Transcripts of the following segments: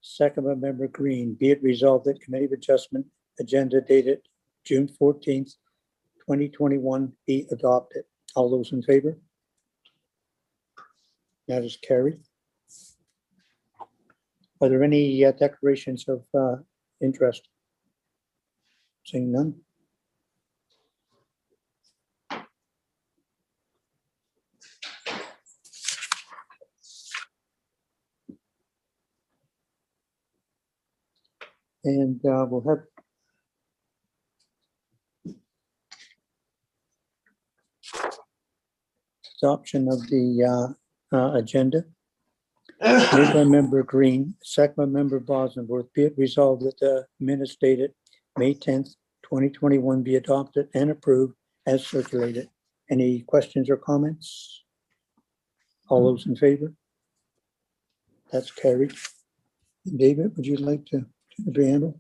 second by member Green. Be it resolved that Committee of Adjustment agenda dated June 14th, 2021 be adopted. All those in favor? That is carried. Are there any declarations of interest? Seeing none. And we'll have adoption of the agenda. Moved by member Green, second by member Bosworth. Be it resolved that the minutes dated May 10th, 2021 be adopted and approved as circulated. Any questions or comments? All those in favor? That's carried. David, would you like to do the preamble?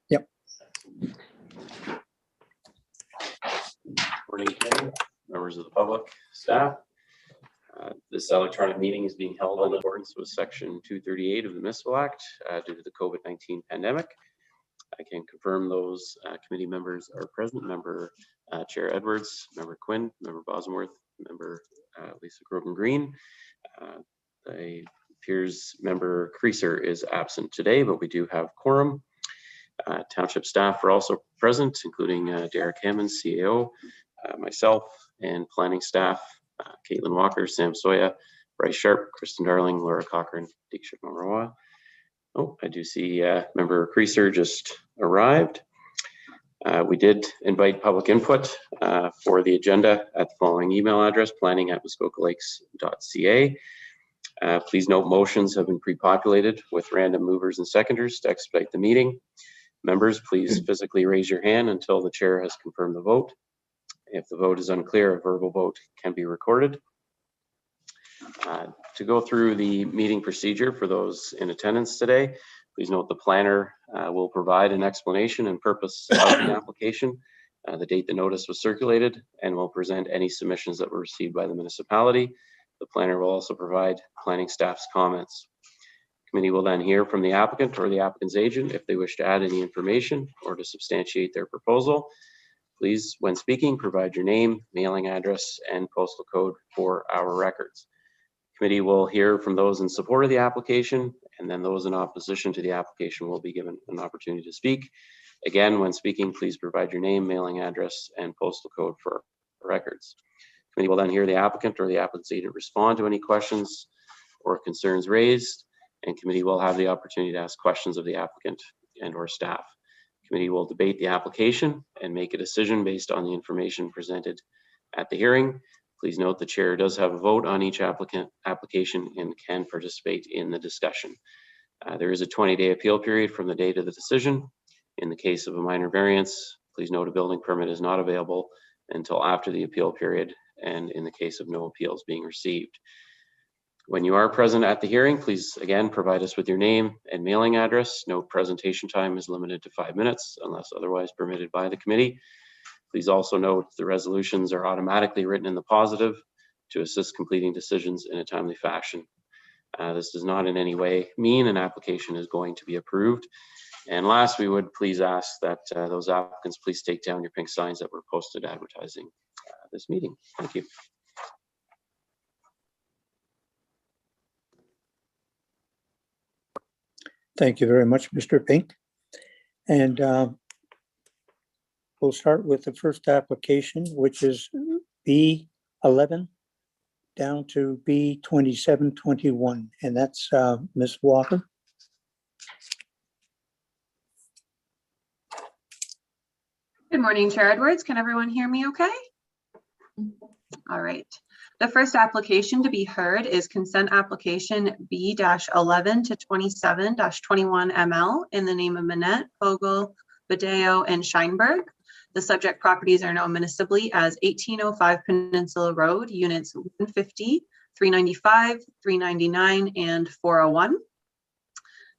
Yep. Morning, members of the public, staff. This electronic meeting is being held in accordance with Section 238 of the Municipal Act due to the COVID-19 pandemic. I can confirm those committee members are present. Member Chair Edwards, Member Quinn, Member Bosworth, Member Lisa Grogan Green. It appears Member Creaser is absent today, but we do have quorum. Township staff are also present, including Derek Hammond, CAO, myself, and planning staff, Caitlin Walker, Sam Soya, Bryce Sharp, Kristen Darling, Laura Cochran, Deeksha Marawa. Oh, I do see Member Creaser just arrived. We did invite public input for the agenda at the following email address, planning@muskokalakes.ca. Please note motions have been pre-populated with random movers and seconders to expedite the meeting. Members, please physically raise your hand until the chair has confirmed the vote. If the vote is unclear, a verbal vote can be recorded. To go through the meeting procedure for those in attendance today, please note the planner will provide an explanation and purpose of the application, the date the notice was circulated, and will present any submissions that were received by the municipality. The planner will also provide planning staff's comments. Committee will then hear from the applicant or the applicant's agent if they wish to add any information or to substantiate their proposal. Please, when speaking, provide your name, mailing address, and postal code for our records. Committee will hear from those in support of the application, and then those in opposition to the application will be given an opportunity to speak. Again, when speaking, please provide your name, mailing address, and postal code for records. Committee will then hear the applicant or the applicant's agent respond to any questions or concerns raised, and committee will have the opportunity to ask questions of the applicant and or staff. Committee will debate the application and make a decision based on the information presented at the hearing. Please note the chair does have a vote on each application and can participate in the discussion. There is a 20-day appeal period from the date of the decision. In the case of a minor variance, please note a building permit is not available until after the appeal period, and in the case of no appeals being received. When you are present at the hearing, please again provide us with your name and mailing address. Note presentation time is limited to 5 minutes unless otherwise permitted by the committee. Please also note the resolutions are automatically written in the positive to assist completing decisions in a timely fashion. This does not in any way mean an application is going to be approved. And last, we would please ask that those applicants please take down your pink signs that were posted advertising this meeting. Thank you. Thank you very much, Mr. Pink. And we'll start with the first application, which is B11 down to B2721, and that's Ms. Walker. Good morning, Chair Edwards. Can everyone hear me okay? All right. The first application to be heard is consent application B-11 to 27-21 ML in the name of Minett, Foegele, Budhdeo, and Scheinberg. The subject properties are known municipally as 1805 Peninsula Road, units 150, 395, 399, and 401.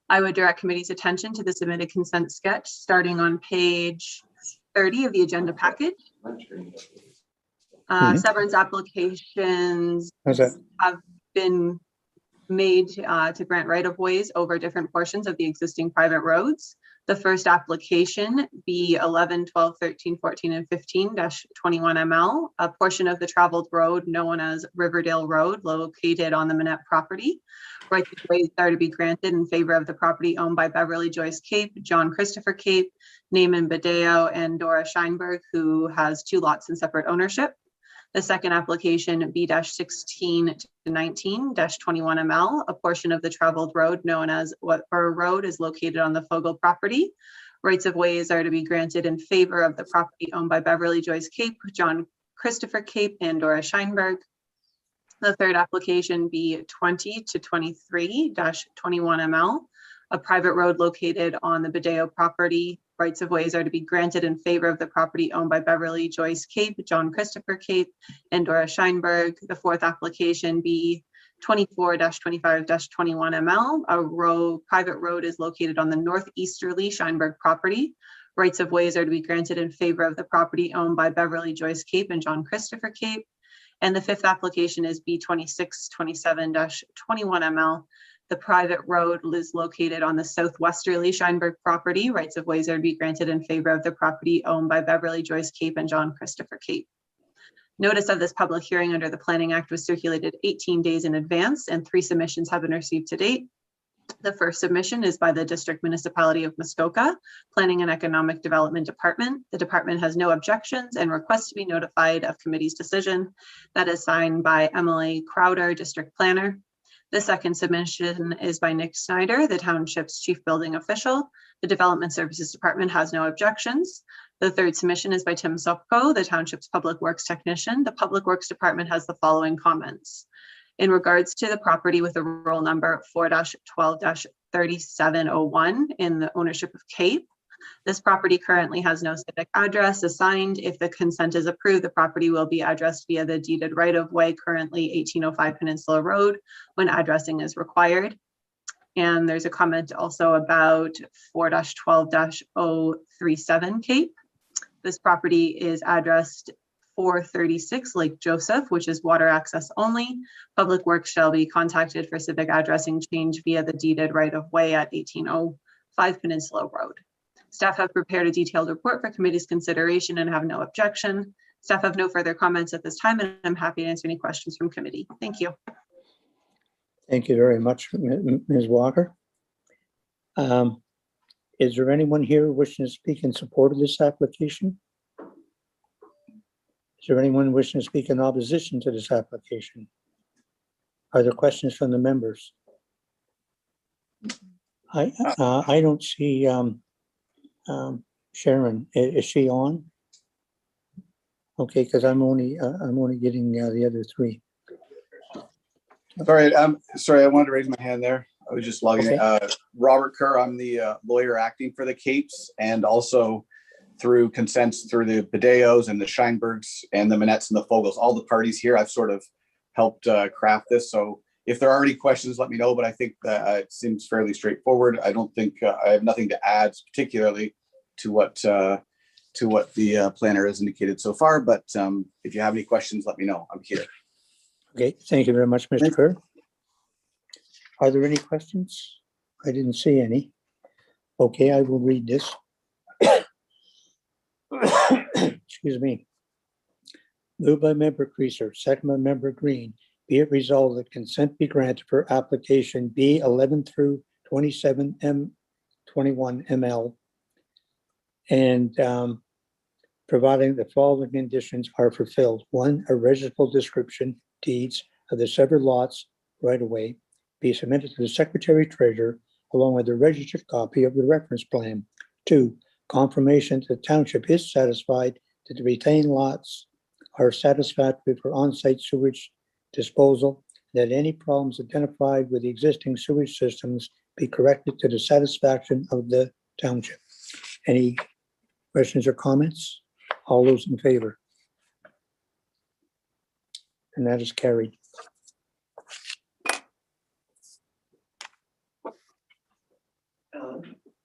I would direct committee's attention to the submitted consent sketch starting on page 30 of the agenda package. Severance applications How's that? have been made to grant right-of-ways over different portions of the existing private roads. The first application, B 11, 12, 13, 14, and 15-21 ML, a portion of the traveled road known as Riverdale Road located on the Minett property. Rights of ways are to be granted in favor of the property owned by Beverly Joyce Cape, John Christopher Cape, Naaman Budhdeo, and Dora Scheinberg, who has 2 lots in separate ownership. The second application, B-16 to 19-21 ML, a portion of the traveled road known as Whatboro Road is located on the Foegele property. Rights of ways are to be granted in favor of the property owned by Beverly Joyce Cape, John Christopher Cape, and Dora Scheinberg. The third application, B-20 to 23-21 ML, a private road located on the Budhdeo property. Rights of ways are to be granted in favor of the property owned by Beverly Joyce Cape, John Christopher Cape, and Dora Scheinberg. The fourth application, B 24-25-21 ML, a private road is located on the northeasterly Scheinberg property. Rights of ways are to be granted in favor of the property owned by Beverly Joyce Cape and John Christopher Cape. And the fifth application is B 26-27-21 ML. The private road is located on the southwesterly Scheinberg property. Rights of ways are to be granted in favor of the property owned by Beverly Joyce Cape and John Christopher Cape. Notice of this public hearing under the Planning Act was circulated 18 days in advance, and 3 submissions have been received to date. The first submission is by the District Municipality of Muskoka, Planning and Economic Development Department. The department has no objections and requests to be notified of committee's decision. That is signed by Emily Crowder, District Planner. The second submission is by Nick Snyder, the township's chief building official. The Development Services Department has no objections. The third submission is by Tim Sopko, the township's public works technician. The Public Works Department has the following comments. In regards to the property with a roll number 4-12-3701 in the ownership of Cape, this property currently has no civic address assigned. If the consent is approved, the property will be addressed via the deeded right-of-way, currently 1805 Peninsula Road, when addressing is required. And there's a comment also about 4-12-037 Cape. This property is addressed 436 Lake Joseph, which is water access only. Public Works shall be contacted for civic addressing change via the deeded right-of-way at 1805 Peninsula Road. Staff have prepared a detailed report for committee's consideration and have no objection. Staff have no further comments at this time, and I'm happy to answer any questions from committee. Thank you. Thank you very much, Ms. Walker. Is there anyone here wishing to speak in support of this application? Is there anyone wishing to speak in opposition to this application? Are there questions from the members? I don't see Sharon. Is she on? Okay, because I'm only getting the other 3. Sorry, sorry, I wanted to raise my hand there. I was just logging in. Robert Kerr, I'm the lawyer acting for the Capes, and also through consents through the Buddeos and the Scheinbergs and the Minetts and the Foegeles, all the parties here. I've sort of helped craft this. So if there are any questions, let me know, but I think that it seems fairly straightforward. I don't think I have nothing to add particularly to what the planner has indicated so far, but if you have any questions, let me know. I'm here. Okay, thank you very much, Mr. Kerr. Are there any questions? I didn't see any. Okay, I will read this. Excuse me. Moved by Member Creaser, second by Member Green. Be it resolved that consent be granted for application B 11 through 27 M21 ML, and providing the following conditions are fulfilled. 1, a registrable description deeds of the severed lots right away be submitted to the Secretary Treasurer along with a registered copy of the reference plan. 2, confirmation that the township is satisfied that the retained lots are satisfactory for on-site sewage disposal, that any problems identified with the existing sewage systems be corrected to the satisfaction of the township. Any questions or comments? All those in favor? And that is carried.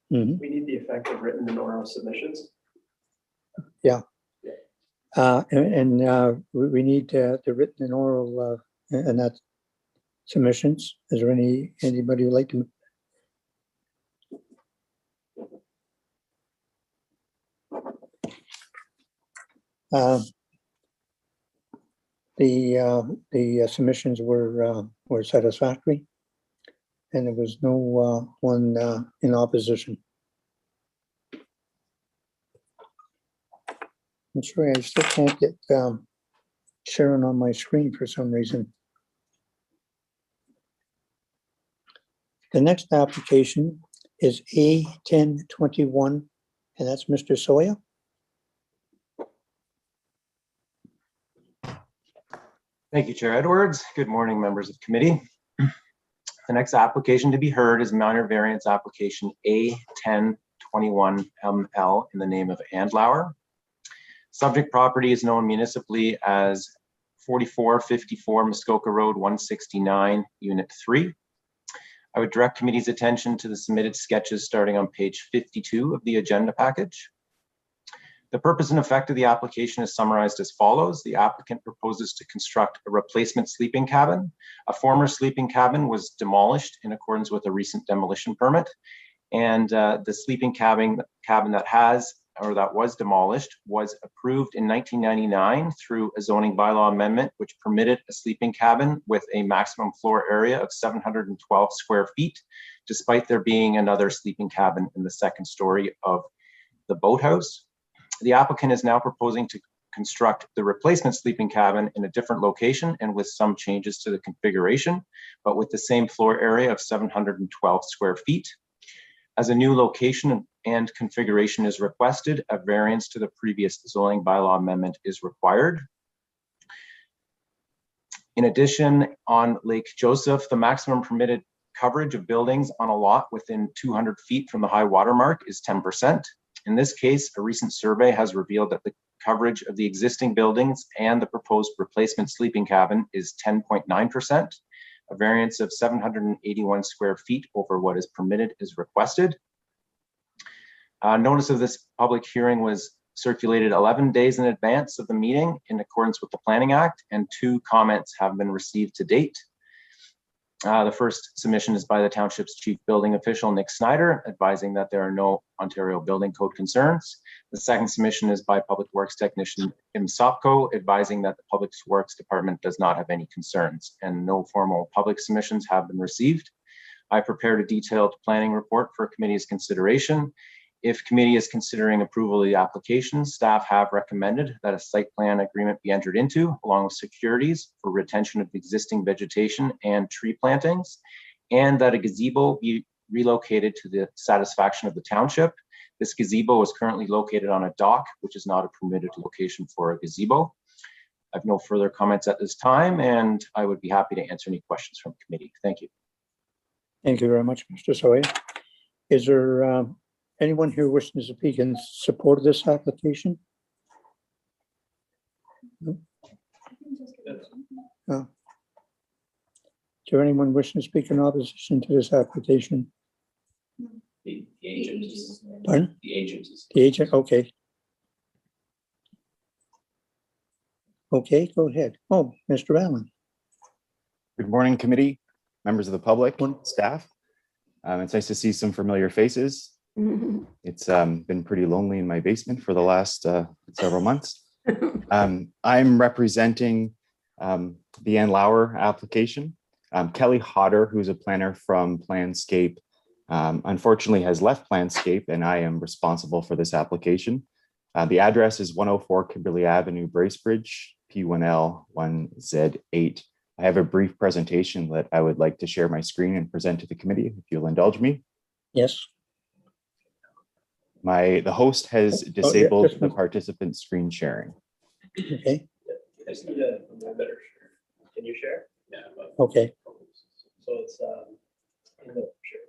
We need the effective written and oral submissions. We need the written and oral, and that's submissions. Is there anybody who'd like to? The submissions were satisfactory, and there was no one in opposition. I'm sorry, I still can't get Sharon on my screen for some reason. The next application is A1021, and that's Mr. Sawyer. Thank you, Chair Edwards. Good morning, members of committee. The next application to be heard is minor variance application A1021ML in the name of Andlauer. Subject property is known municipally as 4454 Muskoka Road 169, Unit 3. I would direct committee's attention to the submitted sketches starting on page 52 of the agenda package. The purpose and effect of the application is summarized as follows. The applicant proposes to construct a replacement sleeping cabin. A former sleeping cabin was demolished in accordance with a recent demolition permit. And the sleeping cabin that was demolished was approved in 1999 through a zoning bylaw amendment, which permitted a sleeping cabin with a maximum floor area of 712 square feet, despite there being another sleeping cabin in the second story of the boathouse. The applicant is now proposing to construct the replacement sleeping cabin in a different location and with some changes to the configuration, but with the same floor area of 712 square feet. As a new location and configuration is requested, a variance to the previous zoning bylaw amendment is required. In addition, on Lake Joseph, the maximum permitted coverage of buildings on a lot within 200 feet from the high water mark is 10%. In this case, a recent survey has revealed that the coverage of the existing buildings and the proposed replacement sleeping cabin is 10.9%. A variance of 781 square feet over what is permitted is requested. Notice of this public hearing was circulated 11 days in advance of the meeting in accordance with the Planning Act, and 2 comments have been received to date. The first submission is by the Township's Chief Building Official, Nick Snyder, advising that there are no Ontario Building Code concerns. The second submission is by Public Works Technician Tim Sopko, advising that the Public Works Department does not have any concerns, and no formal public submissions have been received. I prepared a detailed planning report for committee's consideration. If committee is considering approval of the application, staff have recommended that a site plan agreement be entered into, along with securities for retention of existing vegetation and tree plantings, and that a gazebo be relocated to the satisfaction of the township. This gazebo is currently located on a dock, which is not a permitted location for a gazebo. I have no further comments at this time, and I would be happy to answer any questions from committee. Thank you. Thank you very much, Mr. Sawyer. Is there anyone here wishing to speak in support of this application? No? No. Is there anyone wishing to speak in opposition to this application? The agent. Pardon? The agent. The agent, okay. Okay, go ahead. Oh, Mr. Allen. Good morning, committee, members of the public, staff. It's nice to see some familiar faces. It's been pretty lonely in my basement for the last several months. I'm representing the Andlauer application. Kelly Hodder, who's a planner from Planscape, unfortunately has left Planscape, and I am responsible for this application. The address is 104 Kimberley Avenue, Bracebridge, P1L 1Z8. I have a brief presentation that I would like to share my screen and present to the committee, if you'll indulge me. Yes. The host has disabled just the participant screen sharing. Okay, I just need a better share. Can you share? Yeah. okay. So it's in the share.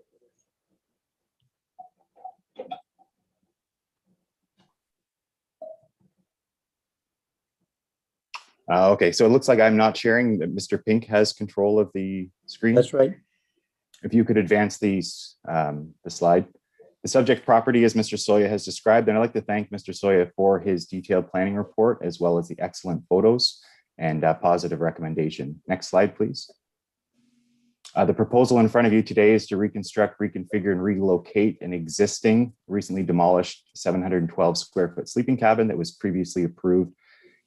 Okay, so it looks like I'm not sharing, that Mr. Pink has control of the screen. That's right. If you could advance the slide. The subject property, as Mr. Soya has described, and I'd like to thank Mr. Soya for his detailed planning report, as well as the excellent photos and positive recommendation. Next slide, please. The proposal in front of you today is to reconstruct, reconfigure, and relocate an existing, recently demolished 712 square foot sleeping cabin that was previously approved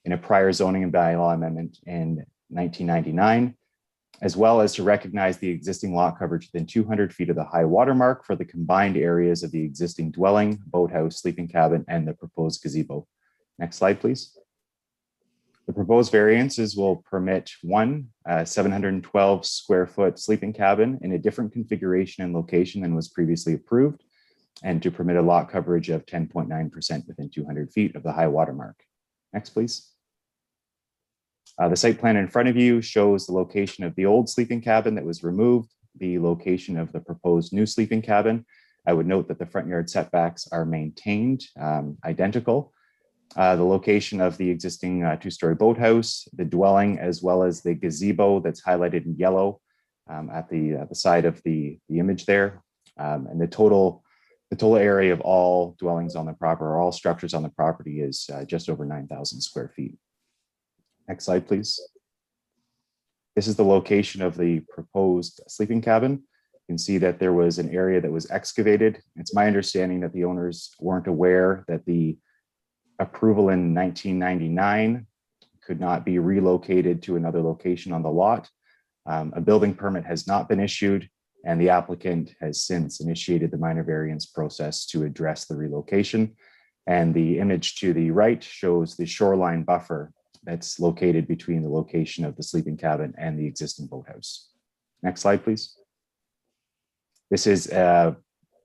in a prior zoning and bylaw amendment in 1999, as well as to recognize the existing lot coverage within 200 feet of the high water mark for the combined areas of the existing dwelling, boathouse, sleeping cabin, and the proposed gazebo. Next slide, please. The proposed variances will permit one 712 square foot sleeping cabin in a different configuration and location than was previously approved, and to permit a lot coverage of 10.9% within 200 feet of the high water mark. Next, please. The site plan in front of you shows the location of the old sleeping cabin that was removed, the location of the proposed new sleeping cabin. I would note that the front yard setbacks are maintained, identical. The location of the existing two-story boathouse, the dwelling, as well as the gazebo that's highlighted in yellow at the side of the image there. And the total area of all dwellings on the property, or all structures on the property, is just over 9,000 square feet. Next slide, please. This is the location of the proposed sleeping cabin. You can see that there was an area that was excavated. It's my understanding that the owners weren't aware that the approval in 1999 could not be relocated to another location on the lot. A building permit has not been issued, and the applicant has since initiated the minor variance process to address the relocation. And the image to the right shows the shoreline buffer that's located between the location of the sleeping cabin and the existing boathouse. Next slide, please. This is the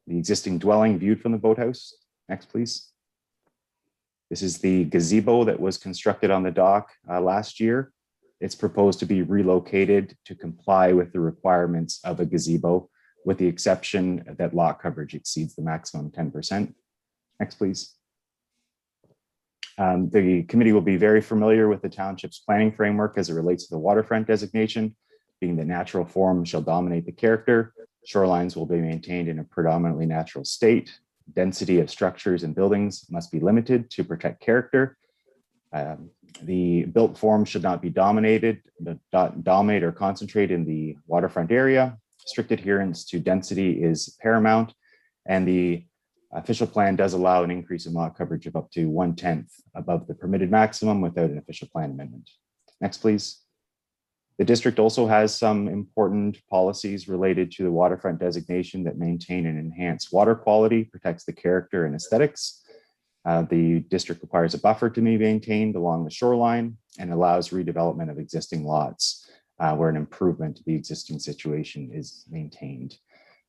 existing dwelling viewed from the boathouse. Next, please. This is the gazebo that was constructed on the dock last year. It's proposed to be relocated to comply with the requirements of a gazebo, with the exception that lot coverage exceeds the maximum 10%. Next, please. The committee will be very familiar with the township's planning framework as it relates to the waterfront designation, being that natural form shall dominate the character. Shorelines will be maintained in a predominantly natural state. Density of structures and buildings must be limited to protect character. The built form should not be dominate or concentrate in the waterfront area. Strict adherence to density is paramount, and the official plan does allow an increase in lot coverage of up to 1/10 above the permitted maximum without an official plan amendment. Next, please. The district also has some important policies related to the waterfront designation that maintain and enhance water quality, protects the character and aesthetics. The district requires a buffer to be maintained along the shoreline and allows redevelopment of existing lots where an improvement to the existing situation is maintained.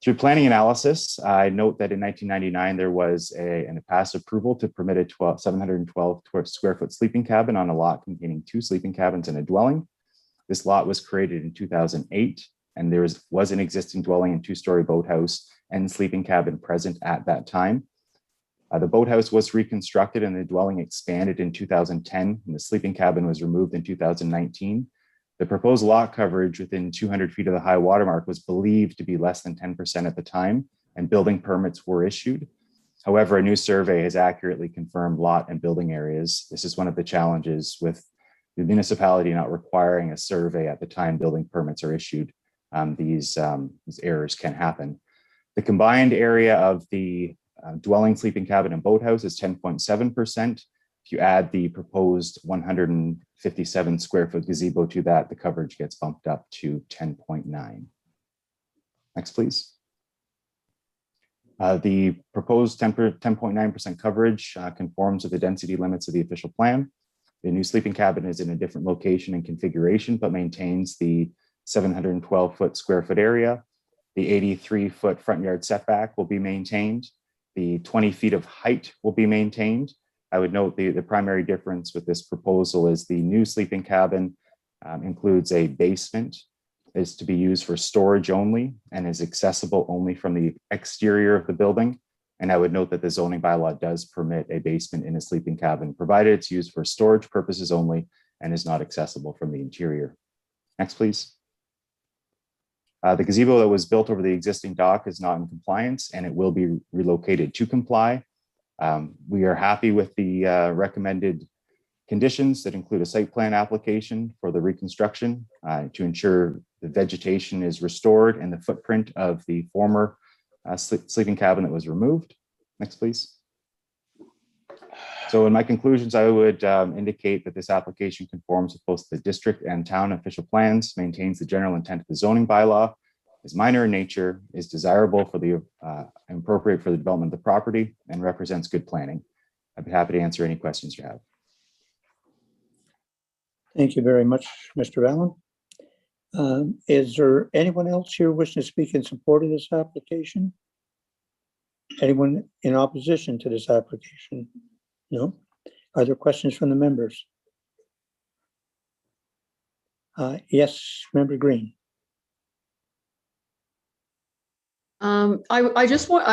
Through planning analysis, I note that in 1999, there was a past approval to permit a 712 square foot sleeping cabin on a lot containing 2 sleeping cabins and a dwelling. This lot was created in 2008, and there was an existing dwelling and 2-story boathouse and sleeping cabin present at that time. The boathouse was reconstructed and the dwelling expanded in 2010, and the sleeping cabin was removed in 2019. The proposed lot coverage within 200 feet of the high watermark was believed to be less than 10% at the time, and building permits were issued. However, a new survey has accurately confirmed lot and building areas. This is one of the challenges with the municipality not requiring a survey at the time building permits are issued. These errors can happen. The combined area of the dwelling, sleeping cabin, and boathouse is 10.7%. If you add the proposed 157 square foot gazebo to that, the coverage gets bumped up to 10.9. Next, please. The proposed 10.9% coverage conforms with the density limits of the official plan. The new sleeping cabin is in a different location and configuration, but maintains the 712 square foot area. The 83-foot front yard setback will be maintained. The 20 feet of height will be maintained. I would note the primary difference with this proposal is the new sleeping cabin includes a basement, is to be used for storage only, and is accessible only from the exterior of the building. And I would note that the zoning bylaw does permit a basement in a sleeping cabin, provided it's used for storage purposes only and is not accessible from the interior. Next, please. The gazebo that was built over the existing dock is not in compliance and it will be relocated to comply. We are happy with the recommended conditions that include a site plan application for the reconstruction to ensure the vegetation is restored and the footprint of the former sleeping cabin that was removed. Next, please. So in my conclusions, I would indicate that this application conforms with both the district and town official plans, maintains the general intent of the zoning bylaw, is minor in nature, is desirable for the appropriate for the development of the property, and represents good planning. I'd be happy to answer any questions you have. Thank you very much, Mr. Allen. Is there anyone else here wishing to speak in support of this application? Anyone in opposition to this application? No? Are there questions from the members? Yes, Member Green. I just want,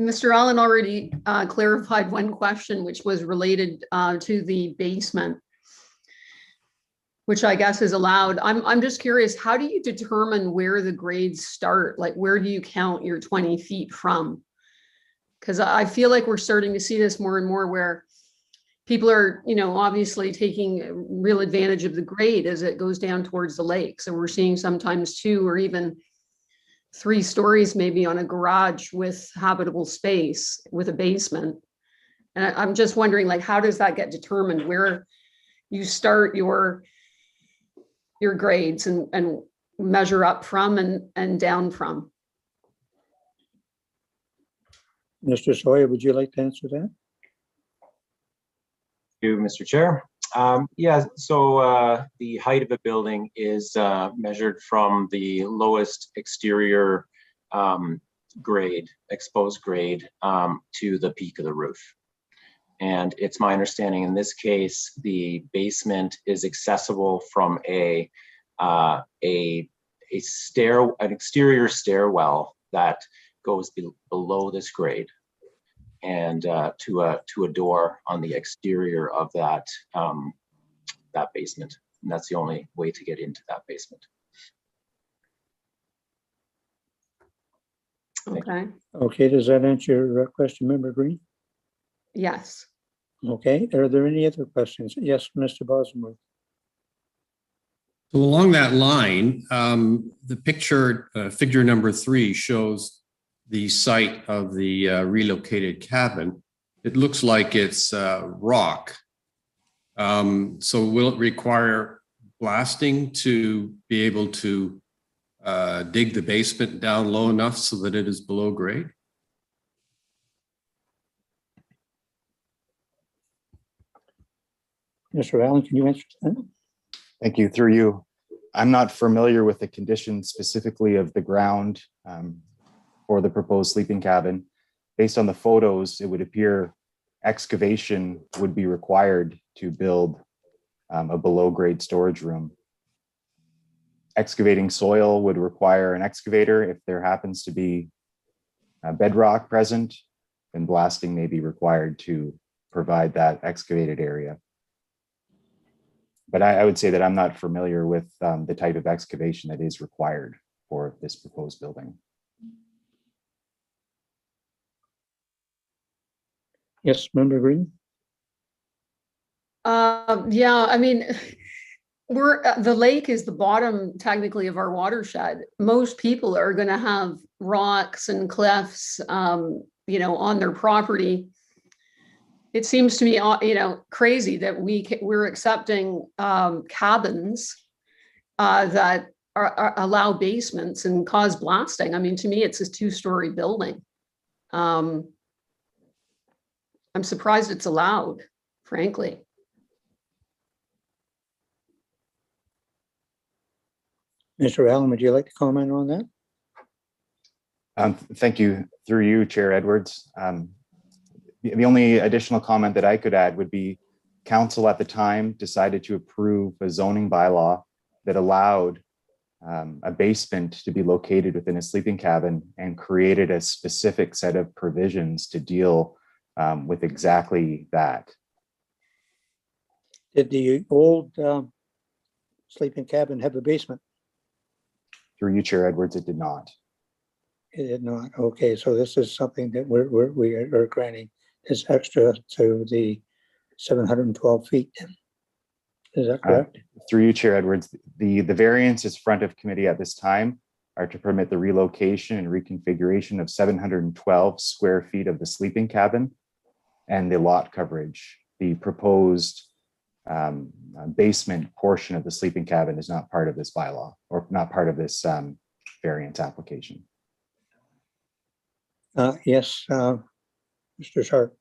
Mr. Allen already clarified one question, which was related to the basement, which I guess is allowed. I'm just curious, how do you determine where the grades start? Like, where do you count your 20 feet from? Because I feel like we're starting to see this more and more where people are, obviously taking real advantage of the grade as it goes down towards the lake. So we're seeing sometimes 2 or even 3 stories maybe on a garage with habitable space with a basement. And I'm just wondering, like, how does that get determined where you start your grades and measure up from and down from? Mr. Sawyer, would you like to answer that? Thank you, Mr. Chair. Yeah, so the height of a building is measured from the lowest exterior grade, exposed grade, to the peak of the roof. And it's my understanding in this case, the basement is accessible from an exterior stairwell that goes below this grade, and to a door on the exterior of that basement. And that's the only way to get into that basement. Okay. Okay, does that answer your question, Member Green? Yes. Okay, are there any other questions? Yes, Mr. Bosworth. So along that line, the picture, figure number 3 shows the site of the relocated cabin. It looks like it's rock. So will it require blasting to be able to dig the basement down low enough so that it is below grade? Mr. Allen, can you answer that? Thank you. Through you. I'm not familiar with the conditions specifically of the ground for the proposed sleeping cabin. Based on the photos, it would appear excavation would be required to build a below grade storage room. Excavating soil would require an excavator. If there happens to be bedrock present, then blasting may be required to provide that excavated area. But I would say that I'm not familiar with the type of excavation that is required for this proposed building. Yes, Member Green. Yeah, I mean, the lake is the bottom technically of our watershed. Most people are going to have rocks and cliffs, on their property. It seems to me, crazy that we're accepting cabins that allow basements and cause blasting. I mean, to me, it's a 2-story building. I'm surprised it's allowed, frankly. Mr. Allen, would you like to comment on that? Thank you. Through you, Chair Edwards. The only additional comment that I could add would be council at the time decided to approve a zoning bylaw that allowed a basement to be located within a sleeping cabin and created a specific set of provisions to deal with exactly that. Did the old sleeping cabin have a basement? Through you, Chair Edwards, it did not. It did not. Okay, so this is something that we are granting this extra to the 712 feet. Is that correct? Through you, Chair Edwards, the variance is front of committee at this time are to permit the relocation and reconfiguration of 712 square feet of the sleeping cabin and the lot coverage. The proposed basement portion of the sleeping cabin is not part of this bylaw or not part of this variance application. Yes, Mr. Sharp.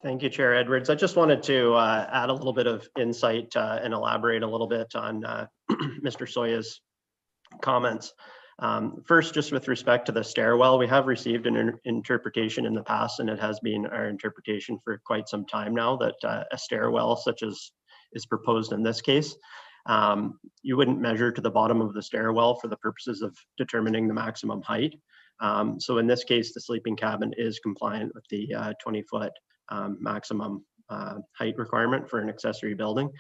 Thank you, Chair Edwards. I just wanted to add a little bit of insight and elaborate a little bit on Mr. Soya's comments. First, just with respect to the stairwell, we have received an interpretation in the past, and it has been our interpretation for quite some time now that a stairwell such as is proposed in this case, you wouldn't measure to the bottom of the stairwell for the purposes of determining the maximum height. So in this case, the sleeping cabin is compliant with the 20-foot maximum height requirement for an accessory building.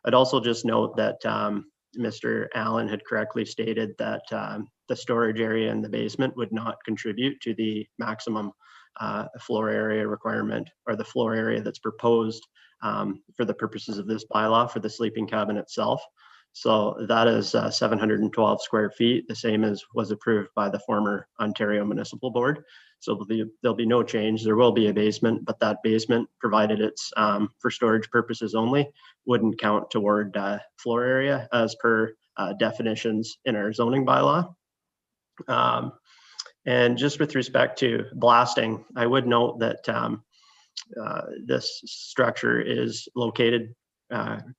I'd also just note that Mr. Allen had correctly stated that the storage area in the basement would not contribute to the maximum floor area requirement or the floor area that's proposed for the purposes of this bylaw for the sleeping cabin itself. So that is 712 square feet, the same as was approved by the former Ontario Municipal Board. So there'll be no change. There will be a basement, but that basement, provided it's for storage purposes only, wouldn't count toward floor area as per definitions in our zoning bylaw. And just with respect to blasting, I would note that this structure is located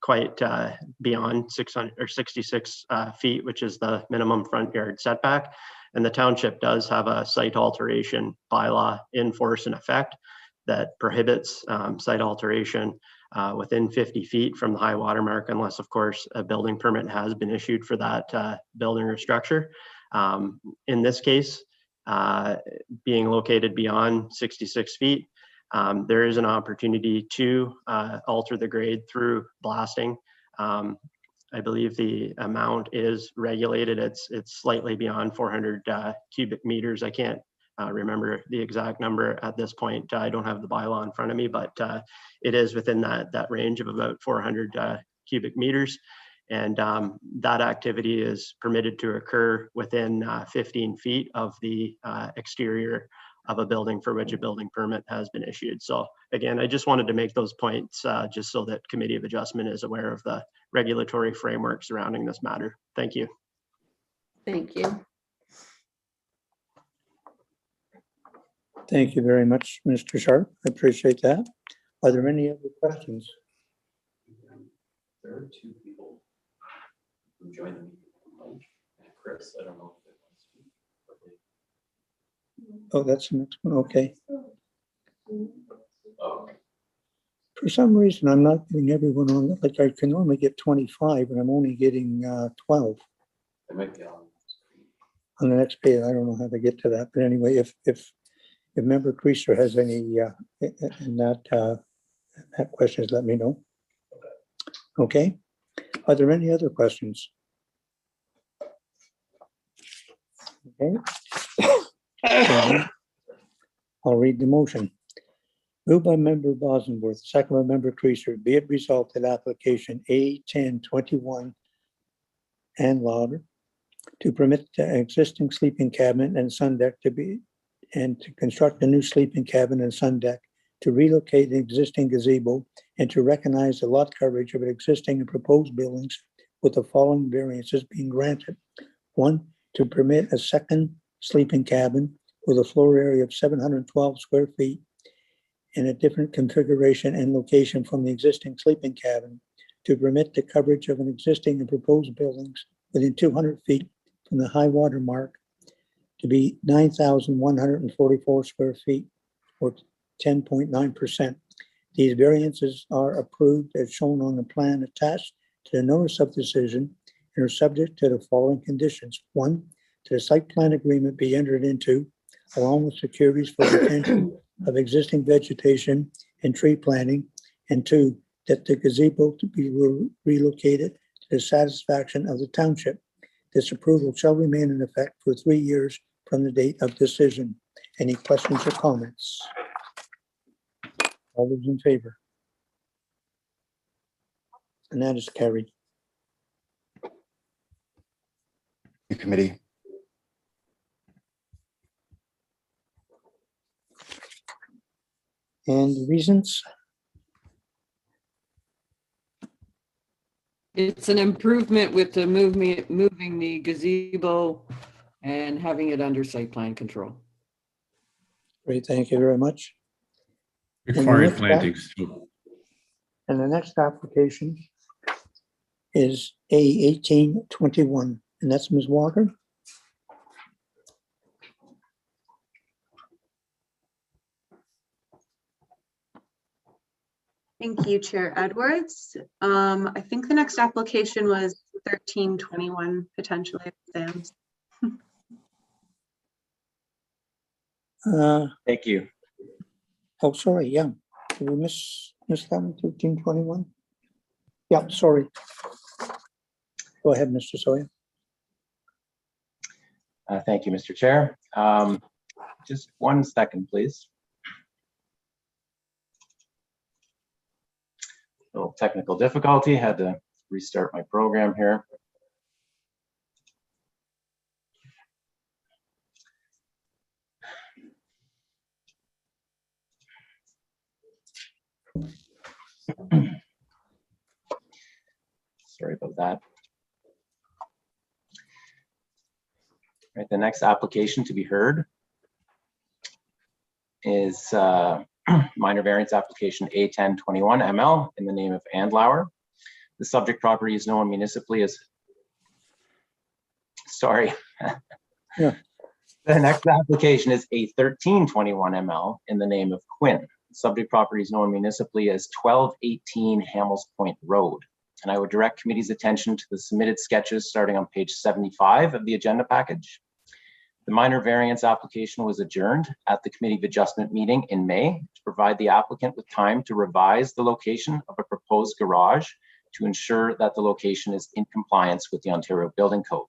quite beyond 600 or 66 feet, which is the minimum front yard setback. And the township does have a site alteration bylaw in force and effect that prohibits site alteration within 50 feet from the high water mark, unless of course a building permit has been issued for that building or structure. In this case, being located beyond 66 feet, there is an opportunity to alter the grade through blasting. I believe the amount is regulated. It's slightly beyond 400 cubic meters. I can't remember the exact number at this point. I don't have the bylaw in front of me, but it is within that range of about 400 cubic meters. And that activity is permitted to occur within 15 feet of the exterior of a building for which a building permit has been issued. So again, I just wanted to make those points just so that Committee of Adjustment is aware of the regulatory framework surrounding this matter. Thank you. Thank you. Thank you very much, Mr. Sharp. I appreciate that. Are there any other questions? There are two people who joined the meeting. Chris, I don't know if they want to speak. Oh, that's the next one. Okay. Oh, For some reason, I'm not getting everyone on. Like I can normally get 25, and I'm only getting 12 they might be on. on the next page. I don't know how to get to that, but anyway, if Member Creaser has any in that questions, let me know. Okay. Are there any other questions? Okay. I'll read the motion. Moved by Member Bosworth, second by Member Creaser, be it resolved that application A1021 Andlauer to permit the existing sleeping cabin and sun deck to be and to construct a new sleeping cabin and sun deck, to relocate the existing gazebo, and to recognize the lot coverage of existing and proposed buildings with the following variances being granted. 1, to permit a second sleeping cabin with a floor area of 712 square feet in a different configuration and location from the existing sleeping cabin, to permit the coverage of an existing and proposed buildings within 200 feet from the high water mark to be 9,144 square feet or 10.9%. These variances are approved as shown on the plan attached to the notice of decision and are subject to the following conditions. 1, to the site plan agreement be entered into along with securities for retention of existing vegetation and tree planting. And 2, that the gazebo to be relocated to the satisfaction of the township. This approval shall remain in effect for 3 years from the date of decision. Any questions or comments? All those in favor? And that is carried. Committee. And the reasons? It's an improvement with the moving the gazebo and having it under site plan control. Great, thank you very much. Required next plantings. And the next application is A 1821, and that's Ms. Walker. Thank you, Chair Edwards. I think the next application was 1321, potentially, Sam's. Thank you. Oh, sorry, yeah. Did we miss that one, 1321? Yeah, sorry. Go ahead, Mr. Sawyer. Thank you, Mr. Chair. Just 1 second, please. Little technical difficulty, had to restart my program here. Sorry about that. Right, the next application to be heard is minor variance application A1021 ML in the name of Andlauer. The subject property is known municipally as, sorry. Yeah. The next application is A1321 ML in the name of Quinn. The subject property is known municipally as 1218 Hamels Point Road. And I would direct committee's attention to the submitted sketches starting on page 75 of the agenda package. The minor variance application was adjourned at the Committee of Adjustment meeting in May to provide the applicant with time to revise the location of a proposed garage to ensure that the location is in compliance with the Ontario Building Code.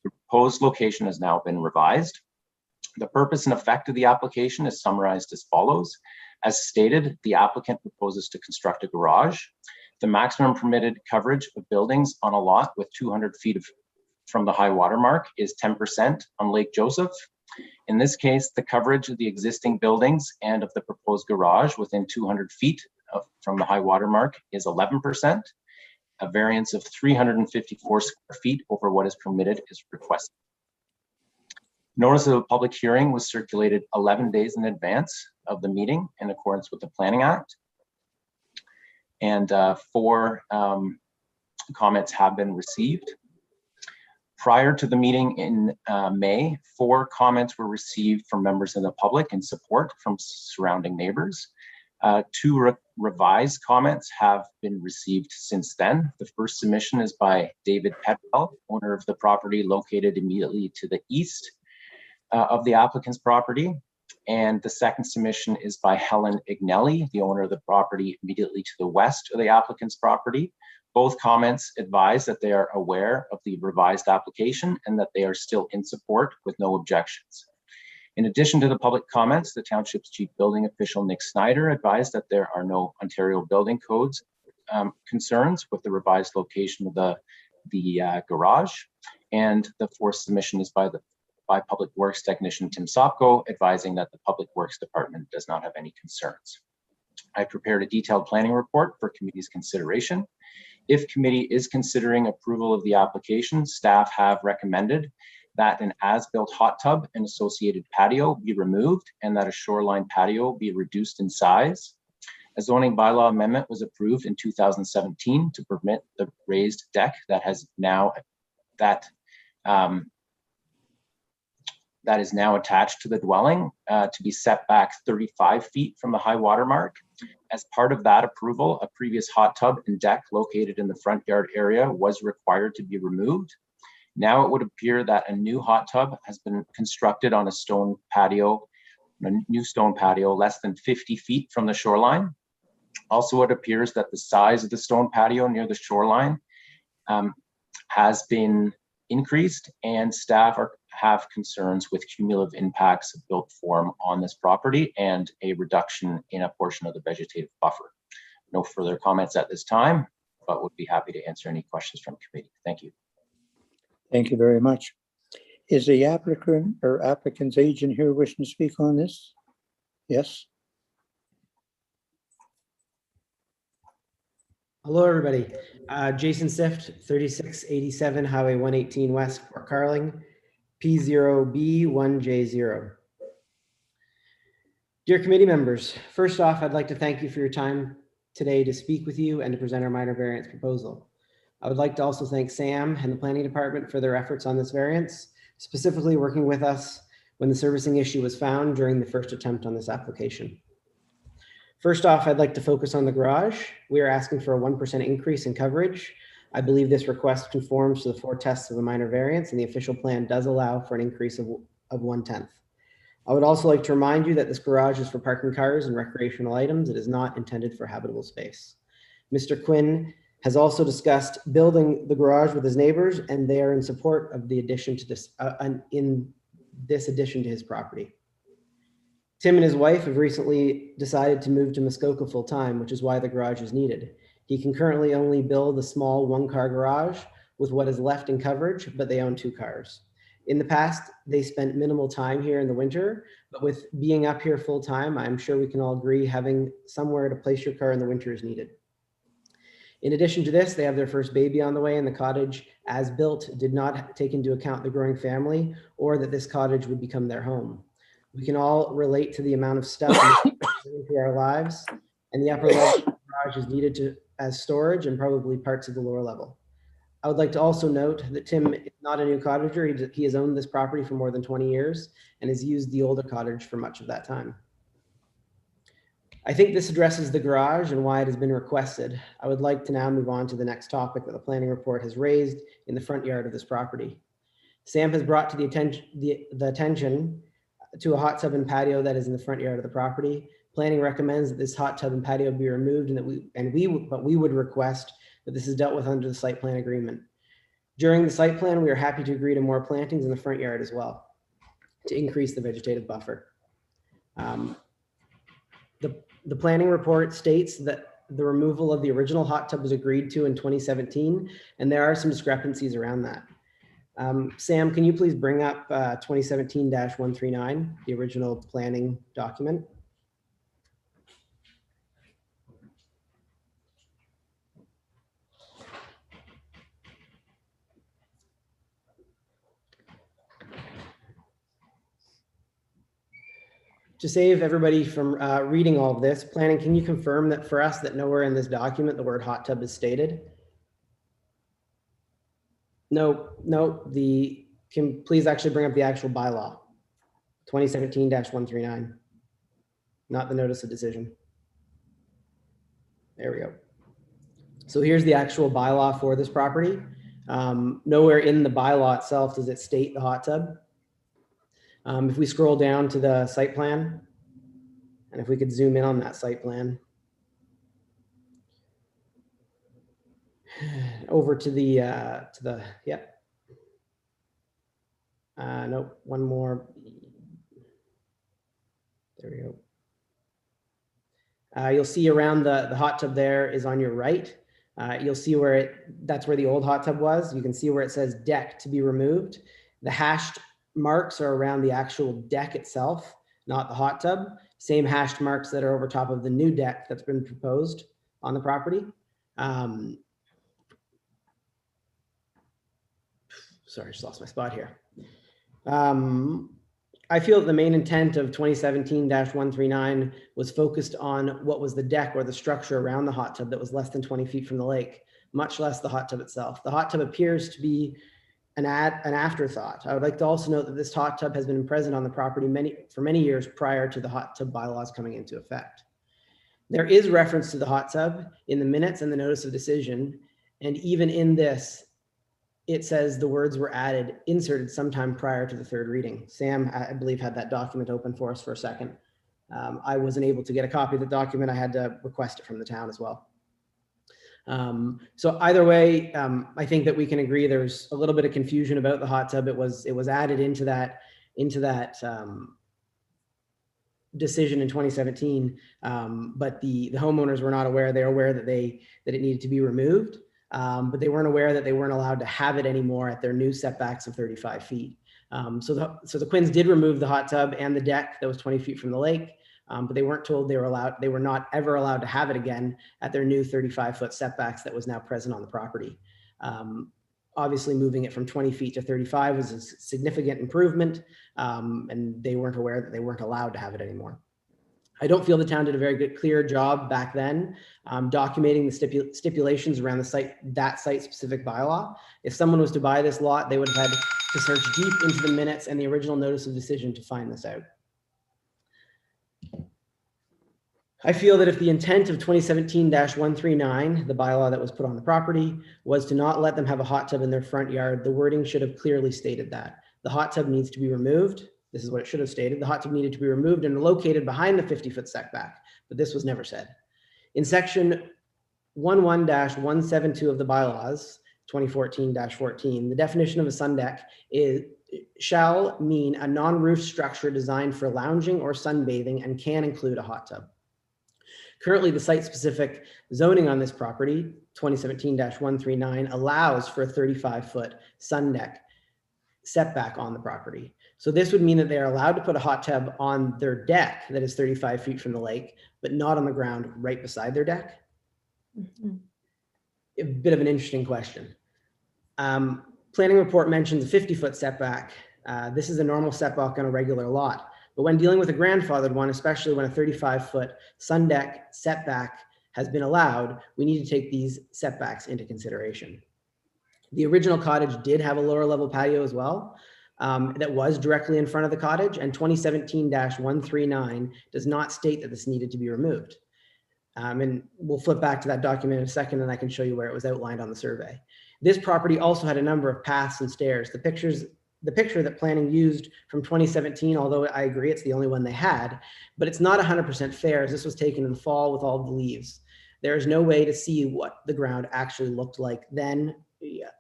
The proposed location has now been revised. The purpose and effect of the application is summarized as follows. As stated, the applicant proposes to construct a garage. The maximum permitted coverage of buildings on a lot with 200 feet from the high water mark is 10% on Lake Joseph. In this case, the coverage of the existing buildings and of the proposed garage within 200 feet from the high water mark is 11%. A variance of 354 square feet over what is permitted is requested. Notice of a public hearing was circulated 11 days in advance of the meeting in accordance with the Planning Act. And 4 comments have been received. Prior to the meeting in May, 4 comments were received from members of the public in support from surrounding neighbors. 2 revised comments have been received since then. The first submission is by David Petwell, owner of the property located immediately to the east of the applicant's property. And the second submission is by Helen Ignelli, the owner of the property immediately to the west of the applicant's property. Both comments advise that they are aware of the revised application and that they are still in support with no objections. In addition to the public comments, the township's chief building official, Nick Snyder, advised that there are no Ontario Building Codes concerns with the revised location of the garage. And the fourth submission is by Public Works technician Tim Sopko, advising that the Public Works Department does not have any concerns. I prepared a detailed planning report for committee's consideration. If committee is considering approval of the application, staff have recommended that an as-built hot tub and associated patio be removed and that a shoreline patio be reduced in size. A zoning bylaw amendment was approved in 2017 to permit the raised deck that is now attached to the dwelling to be set back 35 feet from the high water mark. As part of that approval, a previous hot tub and deck located in the front yard area was required to be removed. Now it would appear that a new hot tub has been constructed on a stone patio, a new stone patio less than 50 feet from the shoreline. Also, it appears that the size of the stone patio near the shoreline has been increased, and staff have concerns with cumulative impacts of built form on this property and a reduction in a portion of the vegetative buffer. No further comments at this time, but would be happy to answer any questions from committee. Thank you. Thank you very much. Is the applicant or applicant's agent here wishing to speak on this? Yes. Hello, everybody. Jason Sift, 3687 Highway 118 West, Fort Carling, P0B1J0. Dear committee members, first off, I'd like to thank you for your time today to speak with you and to present our minor variance proposal. I would like to also thank Sam and the planning department for their efforts on this variance, specifically working with us when the servicing issue was found during the first attempt on this application. First off, I'd like to focus on the garage. We are asking for a 1% increase in coverage. I believe this request conforms to the 4 tests of a minor variance, and the official plan does allow for an increase of 1/10. I would also like to remind you that this garage is for parking cars and recreational items. It is not intended for habitable space. Mr. Quinn has also discussed building the garage with his neighbors, and they are in support of the addition to this, addition to his property. Tim and his wife have recently decided to move to Muskoka full time, which is why the garage is needed. He can currently only build a small 1-car garage with what is left in coverage, but they own 2 cars. In the past, they spent minimal time here in the winter, but with being up here full time, I'm sure we can all agree having somewhere to place your car in the winter is needed. In addition to this, they have their first baby on the way, and the cottage, as built, did not take into account the growing family or that this cottage would become their home. We can all relate to the amount of stuff into our lives, and the upper level of the garage is needed as storage and probably parts of the lower level. I would like to also note that Tim is not a new cottager. He has owned this property for more than 20 years and has used the older cottage for much of that time. I think this addresses the garage and why it has been requested. I would like to now move on to the next topic that the planning report has raised in the front yard of this property. Sam has brought to the attention to a hot tub and patio that is in the front yard of the property. Planning recommends that this hot tub and patio be removed, and we would request that this is dealt with under the site plan agreement. During the site plan, we are happy to agree to more plantings in the front yard as well to increase the vegetative buffer. The planning report states that the removal of the original hot tub was agreed to in 2017, and there are some discrepancies around that. Sam, can you please bring up 2017-139, the original planning document? To save everybody from reading all of this, planning, can you confirm that for us that nowhere in this document the word hot tub is stated? No, can please actually bring up the actual bylaw, 2017-139, not the notice of decision. There we go. So here's the actual bylaw for this property. Nowhere in the bylaw itself does it state the hot tub. If we scroll down to the site plan, and if we could zoom in on that site plan, over to the yep. Nope, one more. There we go. You'll see around the hot tub there is on your right. You'll see where that's where the old hot tub was. You can see where it says deck to be removed. The hashed marks are around the actual deck itself, not the hot tub. Same hashed marks that are over top of the new deck that's been proposed on the property. Sorry, just lost my spot here. I feel that the main intent of 2017-139 was focused on what was the deck or the structure around the hot tub that was less than 20 feet from the lake, much less the hot tub itself. The hot tub appears to be an afterthought. I would like to also note that this hot tub has been present on the property for many years prior to the hot tub bylaws coming into effect. There is reference to the hot tub in the minutes and the notice of decision, and even in this, it says the words were inserted sometime prior to the third reading. Sam, I believe, had that document open for us for a second. I wasn't able to get a copy of the document. I had to request it from the town as well. So either way, I think that we can agree there's a little bit of confusion about the hot tub. It was added into that decision in 2017, but the homeowners were not aware. They were aware that it needed to be removed, but they weren't aware that they weren't allowed to have it anymore at their new setbacks of 35 feet. So the Quinns did remove the hot tub and the deck that was 20 feet from the lake, but they weren't told they were not ever allowed to have it again at their new 35-foot setbacks that was now present on the property. Obviously, moving it from 20 feet to 35 was a significant improvement, and they weren't aware that they weren't allowed to have it anymore. I don't feel the town did a very good, clear job back then documenting the stipulations around that site-specific bylaw. If someone was to buy this lot, they would have had to search deep into the minutes and the original notice of decision to find this out. I feel that if the intent of 2017-139, the bylaw that was put on the property, was to not let them have a hot tub in their front yard, the wording should have clearly stated that. The hot tub needs to be removed. This is what it should have stated. The hot tub needed to be removed and located behind the 50-foot setback, but this was never said. In section 11-172 of the bylaws, 2014-14, the definition of a sun deck shall mean a non-roof structure designed for lounging or sunbathing and can include a hot tub. Currently, the site-specific zoning on this property, 2017-139, allows for a 35-foot sun deck setback on the property. So this would mean that they are allowed to put a hot tub on their deck that is 35 feet from the lake, but not on the ground right beside their deck. A bit of an interesting question. Planning report mentions a 50-foot setback. This is a normal setback on a regular lot. But when dealing with a grandfathered one, especially when a 35-foot sun deck setback has been allowed, we need to take these setbacks into consideration. The original cottage did have a lower level patio as well that was directly in front of the cottage, and 2017-139 does not state that this needed to be removed. And we'll flip back to that document in a second and I can show you where it was outlined on the survey. This property also had a number of paths and stairs. The picture that planning used from 2017, although I agree it's the only one they had, but it's not 100% fair as this was taken in the fall with all the leaves. There is no way to see what the ground actually looked like then.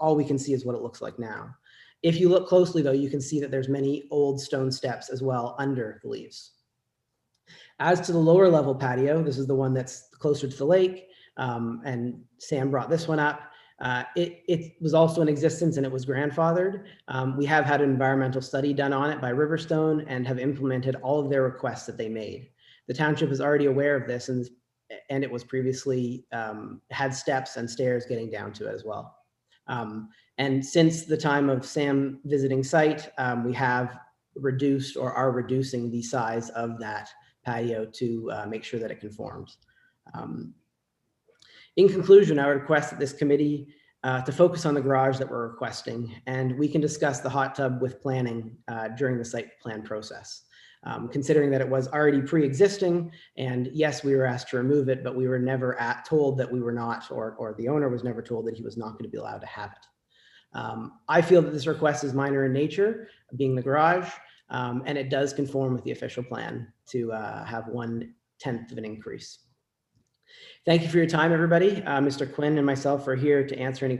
All we can see is what it looks like now. If you look closely though, you can see that there's many old stone steps as well under the leaves. As to the lower level patio, this is the one that's closer to the lake, and Sam brought this one up. It was also in existence and it was grandfathered. We have had an environmental study done on it by Riverstone and have implemented all of their requests that they made. The township is already aware of this and it was previously had steps and stairs getting down to it as well. And since the time of Sam visiting site, we have reduced or are reducing the size of that patio to make sure that it conforms. In conclusion, I would request that this committee to focus on the garage that we're requesting, and we can discuss the hot tub with planning during the site plan process. Considering that it was already pre-existing, and yes, we were asked to remove it, but we were never told that we were not, or the owner was never told that he was not going to be allowed to have it. I feel that this request is minor in nature, being the garage, and it does conform with the official plan to have 1/10 of an increase. Thank you for your time, everybody. Mr. Quinn and myself are here to answer any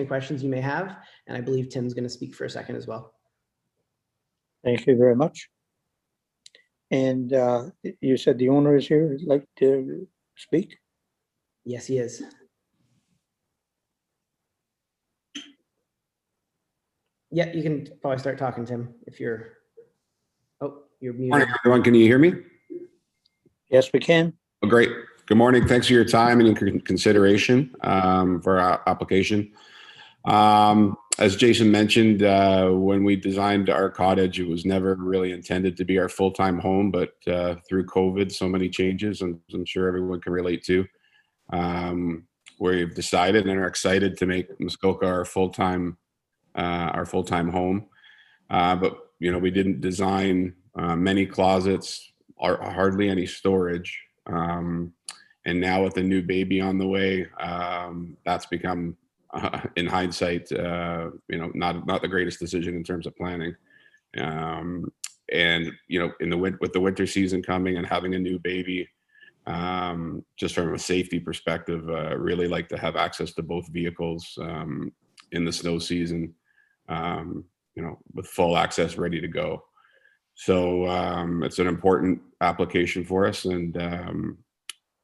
questions you may have, and I believe Tim's going to speak for a second as well. Thank you very much. And you said the owner is here, would like to speak? Yes, he is. Yeah, you can probably start talking, Tim, if you're, oh, you're muted. Morning, everyone. Can you hear me? Yes, we can. Oh, great. Good morning. Thanks for your time and your consideration for our application. As Jason mentioned, when we designed our cottage, it was never really intended to be our full-time home, but through COVID, so many changes, and I'm sure everyone can relate to, we've decided and are excited to make Muskoka our full-time home. But you know, we didn't design many closets or hardly any storage. And now with the new baby on the way, that's become, in hindsight, you know, not the greatest decision in terms of planning. And, you know, with the winter season coming and having a new baby, just from a safety perspective, really like to have access to both vehicles in the snow season, you know, with full access ready to go. So it's an important application for us, and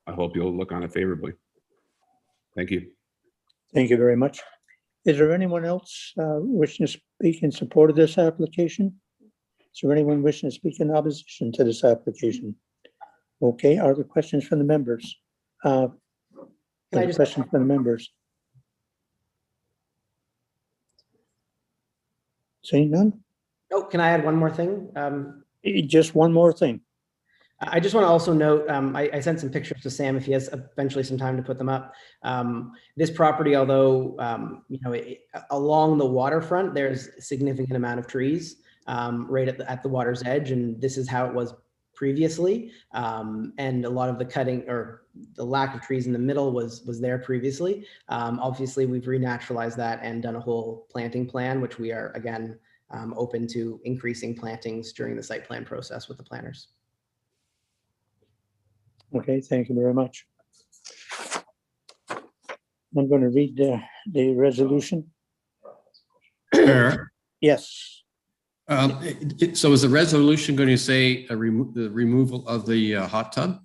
I hope you'll look on it favorably. Thank you. Thank you very much. Is there anyone else wishing to speak in support of this application? Is there anyone wishing to speak in opposition to this application? Okay, are there questions from the members? Questions from the members? Seeing none? Oh, can I add one more thing? Just one more thing. I just want to also note, I sent some pictures to Sam if he has eventually some time to put them up. This property, although, you know, along the waterfront, there's a significant amount of trees right at the water's edge, and this is how it was previously. And a lot of the cutting or the lack of trees in the middle was there previously. Obviously, we've renaturalized that and done a whole planting plan, which we are, again, open to increasing plantings during the site plan process with the planners. Okay, thank you very much. I'm going to read the resolution. Chair, Yes. so is the resolution going to say the removal of the hot tub?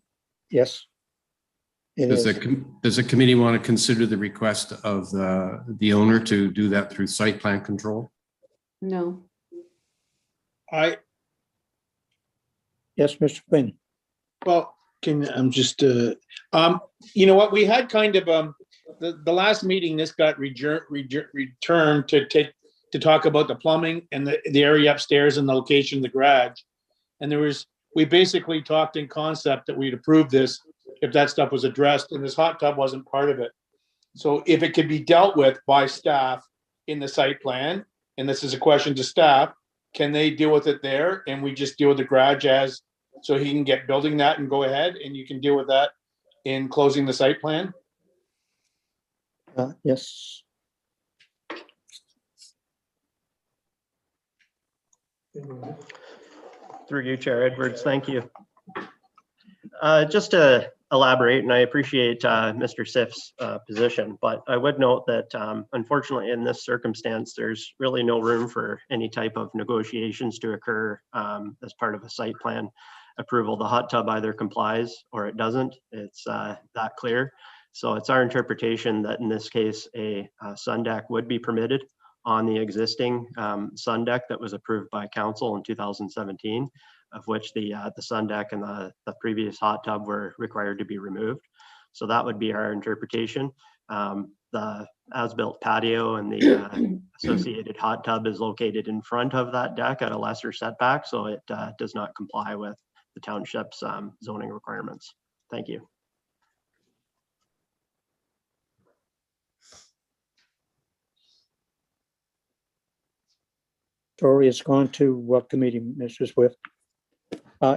Yes. It Does is. does the committee want to consider the request of the owner to do that through site plan control? No. Yes, Mr. Quinn. Well, I'm just, you know what, we had kind of, the last meeting, this got returned to talk about the plumbing and the area upstairs and the location of the garage. And we basically talked in concept that we'd approve this if that stuff was addressed, and this hot tub wasn't part of it. So if it could be dealt with by staff in the site plan, and this is a question to staff, can they deal with it there? And we just deal with the garage as, so he can get building that and go ahead, and you can deal with that in closing the site plan? Yes. Through you, Chair Edwards, thank you. Just to elaborate, and I appreciate Mr. Siff's position, but I would note that unfortunately in this circumstance, there's really no room for any type of negotiations to occur as part of a site plan approval. The hot tub either complies or it doesn't. It's that clear. So it's our interpretation that in this case, a sun deck would be permitted on the existing sun deck that was approved by council in 2017, of which the sun deck and the previous hot tub were required to be removed. So that would be our interpretation. The as-built patio and the associated hot tub is located in front of that deck at a lesser setback, so it does not comply with the township's zoning requirements. Thank you. Story has gone to what committee, Mr. Swift?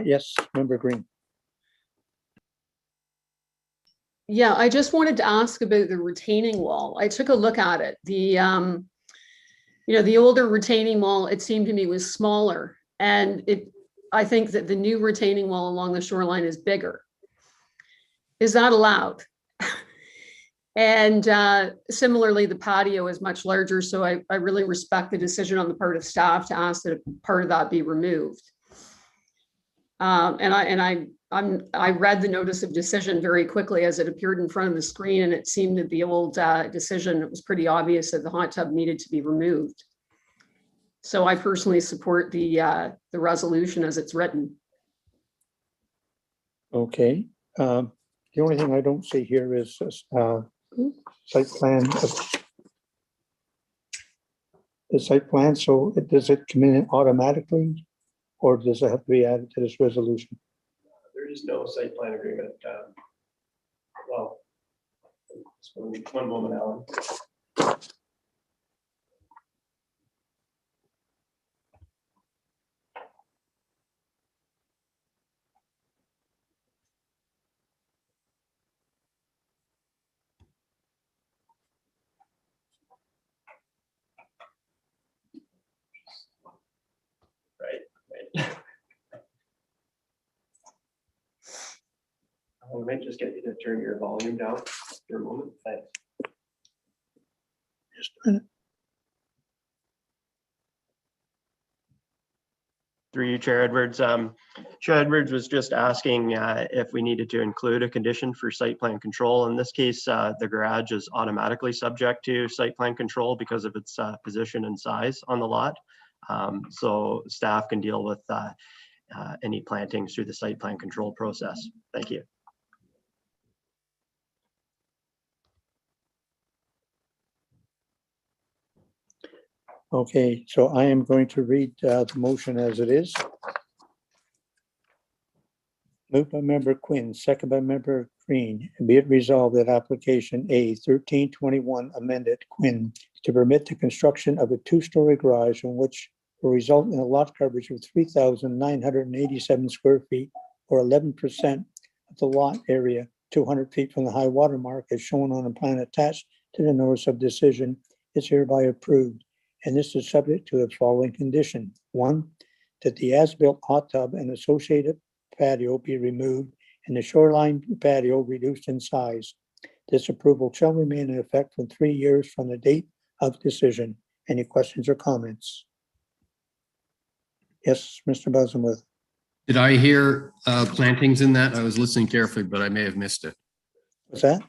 Yes, Member Green. Yeah, I just wanted to ask about the retaining wall. I took a look at it. The, you know, the older retaining wall, it seemed to me was smaller, and I think that the new retaining wall along the shoreline is bigger. Is that allowed? And similarly, the patio is much larger, so I really respect the decision on the part of staff to ask that part of that be removed. I read the notice of decision very quickly as it appeared in front of the screen, and it seemed that the old decision, it was pretty obvious that the hot tub needed to be removed. So I personally support the resolution as it's written. Okay. The only thing I don't see here is site plan. The site plan, so does it come in automatically, or does it have to be added to this resolution? There is no site plan agreement. Well, one moment, Alan. Right. I might just get you to turn your volume down for a moment. Thanks. Just a minute. Through you, Chair Edwards. Chair Edwards was just asking if we needed to include a condition for site plan control. In this case, the garage is automatically subject to site plan control because of its position and size on the lot. So staff can deal with any plantings through the site plan control process. Thank you. Okay, so I am going to read the motion as it is. Moved by member Quinn, second by member Green. Be it resolved that application A 1321 amended Quinn to permit the construction of a two-story garage in which will result in a lot coverage of 3,987 square feet or 11% of the lot area, 200 feet from the high water mark as shown on a plan attached to the notice of decision is hereby approved. And this is subject to the following condition. 1, that the as-built hot tub and associated patio be removed and the shoreline patio reduced in size. This approval shall remain in effect for 3 years from the date of decision. Any questions or comments? Yes, Mr. Bosworth. Did I hear plantings in that? I was listening carefully, but I may have missed it. What's that?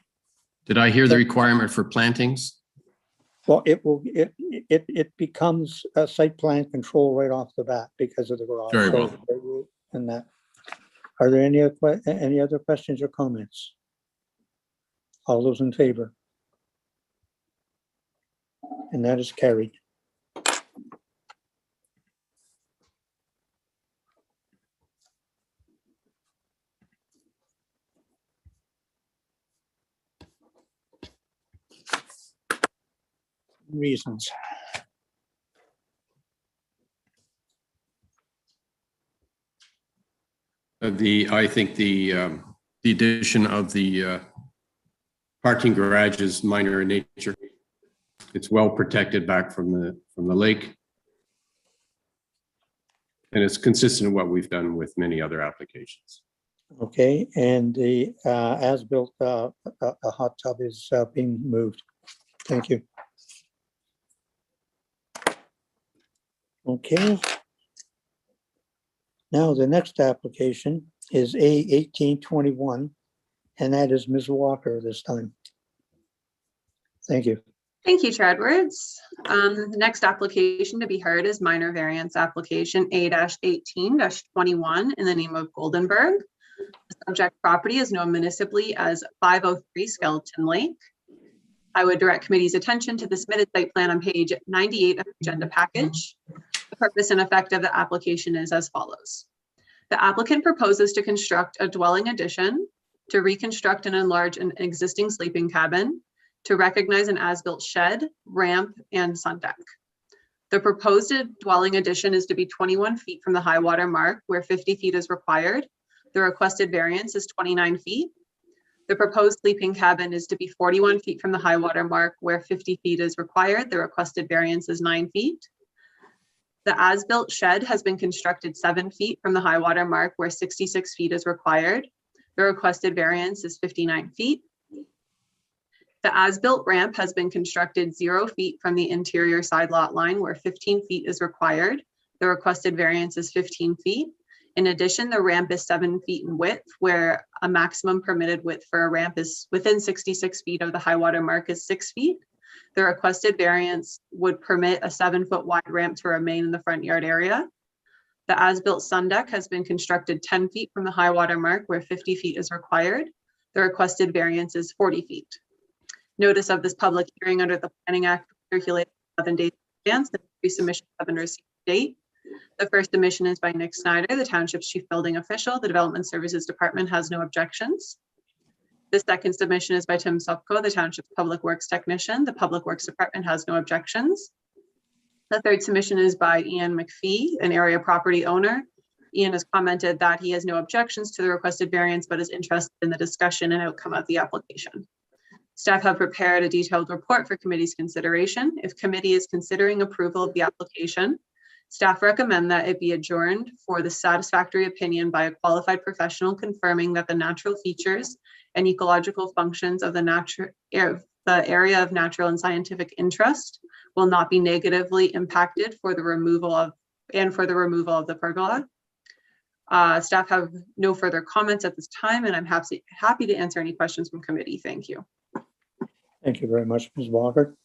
Did I hear the requirement for plantings? Well, it becomes a site plan control right off the bat because of the garage. Very well. And that. Are there any other questions or comments? All those in favor? And that is carried. Reasons. I think the addition of the parking garage is minor in nature. It's well protected back from the lake. And it's consistent with what we've done with many other applications. Okay, and the as-built a hot tub is being moved. Thank you. Okay. Now, the next application is A 1821, and that is Ms. Walker this time. Thank you. Thank you, Chair Edwards. The next application to be heard is minor variance application A-18-21 in the name of Goldenberg. The subject property is known municipally as 503 Skeleton Lake. I would direct committee's attention to the submitted site plan on page 98 of the agenda package. The purpose and effect of the application is as follows. The applicant proposes to construct a dwelling addition, to reconstruct and enlarge an existing sleeping cabin, to recognize an as-built shed, ramp, and sun deck. The proposed dwelling addition is to be 21 feet from the high water mark, where 50 feet is required. The requested variance is 29 feet. The proposed sleeping cabin is to be 41 feet from the high water mark, where 50 feet is required. The requested variance is 9 feet. The as-built shed has been constructed 7 feet from the high water mark, where 66 feet is required. The requested variance is 59 feet. The as-built ramp has been constructed 0 feet from the interior side lot line, where 15 feet is required. The requested variance is 15 feet. In addition, the ramp is 7 feet in width, where a maximum permitted width for a ramp is within 66 feet of the high water mark is 6 feet. The requested variance would permit a 7-foot wide ramp to remain in the front yard area. The as-built sun deck has been constructed 10 feet from the high water mark, where 50 feet is required. The requested variance is 40 feet. Notice of this public hearing under the Planning Act circulated 11 days in advance. The pre-submission have been received date. The first submission is by Nick Snyder, the Township's Chief Building Official. The Development Services Department has no objections. The second submission is by Tim Sopko, the Township's Public Works Technician. The Public Works Department has no objections. The third submission is by Ian McPhee, an area property owner. Ian has commented that he has no objections to the requested variance, but is interested in the discussion and outcome of the application. Staff have prepared a detailed report for committee's consideration. If committee is considering approval of the application, Staff recommend that it be adjourned for the satisfactory opinion by a qualified professional confirming that the natural features and ecological functions of the area of natural and scientific interest will not be negatively impacted for the removal of the pergola. Staff have no further comments at this time, and I'm happy to answer any questions from committee. Thank you. Thank you very much, Ms. Walker.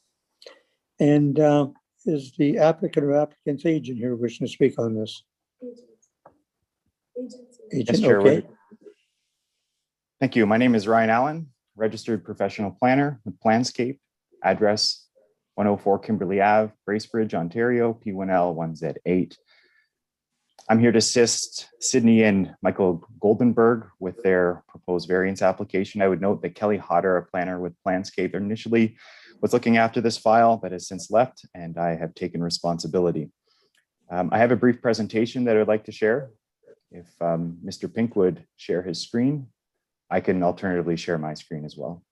And is the applicant or applicant's agent here wishing to speak on this? Agent, Chair, okay. Thank you. My name is Ryan Allen, registered professional planner with Planscape, address 104 Kimberley Ave, Bracebridge, Ontario, P1L 1Z8. I'm here to assist Sydney and Michael Goldenberg with their proposed variance application. I would note that Kelly Hodder, a planner with Planscape, initially was looking after this file, but has since left, and I have taken responsibility. I have a brief presentation that I'd like to share. If Mr. Pink would share his screen, I can alternatively share my screen as well.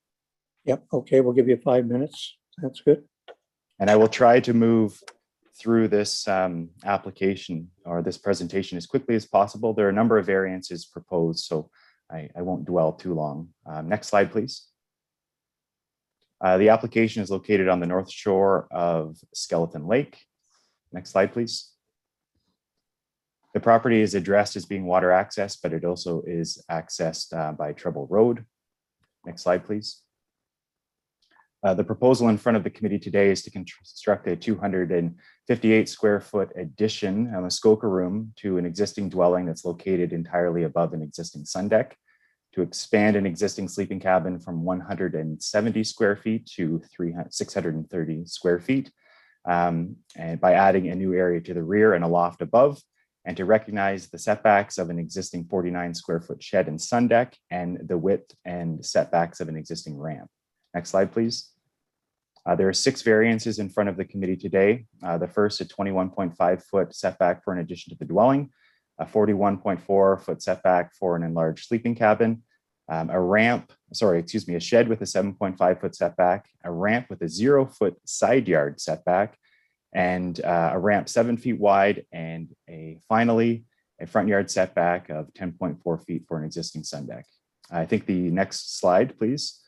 Yep, okay, we'll give you 5 minutes. That's good. And I will try to move through this application or this presentation as quickly as possible. There are a number of variances proposed, so I won't dwell too long. Next slide, please. The application is located on the north shore of Skeleton Lake. Next slide, please. The property is addressed as being water access, but it also is accessed by Treble Road. Next slide, please. The proposal in front of the committee today is to construct a 258 square foot addition, a Muskoka room, to an existing dwelling that's located entirely above an existing sun deck, to expand an existing sleeping cabin from 170 square feet to 630 square feet, and by adding a new area to the rear and a loft above, and to recognize the setbacks of an existing 49 square foot shed and sun deck and the width and setbacks of an existing ramp. Next slide, please. There are 6 variances in front of the committee today. The first, a 21.5 foot setback for an addition to the dwelling, a 41.4 foot setback for an enlarged sleeping cabin, a shed with a 7.5 foot setback, a ramp with a 0 foot side yard setback, and a ramp 7 feet wide, and finally a front yard setback of 10.4 feet for an existing sun deck. I think the next slide, please,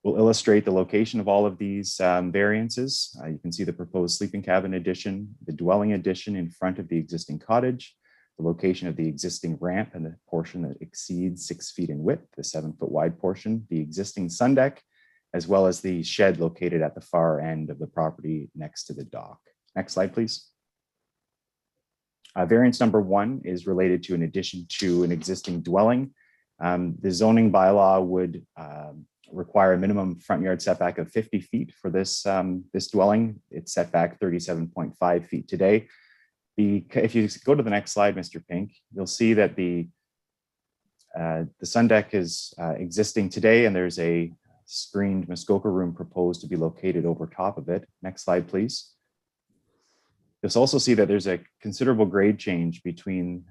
will illustrate the location of all of these variances. You can see the proposed sleeping cabin addition, the dwelling addition in front of the existing cottage, the location of the existing ramp and the portion that exceeds 6 feet in width, the 7 foot wide portion, the existing sun deck, as well as the shed located at the far end of the property next to the dock. Next slide, please. Variance number 1 is related to an addition to an existing dwelling. The zoning bylaw would require a minimum front yard setback of 50 feet for this dwelling. It's set back 37.5 feet today. If you go to the next slide, Mr. Pink, you'll see that the sun deck is existing today, and there's a screened Muskoka room proposed to be located over top of it. Next slide, please. You'll also see that there's a considerable grade change between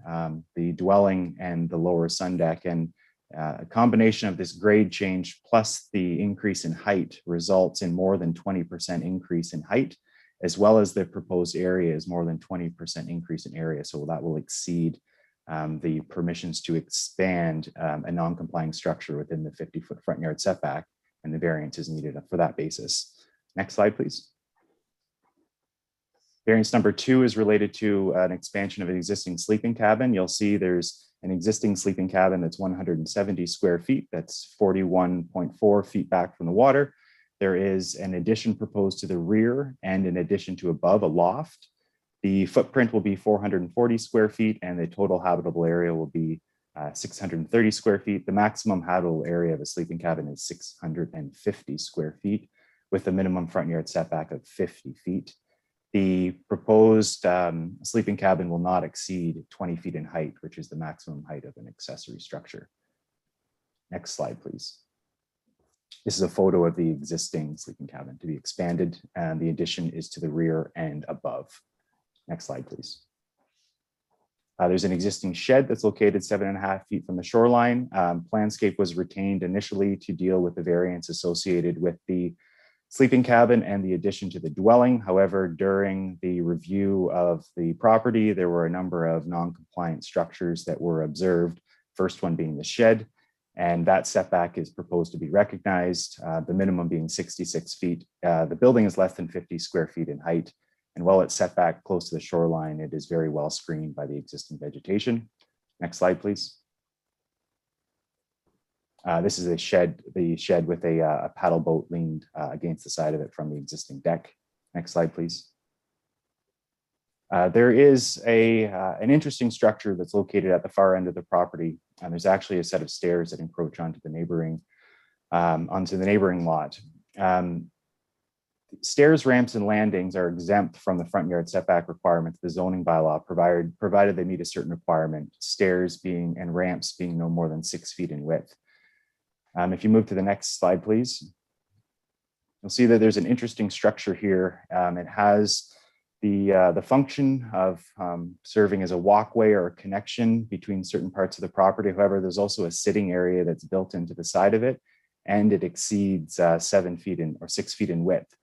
the dwelling and the lower sun deck, and a combination of this grade change plus the increase in height results in more than 20% increase in height, as well as the proposed area is more than 20% increase in area. So that will exceed the permissions to expand a non-complying structure within the 50-foot front yard setback, and the variance is needed for that basis. Next slide, please. Variance number 2 is related to an expansion of an existing sleeping cabin. You'll see there's an existing sleeping cabin that's 170 square feet. That's 41.4 feet back from the water. There is an addition proposed to the rear and an addition to above, a loft. The footprint will be 440 square feet, and the total habitable area will be 630 square feet. The maximum habitable area of a sleeping cabin is 650 square feet with a minimum front yard setback of 50 feet. The proposed sleeping cabin will not exceed 20 feet in height, which is the maximum height of an accessory structure. Next slide, please. This is a photo of the existing sleeping cabin to be expanded, and the addition is to the rear and above. Next slide, please. There's an existing shed that's located 7.5 feet from the shoreline. Planscape was retained initially to deal with the variance associated with the sleeping cabin and the addition to the dwelling. However, during the review of the property, there were a number of non-compliant structures that were observed, first one being the shed, and that setback is proposed to be recognized, the minimum being 66 feet. The building is less than 50 square feet in height, and while it's set back close to the shoreline, it is very well screened by the existing vegetation. Next slide, please. This is the shed with a paddle boat leaned against the side of it from the existing deck. Next slide, please. There is an interesting structure that's located at the far end of the property, and there's actually a set of stairs that encroach onto the neighboring lot. Stairs, ramps, and landings are exempt from the front yard setback requirements, the zoning bylaw, provided they meet a certain requirement, stairs being and ramps being no more than 6 feet in width. If you move to the next slide, please, you'll see that there's an interesting structure here. It has the function of serving as a walkway or a connection between certain parts of the property. However, there's also a sitting area that's built into the side of it, and it exceeds 7 feet or 6 feet in width.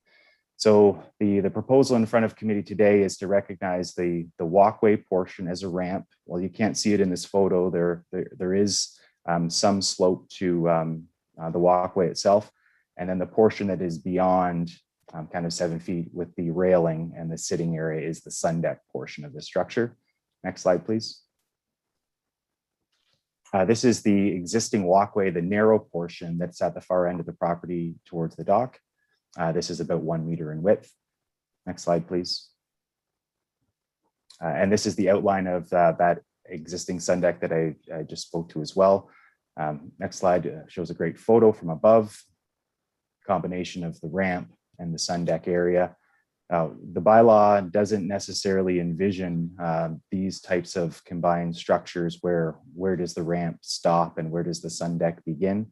So the proposal in front of committee today is to recognize the walkway portion as a ramp. While you can't see it in this photo, there is some slope to the walkway itself, and then the portion that is beyond kind of 7 feet with the railing and the sitting area is the sun deck portion of the structure. Next slide, please. This is the existing walkway, the narrow portion that's at the far end of the property towards the dock. This is about 1 meter in width. Next slide, please. And this is the outline of that existing sun deck that I just spoke to as well. Next slide shows a great photo from above, combination of the ramp and the sun deck area. The bylaw doesn't necessarily envision these types of combined structures where does the ramp stop and where does the sun deck begin.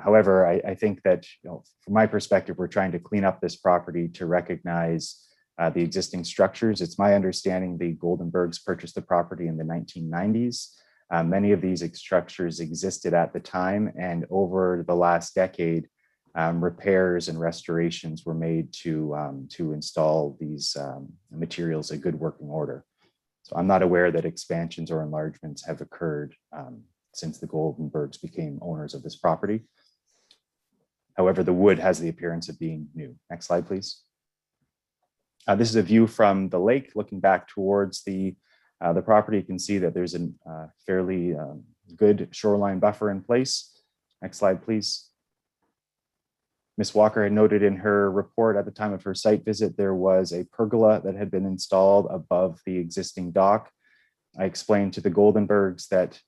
However, I think that, from my perspective, we're trying to clean up this property to recognize the existing structures. It's my understanding the Goldenbergs purchased the property in the 1990s. Many of these structures existed at the time, and over the last decade, repairs and restorations were made to install these materials in good working order. So I'm not aware that expansions or enlargements have occurred since the Goldenbergs became owners of this property. However, the wood has the appearance of being new. Next slide, please. This is a view from the lake looking back towards the property. You can see that there's a fairly good shoreline buffer in place. Next slide, please. Ms. Walker had noted in her report at the time of her site visit, there was a pergola that had been installed above the existing dock. I explained to the Goldenbergs that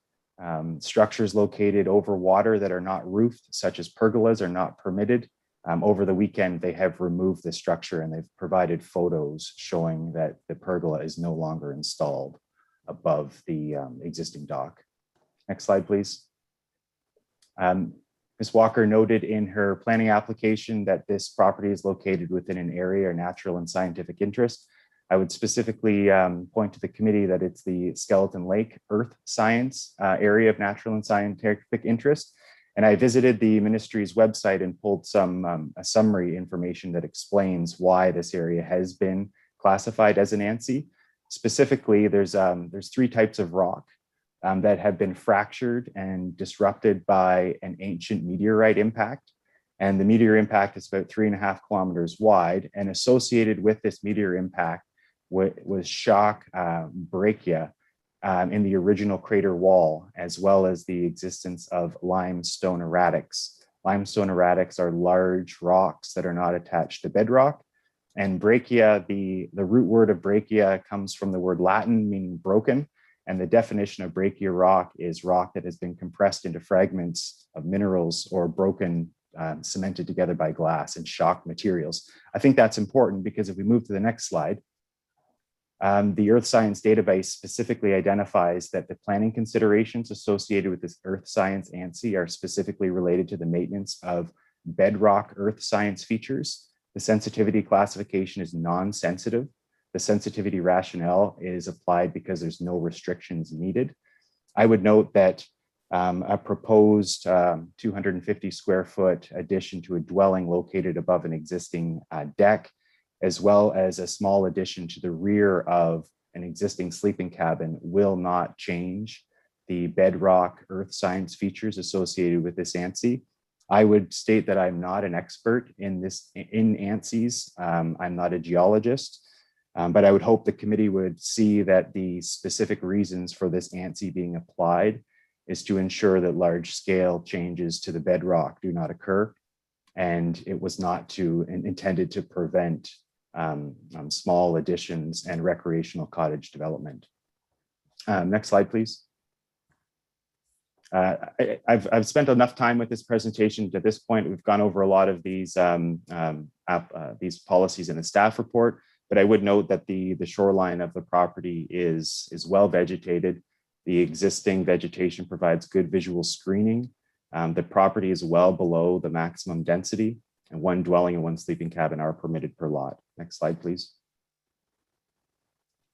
structures located over water that are not roofed, such as pergolas, are not permitted. Over the weekend, they have removed the structure and they've provided photos showing that the pergola is no longer installed above the existing dock. Next slide, please. Ms. Walker noted in her planning application that this property is located within an area of natural and scientific interest. I would specifically point to the committee that it's the Skeleton Lake Earth Science area of natural and scientific interest. And I visited the ministry's website and pulled some summary information that explains why this area has been classified as an ANSI. Specifically, there's 3 types of rock that have been fractured and disrupted by an ancient meteorite impact. And the meteor impact is about 3.5 kilometers wide, and associated with this meteor impact was shock breccia in the original crater wall, as well as the existence of limestone erratics. Limestone erratics are large rocks that are not attached to bedrock. And breccia, the root word of breccia comes from the word Latin meaning broken. And the definition of breccia rock is rock that has been compressed into fragments of minerals or broken, cemented together by glass and shock materials. I think that's important because if we move to the next slide, the Earth Science database specifically identifies that the planning considerations associated with this Earth Science ANSI are specifically related to the maintenance of bedrock Earth Science features. The sensitivity classification is non-sensitive. The sensitivity rationale is applied because there's no restrictions needed. I would note that a proposed 250 square foot addition to a dwelling located above an existing deck, as well as a small addition to the rear of an existing sleeping cabin will not change the bedrock earth science features associated with this ANSI. I would state that I'm not an expert in ANSIs. I'm not a geologist, but I would hope the committee would see that the specific reasons for this ANSI being applied is to ensure that large scale changes to the bedrock do not occur. And it was not intended to prevent small additions and recreational cottage development. Next slide, please. I've spent enough time with this presentation to this point. We've gone over a lot of these policies in the staff report, but I would note that the shoreline of the property is well vegetated. The existing vegetation provides good visual screening. The property is well below the maximum density, and one dwelling and one sleeping cabin are permitted per lot. Next slide, please.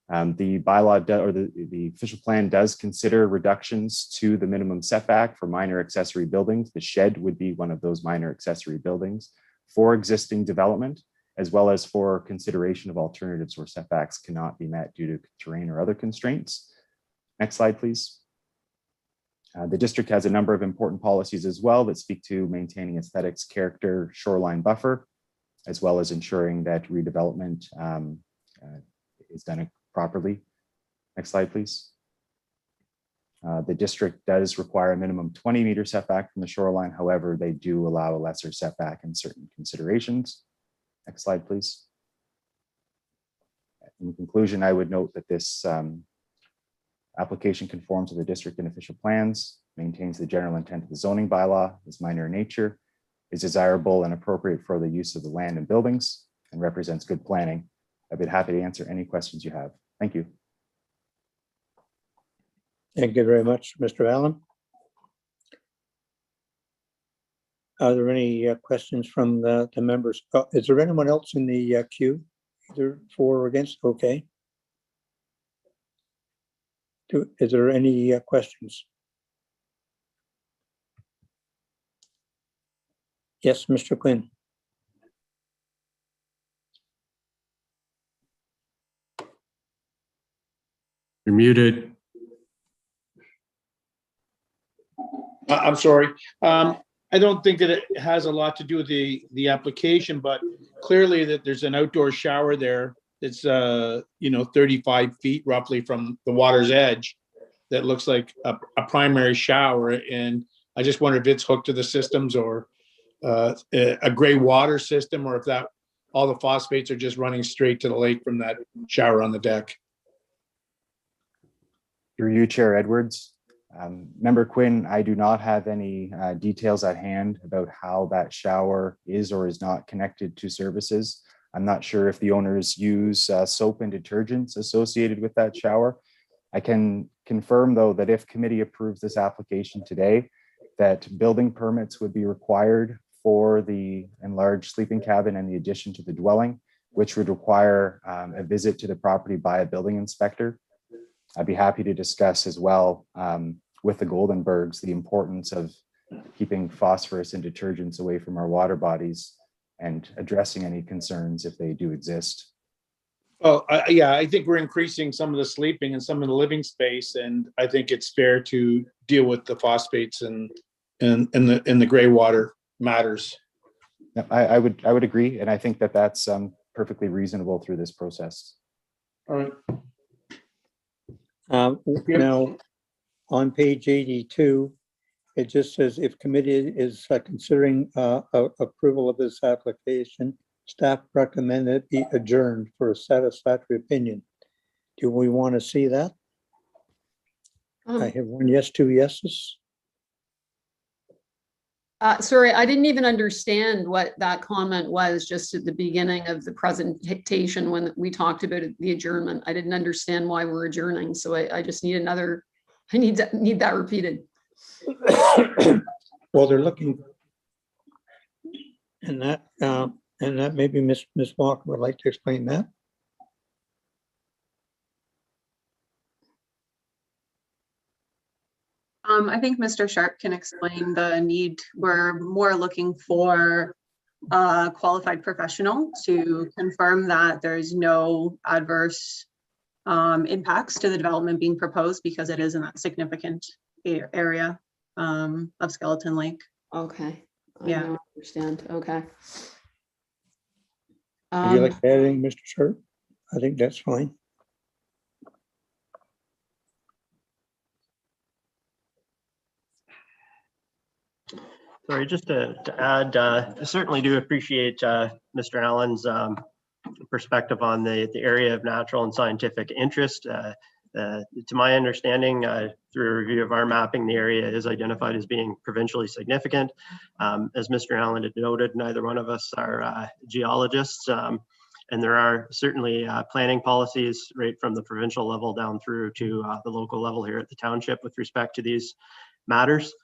The bylaw or the official plan does consider reductions to the minimum setback for minor accessory buildings. The shed would be one of those minor accessory buildings for existing development, as well as for consideration of alternatives where setbacks cannot be met due to terrain or other constraints. Next slide, please. The district has a number of important policies as well that speak to maintaining aesthetics, character, shoreline buffer, as well as ensuring that redevelopment is done properly. Next slide, please. The district does require a minimum 20-meter setback from the shoreline. However, they do allow a lesser setback in certain considerations. Next slide, please. In conclusion, I would note that this application conforms to the district and official plans, maintains the general intent of the zoning bylaw, is minor in nature, is desirable and appropriate for the use of the land and buildings, and represents good planning. I'd be happy to answer any questions you have. Thank you. Thank you very much, Mr. Allen. Are there any questions from the members? Is there anyone else in the queue, either for or against? Okay. Is there any questions? Yes, Mr. Quinn. You're muted. I'm sorry. I don't think that it has a lot to do with the application, but clearly that there's an outdoor shower there that's 35 feet roughly from the water's edge that looks like a primary shower. And I just wonder if it's hooked to the systems or a gray water system, or if that all the phosphates are just running straight to the lake from that shower on the deck. Through you, Chair Edwards. Member Quinn, I do not have any details at hand about how that shower is or is not connected to services. I'm not sure if the owners use soap and detergents associated with that shower. I can confirm, though, that if committee approves this application today, that building permits would be required for the enlarged sleeping cabin and the addition to the dwelling, which would require a visit to the property by a building inspector. I'd be happy to discuss as well with the Goldenbergs the importance of keeping phosphorus and detergents away from our water bodies and addressing any concerns if they do exist. Well, yeah, I think we're increasing some of the sleeping and some of the living space, and I think it's fair to deal with the phosphates and the gray water matters. I would agree, and I think that that's perfectly reasonable through this process. All right. Now, on page 82, it just says if committee is considering approval of this application, staff recommend it be adjourned for a satisfactory opinion. Do we want to see that? I have one yes, two yeses. Sorry, I didn't even understand what that comment was just at the beginning of the presentation when we talked about the adjournment. I didn't understand why we're adjourning, so I just need another. I need that repeated. Well, they're looking, and that maybe Ms. Walker would like to explain that. I think Mr. Sharp can explain the need. We're more looking for a qualified professional to confirm that there's no adverse impacts to the development being proposed, because it is in that significant area of Skeleton Lake. Okay. I Yeah. now understand. Okay. Would you like to add anything, Mr. Sharp? I think that's fine. Sorry, just to add, I certainly do appreciate Mr. Allen's perspective on the area of natural and scientific interest. To my understanding, through a review of our mapping, the area is identified as being provincially significant. As Mr. Allen had noted, neither one of us are geologists, and there are certainly planning policies right from the provincial level down through to the local level here at the township with respect to these matters.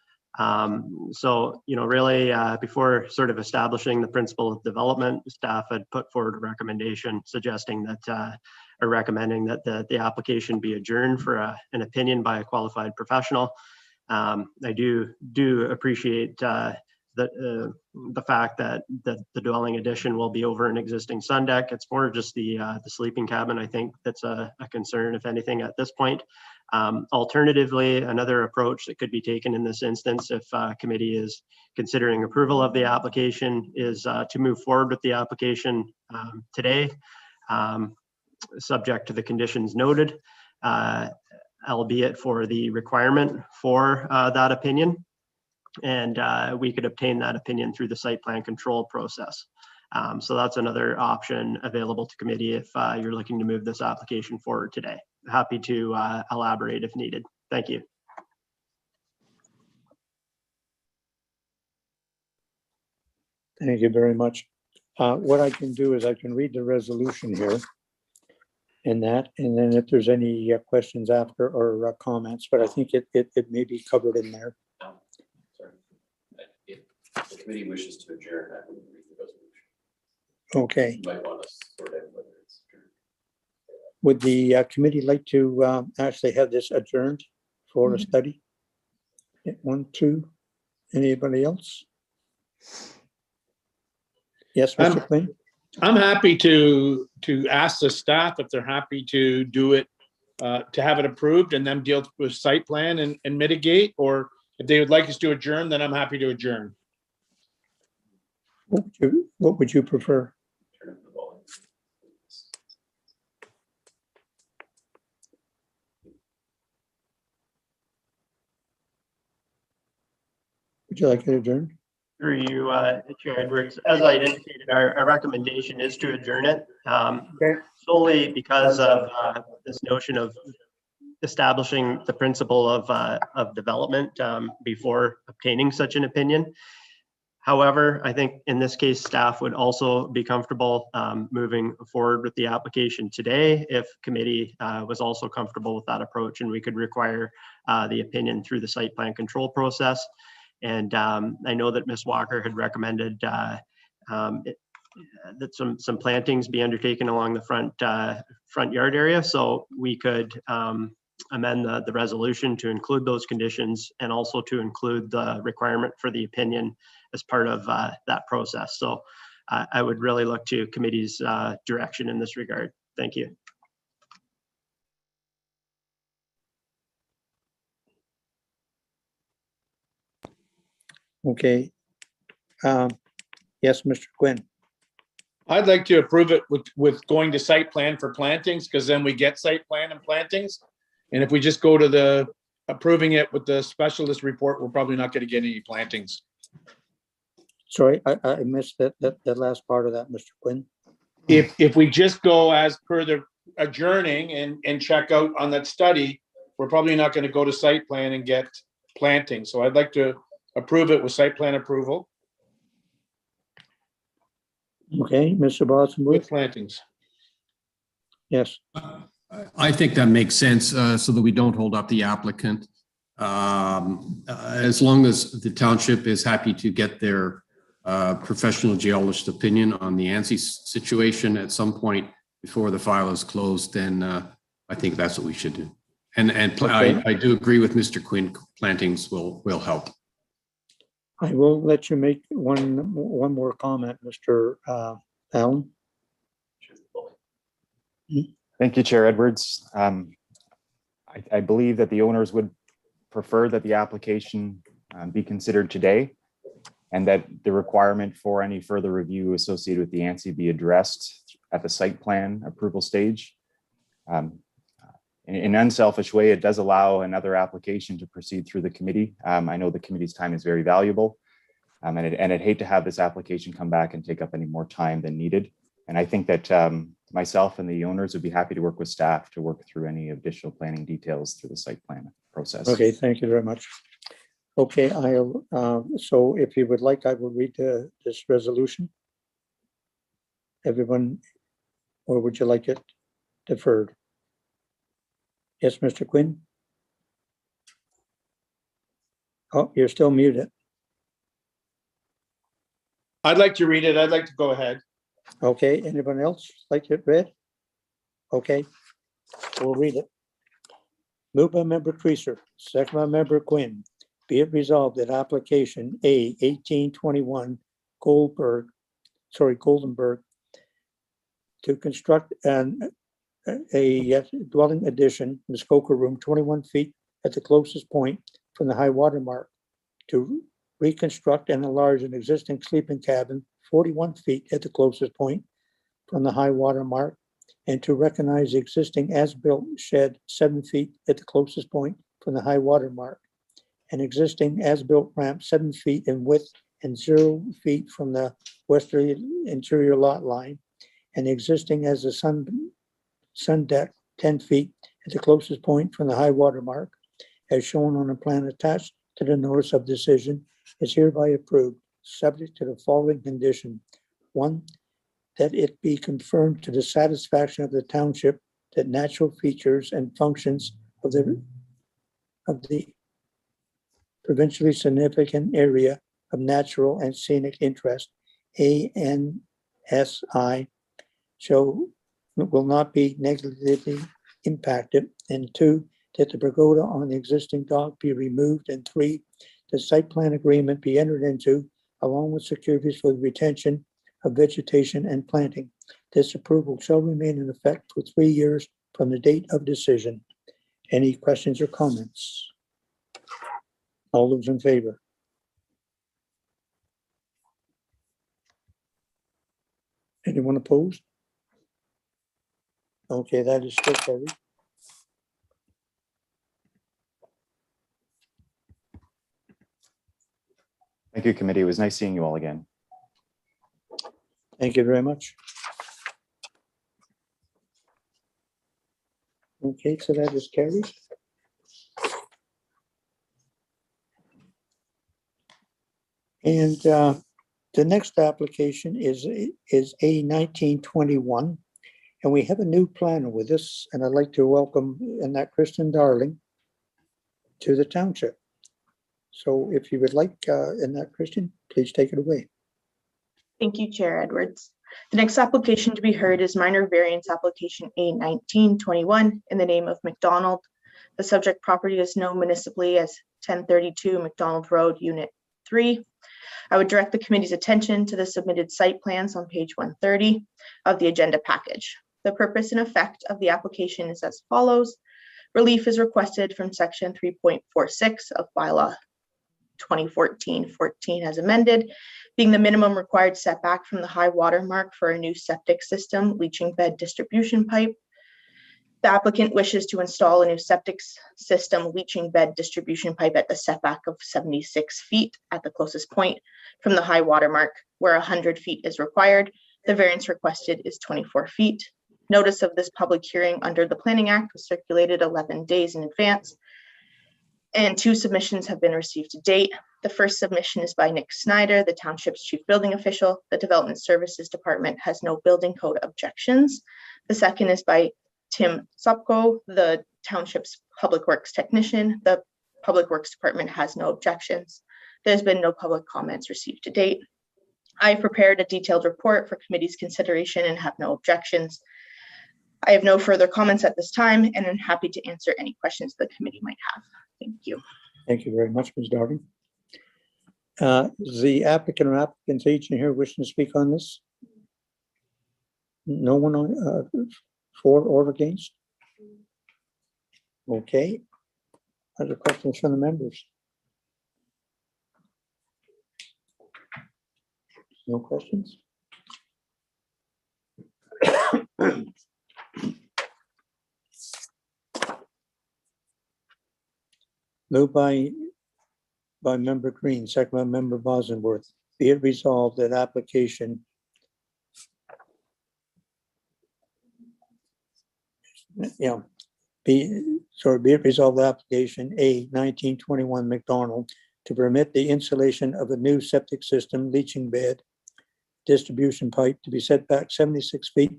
So, you know, really before sort of establishing the principle of development, staff had put forward a recommendation suggesting that or recommending that the application be adjourned for an opinion by a qualified professional. I do appreciate the fact that the dwelling addition will be over an existing sun deck. It's more just the sleeping cabin, I think, that's a concern, if anything, at this point. Alternatively, another approach that could be taken in this instance, if committee is considering approval of the application, is to move forward with the application today, subject to the conditions noted, albeit for the requirement for that opinion. And we could obtain that opinion through the site plan control process. So that's another option available to committee if you're looking to move this application forward today. Happy to elaborate if needed. Thank you. Thank you very much. What I can do is I can read the resolution here and then if there's any questions after or comments, but I think it may be covered in there. Sorry. If the committee wishes to adjourn, I would read the resolution. Okay. You might want to sort out whether it's adjourned. Would the committee like to actually have this adjourned for a study? 1, 2, anybody else? Yes, Mr. Quinn? I'm happy to ask the staff if they're happy to do it, to have it approved and then deal with site plan and mitigate, or if they would like us to adjourn, then I'm happy to adjourn. What would you prefer? Turn up the volume. Would you like it adjourned? Through you, Chair Edwards, as I indicated, our recommendation is to adjourn it solely because of this notion of establishing the principle of development before obtaining such an opinion. However, I think in this case, staff would also be comfortable moving forward with the application today if committee was also comfortable with that approach, and we could require the opinion through the site plan control process. And I know that Ms. Walker had recommended that some plantings be undertaken along the front yard area, so we could amend the resolution to include those conditions and also to include the requirement for the opinion as part of that process. So I would really look to committee's direction in this regard. Thank you. Okay. Yes, Mr. Quinn. I'd like to approve it with going to site plan for plantings, because then we get site plan and plantings. And if we just go to the approving it with the specialist report, we're probably not going to get any plantings. Sorry, I missed that last part of that, Mr. Quinn. If we just go as per the adjourning and check out on that study, we're probably not going to go to site plan and get planting. So I'd like to approve it with site plan approval Okay, Mr. Boston. with plantings. Yes. I think that makes sense so that we don't hold up the applicant. As long as the township is happy to get their professional geologist opinion on the ANSI situation at some point before the file is closed, then I think that's what we should do. I do agree with Mr. Quinn, plantings will help. I will let you make one more comment, Mr. Allen. Thank you, Chair Edwards. I believe that the owners would prefer that the application be considered today, and that the requirement for any further review associated with the ANSI be addressed at the site plan approval stage. In an unselfish way, it does allow another application to proceed through the committee. I know the committee's time is very valuable, and I'd hate to have this application come back and take up any more time than needed. And I think that myself and the owners would be happy to work with staff to work through any additional planning details through the site plan process. Okay, thank you very much. Okay, so if you would like, I will read this resolution. Everyone, or would you like it deferred? Yes, Mr. Quinn? Oh, you're still muted. I'd like to read it. I'd like to go ahead. Okay, anyone else like it read? Okay, we'll read it. Moved by Member Creaser, second by Member Quinn. Be it resolved that application A 1821 Goldenberg to construct a dwelling addition, Muskoka room 21 feet at the closest point from the high water mark, to reconstruct and enlarge an existing sleeping cabin 41 feet at the closest point from the high water mark, and to recognize the existing as-built shed 7 feet at the closest point from the high water mark, an existing as-built ramp 7 feet in width and 0 feet from the westerly interior lot line, and existing as a sun deck 10 feet at the closest point from the high water mark, as shown on a plan attached to the notice of decision, is hereby approved, subject to the following condition. 1, that it be confirmed to the satisfaction of the township that natural features and functions of the provincially significant area of natural and scenic interest, ANSI, will not be negatively impacted, and 2, that the pagoda on the existing dock be removed, and 3, the site plan agreement be entered into along with securities for the retention of vegetation and planting. This approval shall remain in effect for 3 years from the date of decision. Any questions or comments? All those in favor? Anyone opposed? Okay, that is still carried. Thank you, committee. It was nice seeing you all again. Thank you very much. Okay, so that is carried. And the next application is A 1921, and we have a new planner with us, and I'd like to welcome Annette Kristen Darling to the township. So if you would like, Annette Kristen, please take it away. Thank you, Chair Edwards. The next application to be heard is minor variance application A 1921 in the name of McDonald. The subject property is known municipally as 1032 McDonald Road, Unit 3. I would direct the committee's attention to the submitted site plans on page 130 of the agenda package. The purpose and effect of the application is as follows. Relief is requested from section 3.46 of bylaw 2014-14 as amended, being the minimum required setback from the high water mark for a new septic system leaching bed distribution pipe. The applicant wishes to install a new septic system leaching bed distribution pipe at the setback of 76 feet at the closest point from the high water mark, where 100 feet is required. The variance requested is 24 feet. Notice of this public hearing under the Planning Act was circulated 11 days in advance, and 2 submissions have been received to date. The first submission is by Nick Snyder, the township's chief building official. The Development Services Department has no building code objections. The second is by Tim Sopko, the township's public works technician. The Public Works Department has no objections. There's been no public comments received to date. I prepared a detailed report for committee's consideration and have no objections. I have no further comments at this time, and I'm happy to answer any questions the committee might have. Thank you. Thank you very much, Ms. Darby. Is the applicant or applicant's agent here wishing to speak on this? No one on, for or against? Okay. Other questions from the members? No questions? Moved by member Green, second by member Bosworth. Be it resolved that application be it resolved that application A 1921 McDonald to permit the installation of a new septic system leaching bed distribution pipe to be set back 76 feet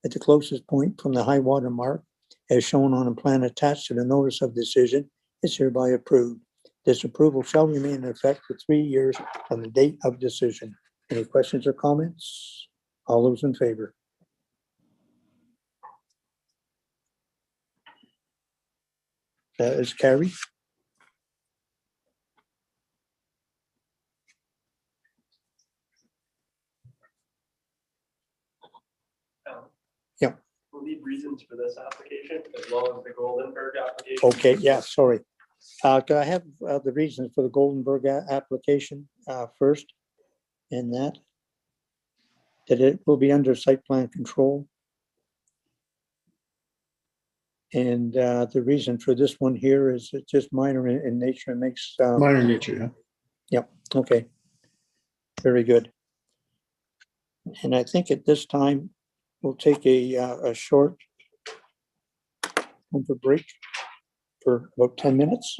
at the closest point from the high water mark as shown on a plan attached to the notice of decision is hereby approved. This approval shall remain in effect for 3 years from the date of decision. Any questions or comments? All those in favor? That is carried. Yeah. We'll need reasons for this application as well as the Goldenberg application. Okay, yeah, sorry. Can I have the reasons for the Goldenberg application first? And that it will be under site plan control. And the reason for this one here is it's just minor in nature and makes. Minor in nature, yeah. Yep, okay. Very good. And I think at this time, we'll take a short break for about 10 minutes.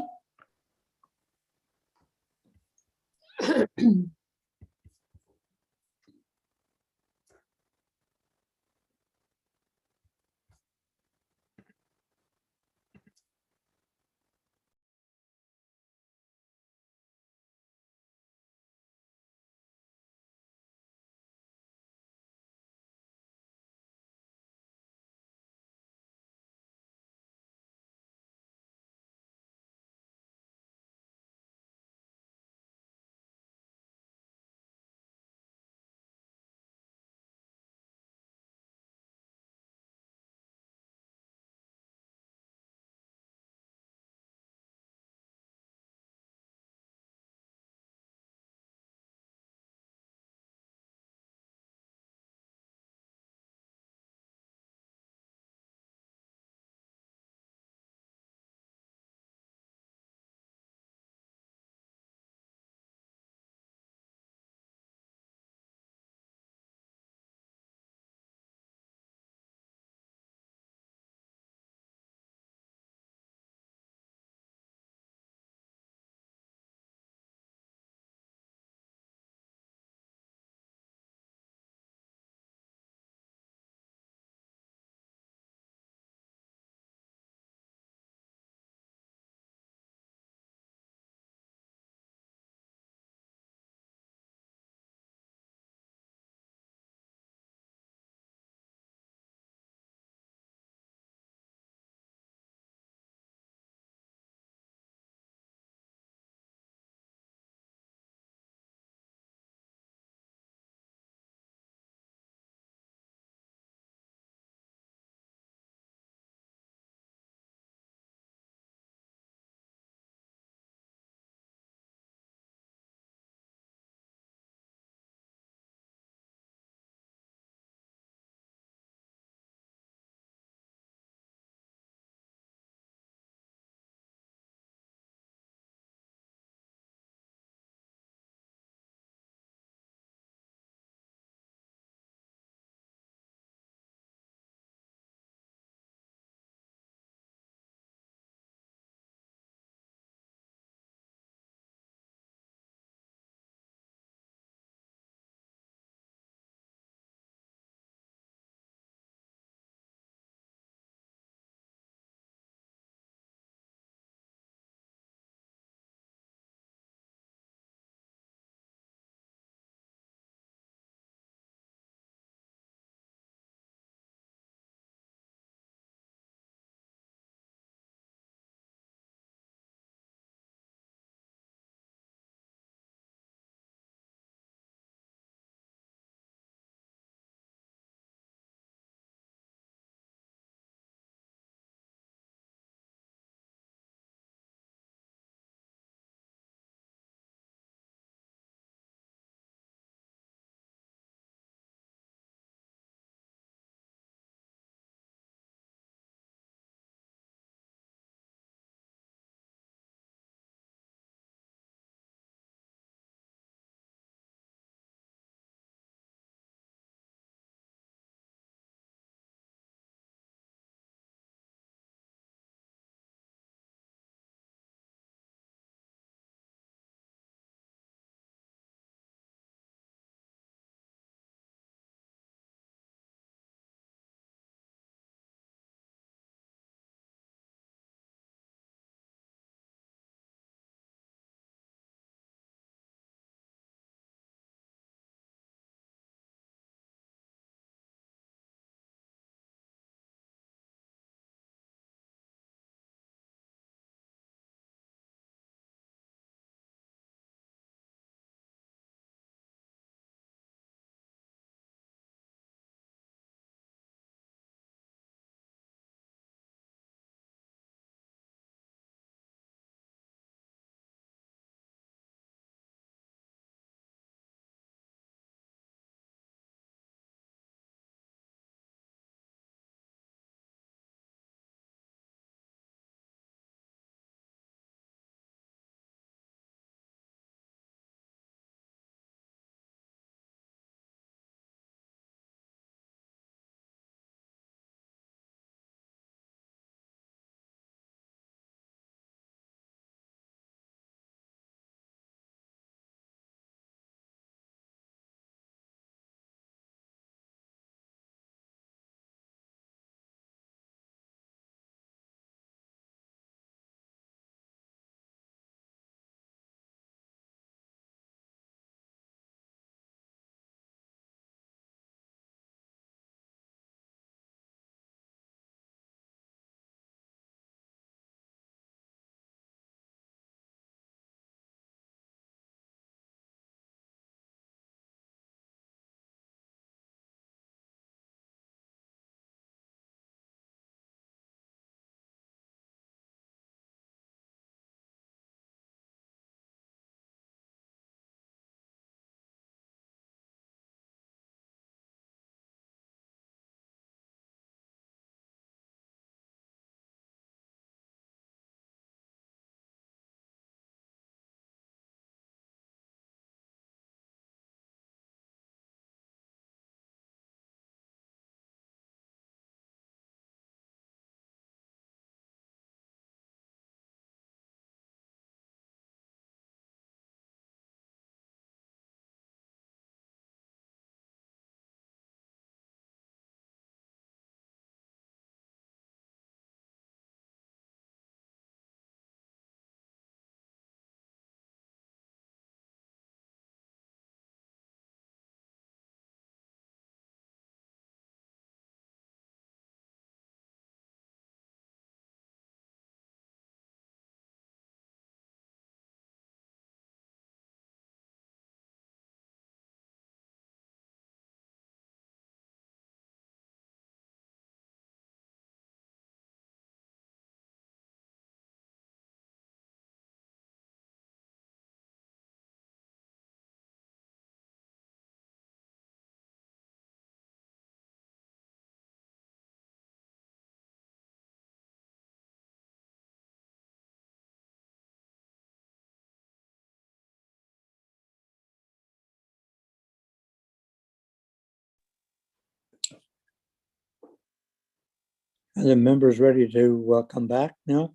Are the members ready to come back now?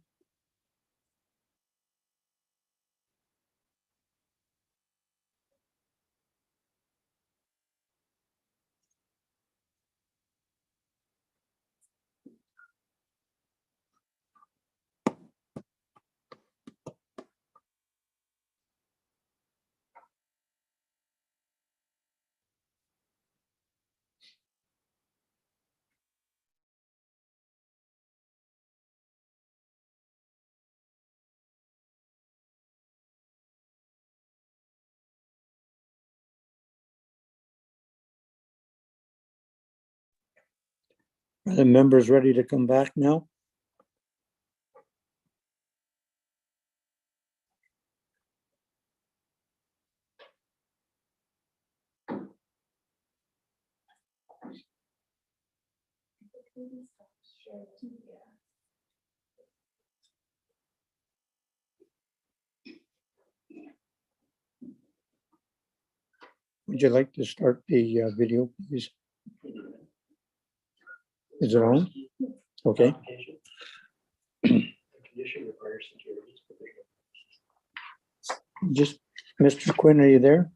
Are the members ready to come back now? Would you like to start the video, please? Is it on? Okay. Just, Mr. Quinn, are you there?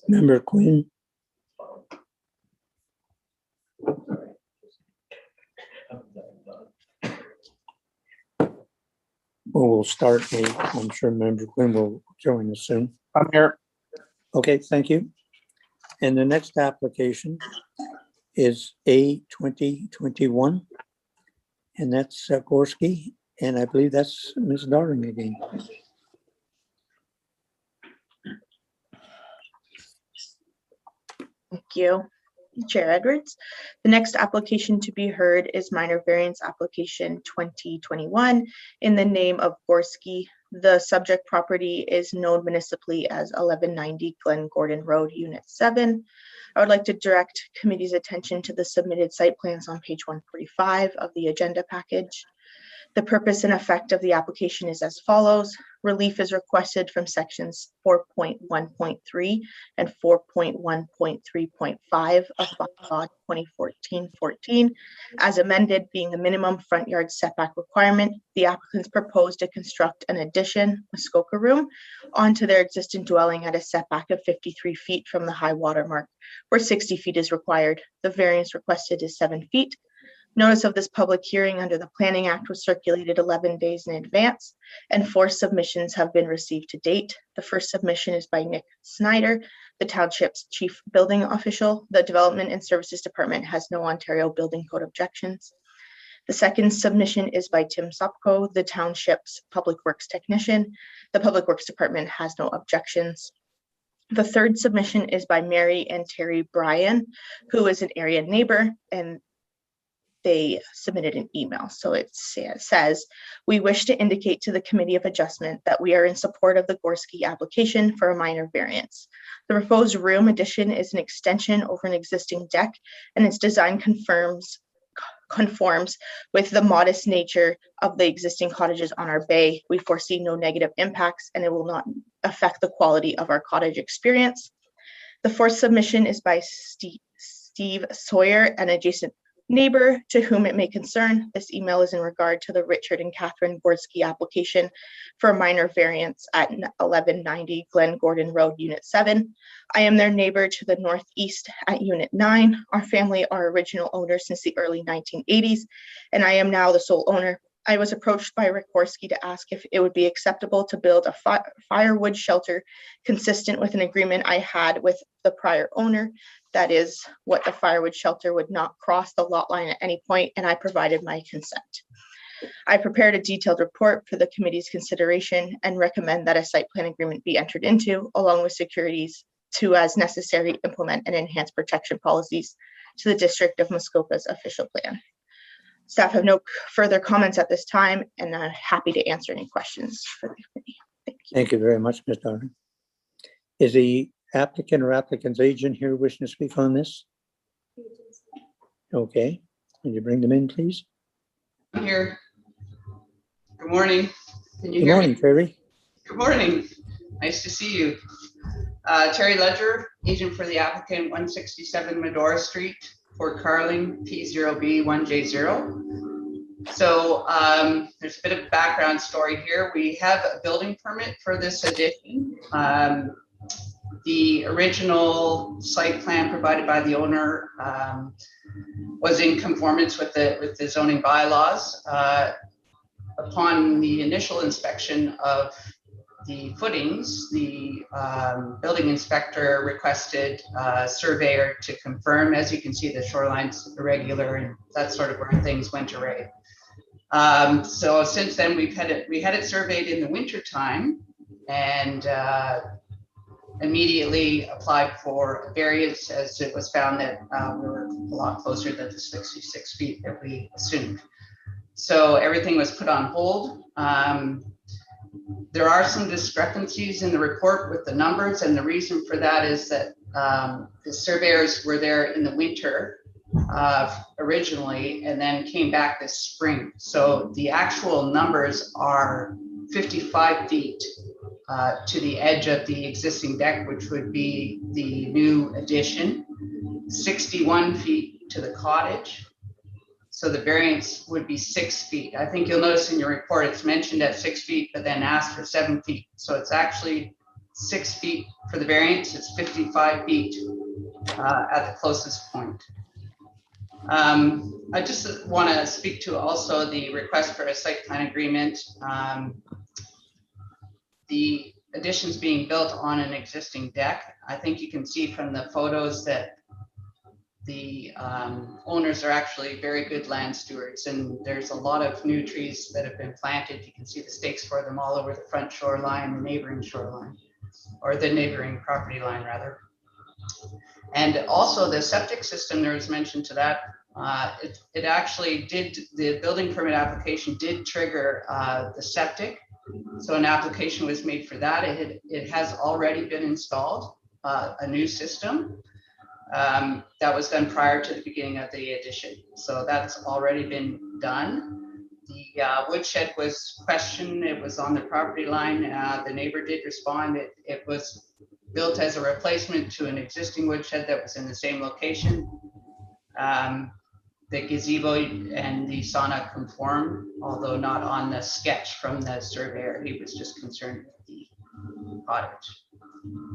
Member Quinn. Well, we'll start. I'm sure Member Quinn will join us soon. I'm here. Okay, thank you. And the next application is A 2021. And that's Gorski. And I believe that's Ms. Darling again. Thank you, Chair Edwards. The next application to be heard is minor variance application 2021 in the name of Gorski. The subject property is known municipally as 1190 Glen Gordon Road, Unit 7. I would like to direct committee's attention to the submitted site plans on page 145 of the agenda package. The purpose and effect of the application is as follows. Relief is requested from sections 4.1.3 and 4.1.3.5 of Bylaw 2014-14, as amended, being the minimum front yard setback requirement. The applicants propose to construct an addition, Muskoka room, onto their existing dwelling at a setback of 53 feet from the high water mark, where 60 feet is required. The variance requested is 7 feet. Notice of this public hearing under the Planning Act was circulated 11 days in advance, and 4 submissions have been received to date. The first submission is by Nick Snyder, the township's chief building official. The Development and Services Department has no Ontario Building Code objections. The second submission is by Tim Sopko, the township's public works technician. The Public Works Department has no objections. The third submission is by Mary and Terry Bryan, who is an area neighbor, and they submitted an email. So it says, we wish to indicate to the Committee of Adjustment that we are in support of the Gorski application for a minor variance. The proposed room addition is an extension over an existing deck, and its design conforms with the modest nature of the existing cottages on our bay. We foresee no negative impacts, and it will not affect the quality of our cottage experience. The fourth submission is by Steve Sawyer, an adjacent neighbor to whom it may concern. This email is in regard to the Richard and Catherine Gorski application for a minor variance at 1190 Glen Gordon Road, Unit 7. I am their neighbor to the northeast at Unit 9. Our family are original owners since the early 1980s, and I am now the sole owner. I was approached by Rick Gorski to ask if it would be acceptable to build a firewood shelter consistent with an agreement I had with the prior owner. That is what the firewood shelter would not cross the lot line at any point, and I provided my consent. I prepared a detailed report for the committee's consideration and recommend that a site plan agreement be entered into, along with securities to, as necessary, implement and enhance protection policies to the District of Muskoka's official plan. Staff have no further comments at this time, and I'm happy to answer any questions for the committee. Thank you. Thank you very much, Ms. Darling. Is the applicant or applicant's agent here wishing to speak on this? Okay, can you bring them in, please? Here. Good morning. Can you Good hear morning, me? Terry. Good morning. Nice to see you. Terry Ledger, agent for the applicant, 167 Medora Street, Fort Carling, P0B1J0. So there's a bit of background story here. We have a building permit for this addition. The original site plan provided by the owner was in conformance with the zoning bylaws. Upon the initial inspection of the footings, the building inspector requested a surveyor to confirm. As you can see, the shoreline's irregular, and that's sort of where things went awry. So since then, we had it surveyed in the winter time, and immediately applied for a variance, as it was found that we were a lot closer than the 66 feet that we assumed. So everything was put on hold. There are some discrepancies in the report with the numbers, and the reason for that is that the surveyors were there in the winter originally, and then came back this spring. So the actual numbers are 55 feet to the edge of the existing deck, which would be the new addition, 61 feet to the cottage. So the variance would be 6 feet. I think you'll notice in your report, it's mentioned at 6 feet, but then asked for 7 feet. So it's actually 6 feet for the variance. It's 55 feet at the closest point. I just want to speak to also the request for a site plan agreement. The addition's being built on an existing deck. I think you can see from the photos that the owners are actually very good land stewards, and there's a lot of new trees that have been planted. You can see the stakes for them all over the front shoreline, the neighboring shoreline, or the neighboring property line rather. And also the septic system, there was mention to that. It actually did, the building permit application did trigger the septic. So an application was made for that. It has already been installed, a new system. That was done prior to the beginning of the addition. So that's already been done. The woodshed was questioned. It was on the property line. The neighbor did respond. It was built as a replacement to an existing woodshed that was in the same location. The gazebo and the sauna conform, although not on the sketch from the surveyor. He was just concerned with the cottage.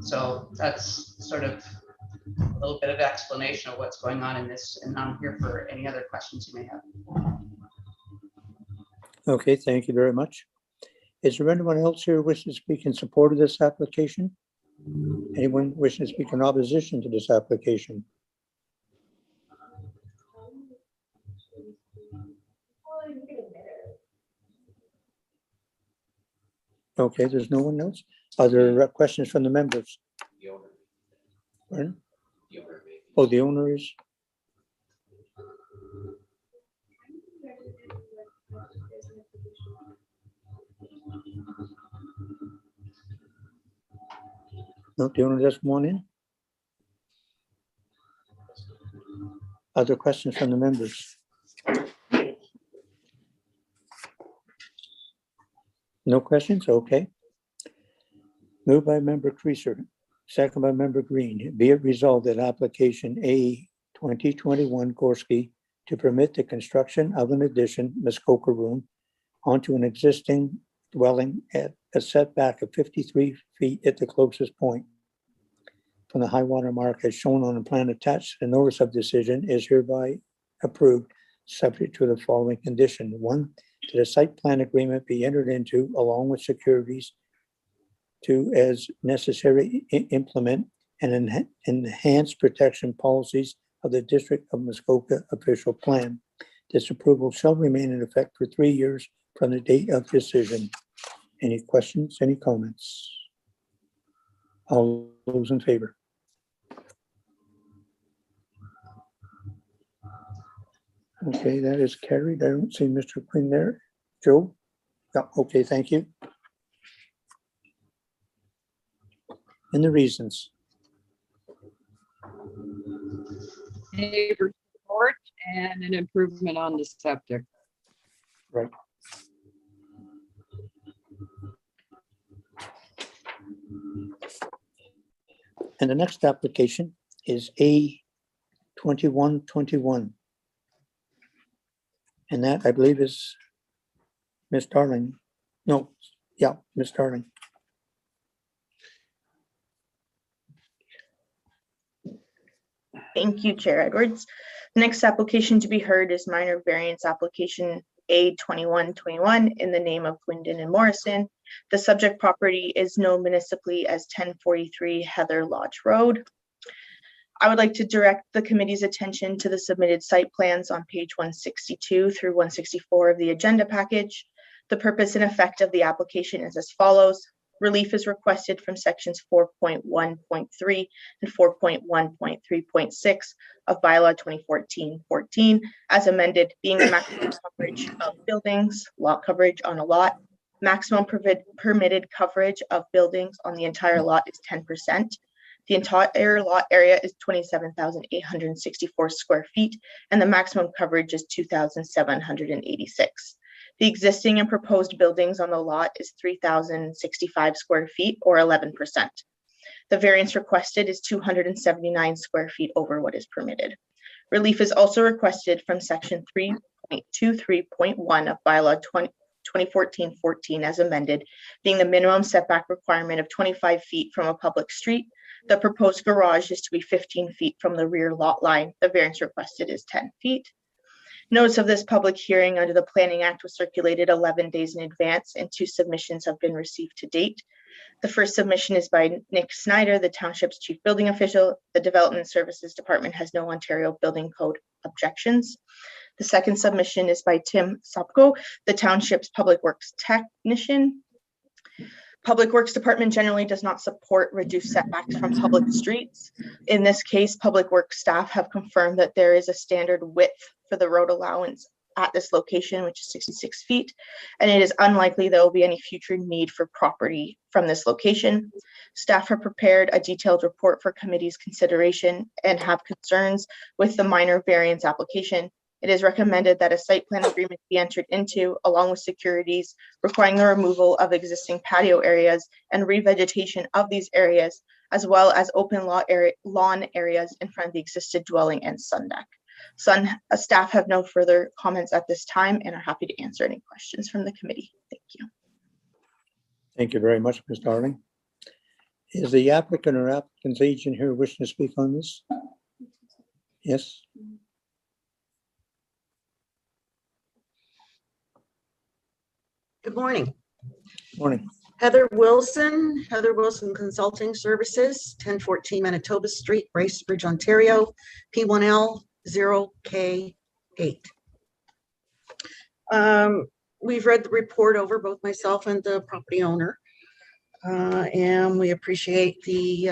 So that's sort of a little bit of explanation of what's going on in this, and I'm here for any other questions you may have. Okay, thank you very much. Is there anyone else here wishing to speak in support of this application? Anyone wishing to speak in opposition to this application? Okay, there's no one else. Are there questions from the members? Pardon? Oh, the owner is? No, the owner doesn't want in? Other questions from the members? No questions? Okay. Moved by member Creaser, second by member Green. Be it resolved that application A 2021 Gorski to permit the construction of an addition, Muskoka room, onto an existing dwelling at a setback of 53 feet at the closest point from the high water mark as shown on the plan attached. The notice of decision is hereby approved, subject to the following condition. 1, that a site plan agreement be entered into along with securities to, as necessary, implement and enhance protection policies of the District of Muskoka official plan. This approval shall remain in effect for 3 years from the date of decision. Any questions, any comments? All those in favor? Okay, that is carried. I don't see Mr. Quinn there. Joe? Yeah, okay, thank you. And the reasons. Neighbor support And an improvement on the septic. Right. And the next application is A 2121. And that, I believe, is Miss Darling. No, yeah, Miss Darling. Thank you, Chair Edwards. The next application to be heard is minor variance application A 2121 in the name of Wyndon and Morrison. The subject property is known municipally as 1043 Heather Lodge Road. I would like to direct the committee's attention to the submitted site plans on page 162 through 164 of the agenda package. The purpose and effect of the application is as follows. Relief is requested from sections 4.1.3 and 4.1.3.6 of Bylaw 2014-14 as amended, being the maximum coverage of buildings, lot coverage on a lot. Maximum permitted coverage of buildings on the entire lot is 10%. The entire lot area is 27,864 square feet, and the maximum coverage is 2,786. The existing and proposed buildings on the lot is 3,065 square feet or 11%. The variance requested is 279 square feet over what is permitted. Relief is also requested from section 3.23.1 of Bylaw 2014-14 as amended, being the minimum setback requirement of 25 feet from a public street. The proposed garage is to be 15 feet from the rear lot line. The variance requested is 10 feet. Notice of this public hearing under the Planning Act was circulated 11 days in advance, and 2 submissions have been received to date. The first submission is by Nick Snyder, the township's chief building official. The Development Services Department has no Ontario Building Code objections. The second submission is by Tim Sopko, the township's public works technician. Public Works Department generally does not support reduced setbacks from public streets. In this case, Public Works staff have confirmed that there is a standard width for the road allowance at this location, which is 66 feet, and it is unlikely there will be any future need for property from this location. Staff have prepared a detailed report for committee's consideration and have concerns with the minor variance application. It is recommended that a site plan agreement be entered into along with securities requiring the removal of existing patio areas and revegetation of these areas, as well as open lawn areas in front of the existing dwelling and sun deck. Staff have no further comments at this time and are happy to answer any questions from the committee. Thank you. Thank you very much, Ms. Darling. Is the applicant or applicant's agent here wishing to speak on this? Yes. Good morning. Morning. Heather Wilson Consulting Services, 1014 Manitoba Street, Bracebridge, Ontario, P1L 0K8. We've read the report over, both myself and the property owner, and we appreciate the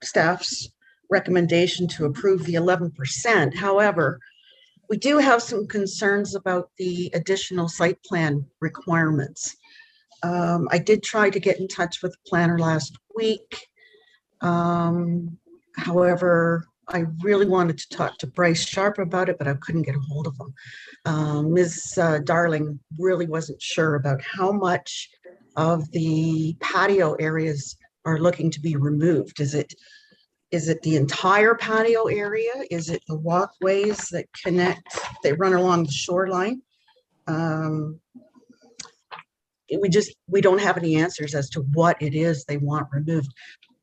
staff's recommendation to approve the 11%. However, we do have some concerns about the additional site plan requirements. I did try to get in touch with the planner last week. However, I really wanted to talk to Bryce Sharp about it, but I couldn't get a hold of him. Ms. Darling really wasn't sure about how much of the patio areas are looking to be removed. Is it the entire patio area? Is it the walkways that connect, they run along the shoreline? We don't have any answers as to what it is they want removed.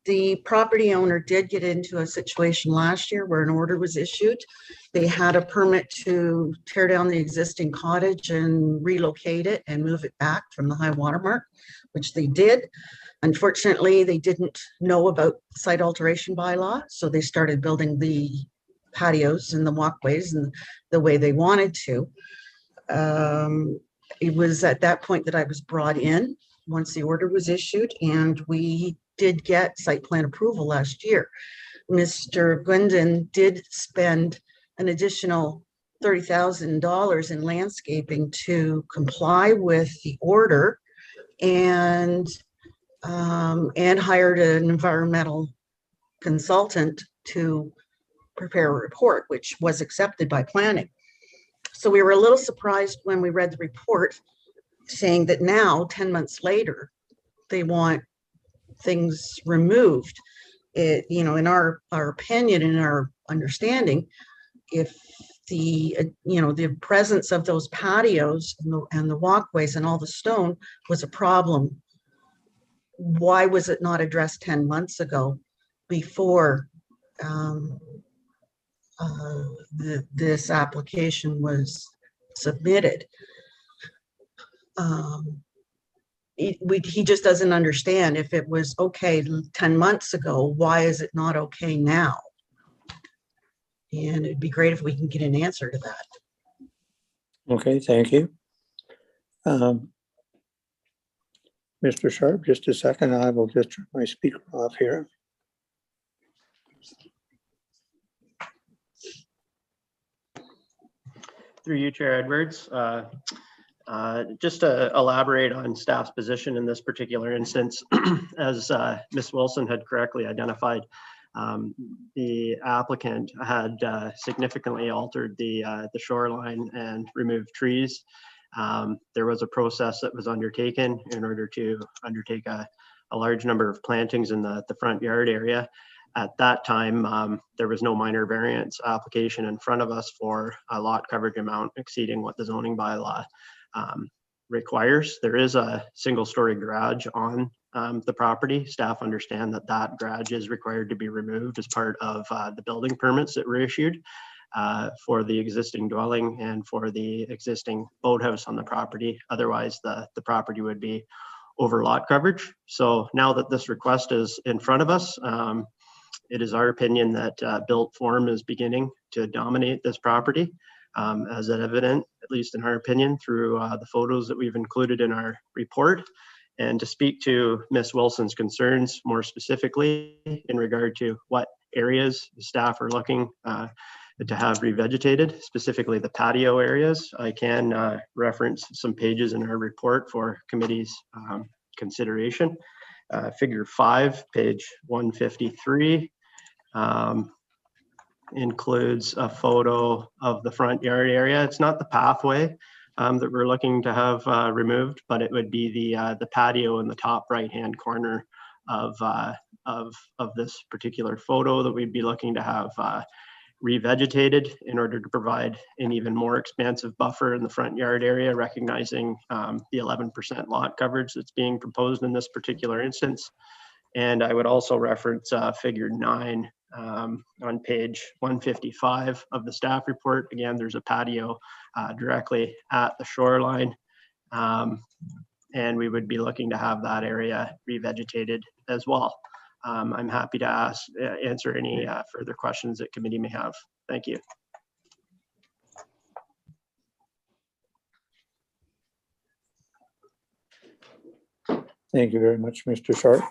The property owner did get into a situation last year where an order was issued. They had a permit to tear down the existing cottage and relocate it and move it back from the high water mark, which they did. Unfortunately, they didn't know about site alteration bylaw, so they started building the patios and the walkways and the way they wanted to. It was at that point that I was brought in once the order was issued, and we did get site plan approval last year. Mr. Gwendon did spend an additional $30,000 in landscaping to comply with the order, and hired an environmental consultant to prepare a report, which was accepted by planning. So we were a little surprised when we read the report saying that now, 10 months later, they want things removed. It, you know, in our opinion, in our understanding, if the, you know, the presence of those patios and the walkways and all the stone was a problem, why was it not addressed 10 months ago before this application was submitted? He just doesn't understand. If it was okay 10 months ago, why is it not okay now? And it'd be great if we can get an answer to that. Okay, thank you. Mr. Sharp, just a second. I will just turn my speaker off here. Through you, Chair Edwards. Just to elaborate on staff's position in this particular instance, as Ms. Wilson had correctly identified, the applicant had significantly altered the shoreline and removed trees. There was a process that was undertaken in order to undertake a large number of plantings in the front yard area. At that time, there was no minor variance application in front of us for a lot coverage amount exceeding what the zoning bylaw requires. There is a single-story garage on the property. Staff understand that that garage is required to be removed as part of the building permits that were issued for the existing dwelling and for the existing boathouse on the property. Otherwise, the property would be over lot coverage. So now that this request is in front of us, it is our opinion that built form is beginning to dominate this property, as evident, at least in our opinion, through the photos that we've included in our report. And to speak to Ms. Wilson's concerns more specifically in regard to what areas the staff are looking to have revegetated, specifically the patio areas, I can reference some pages in our report for committee's consideration. Figure 5, page 153. Includes a photo of the front yard area. It's not the pathway that we're looking to have removed, but it would be the patio in the top right-hand corner of this particular photo that we'd be looking to have revegetated in order to provide an even more expansive buffer in the front yard area, recognizing the 11% lot coverage that's being proposed in this particular instance. And I would also reference figure 9 on page 155 of the staff report. Again, there's a patio directly at the shoreline. And we would be looking to have that area revegetated as well. I'm happy to answer any further questions that committee may have. Thank you. Thank you very much, Mr. Sharp.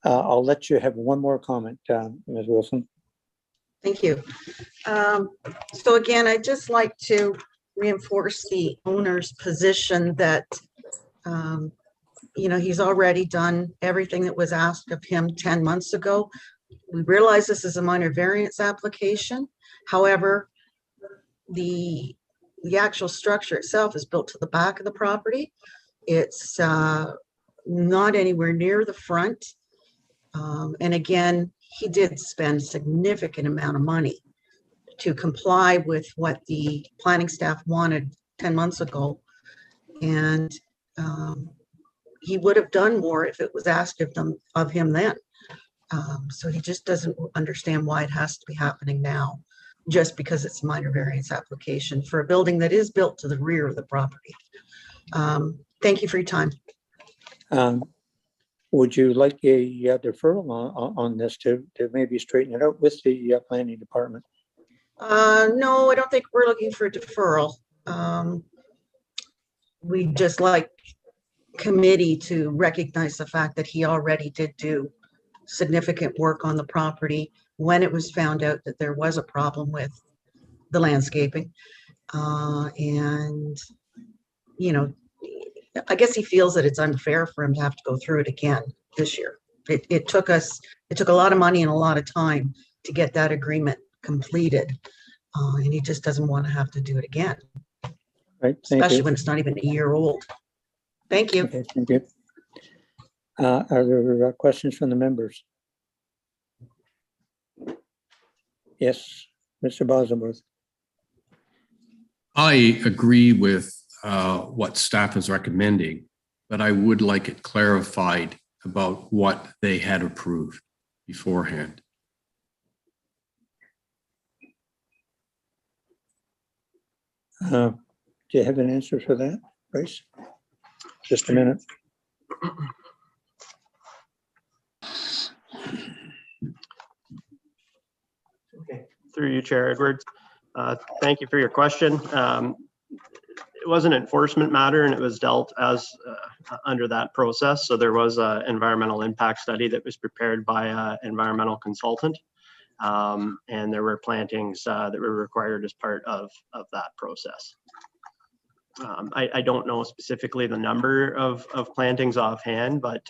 I'll let you have one more comment, Ms. Wilson. Thank you. So again, I'd just like to reinforce the owner's position that, you know, he's already done everything that was asked of him 10 months ago. We realize this is a minor variance application. However, the actual structure itself is built to the back of the property. It's not anywhere near the front. And again, he did spend a significant amount of money to comply with what the planning staff wanted 10 months ago. And he would have done more if it was asked of him then. So he just doesn't understand why it has to be happening now, just because it's a minor variance application for a building that is built to the rear of the property. Thank you for your time. Would you like a deferral on this to maybe straighten it out with the planning department? No, I don't think we're looking for a deferral. We just like committee to recognize the fact that he already did do significant work on the property when it was found out that there was a problem with the landscaping. And, you know, I guess he feels that it's unfair for him to have to go through it again this year. It took a lot of money and a lot of time to get that agreement completed. And he just doesn't want to have to do it again, Right, thank especially you. when it's not even a year old. Thank you. Okay, thank you. Are there questions from the members? Yes, Mr. Bosworth. I agree with what staff is recommending, but I would like it clarified about what they had approved beforehand. Do you have an answer for that, Bryce? Just a minute. Through you, Chair Edwards. Thank you for your question. It was an enforcement matter and it was dealt as under that process. So there was an environmental impact study that was prepared by an environmental consultant. And there were plantings that were required as part of that process. I don't know specifically the number of plantings offhand, but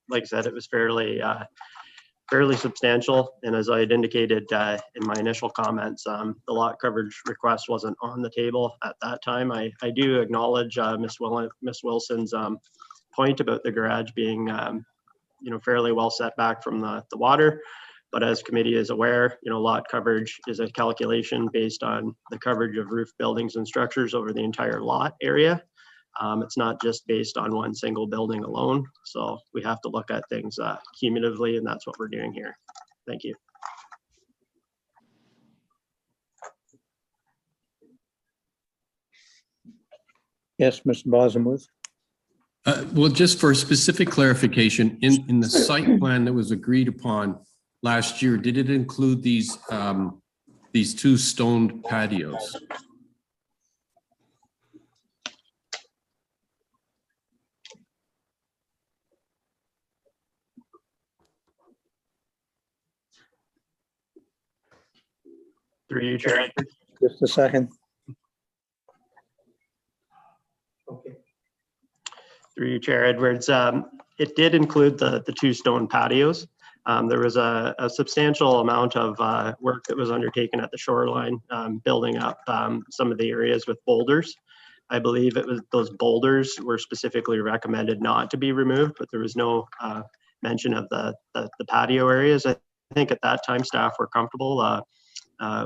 like I said, it was fairly substantial. And as I had indicated in my initial comments, the lot coverage request wasn't on the table at that time. I do acknowledge Ms. Wilson's point about the garage being fairly well set back from the water. But as committee is aware, lot coverage is a calculation based on the coverage of roof buildings and structures over the entire lot area. It's not just based on one single building alone. So we have to look at things cumulatively, and that's what we're doing here. Thank you. Yes, Mr. Bosworth. Well, just for specific clarification, in the site plan that was agreed upon last year, did it include these two stone patios? Through you, Chair. Just a second. Through you, Chair Edwards. It did include the two stone patios. There was a substantial amount of work that was undertaken at the shoreline, building up some of the areas with boulders. I believe it was those boulders were specifically recommended not to be removed, but there was no mention of the patio areas. I think at that time staff were comfortable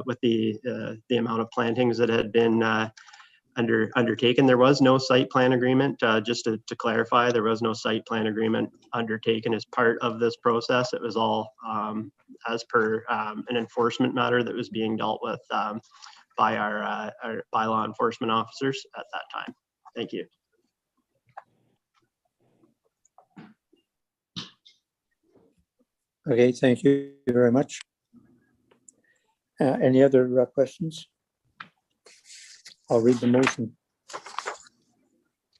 with the amount of plantings that had been undertaken. There was no site plan agreement, just to clarify, there was no site plan agreement undertaken as part of this process. It was all as per an enforcement matter that was being dealt with by our bylaw enforcement officers at that time. Thank you. Okay, thank you very much. Any other questions? I'll read the motion.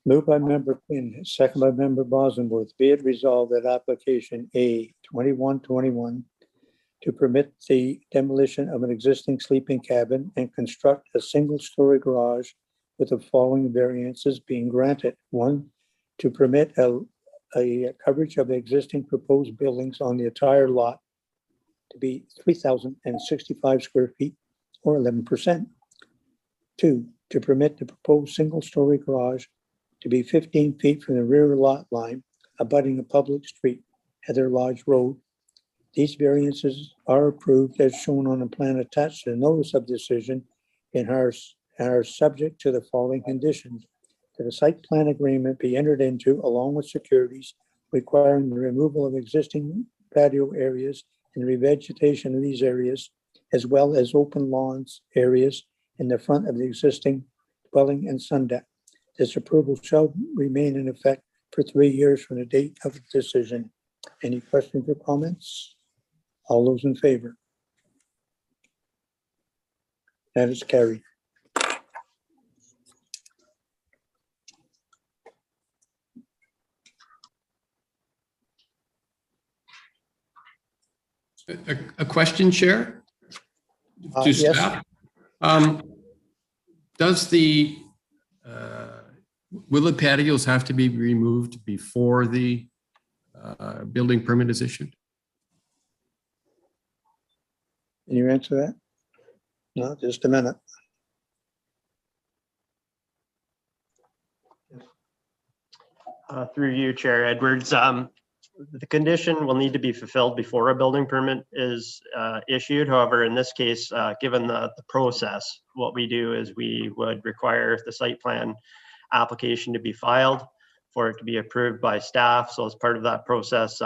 Moved by member Quinn, second by member Bosworth. Be it resolved that application A 2121 to permit the demolition of an existing sleeping cabin and construct a single-story garage with the following variances being granted. 1, to permit a coverage of the existing proposed buildings on the entire lot to be 3,065 square feet or 11%. 2, to permit the proposed single-story garage to be 15 feet from the rear lot line abutting a public street, Heather Lodge Road. These variances are approved as shown on the plan attached to the notice of decision and are subject to the following conditions: that a site plan agreement be entered into along with securities requiring the removal of existing patio areas and revegetation of these areas, as well as open lawns areas in the front of the existing dwelling and sun deck. This approval shall remain in effect for 3 years from the date of the decision. Any questions or comments? All those in favor? That is carried. A question, Chair? To Yes. staff? Will the patios have to be removed before the building permit is issued? Can you answer that? No, just a minute. Through you, Chair Edwards. The condition will need to be fulfilled before a building permit is issued. However, in this case, given the process, what we do is we would require the site plan application to be filed for it to be approved by staff. So as part of that process,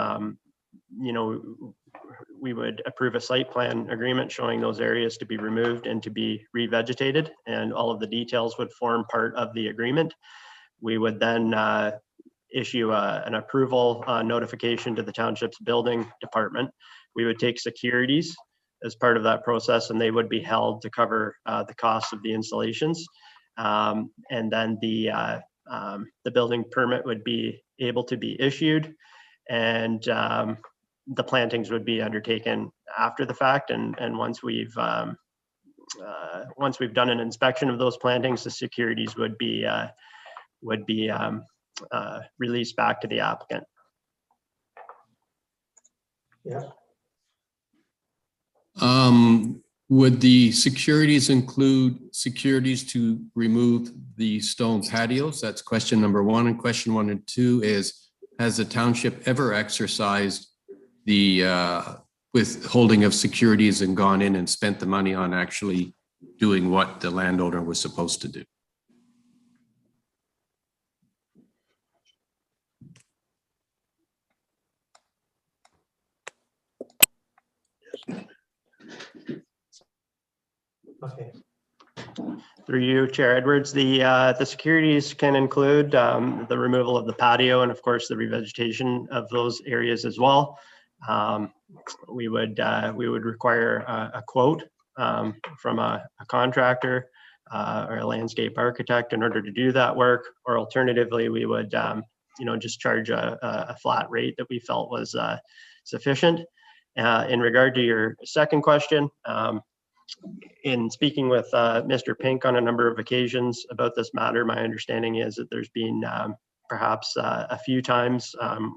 we would approve a site plan agreement showing those areas to be removed and to be revegetated, and all of the details would form part of the agreement. We would then issue an approval notification to the township's building department. We would take securities as part of that process, and they would be held to cover the costs of the installations. And then the building permit would be able to be issued, and the plantings would be undertaken after the fact. And once we've done an inspection of those plantings, the securities would be released back to the applicant. Yeah. Would the securities include securities to remove the stone patios? That's question number one. And question 1 and 2 is, has the township ever exercised the withholding of securities and gone in and spent the money on actually doing what the landowner was supposed to do? Okay. Through you, Chair Edwards, the securities can include the removal of the patio and of course the revegetation of those areas as well. We would require a quote from a contractor or a landscape architect in order to do that work, or alternatively, we would just charge a flat rate that we felt was sufficient. In regard to your second question, in speaking with Mr. Pink on a number of occasions about this matter, my understanding is that there's been perhaps a few times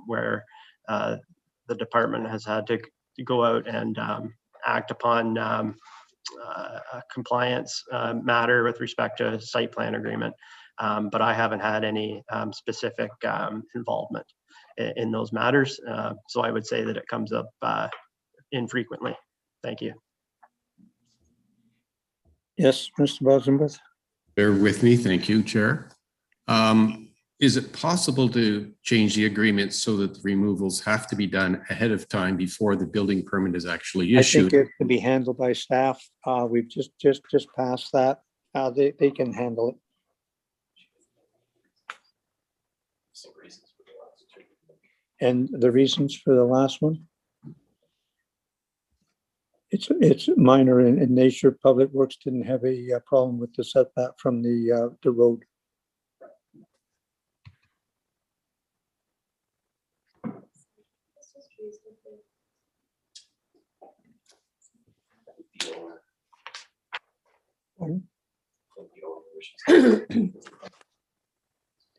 where the department has had to go out and act upon a compliance matter with respect to site plan agreement. But I haven't had any specific involvement in those matters. So I would say that it comes up infrequently. Thank you. Yes, Mr. Bosenworth. Bear with me. Thank you, Chair. Is it possible to change the agreement so that the removals have to be done ahead of time before the building permit is actually I issued? think it can be handled by staff. We've just passed that. They can handle it. And the reasons for the last one? It's minor in nature. Public Works didn't have a problem with the setback from the road.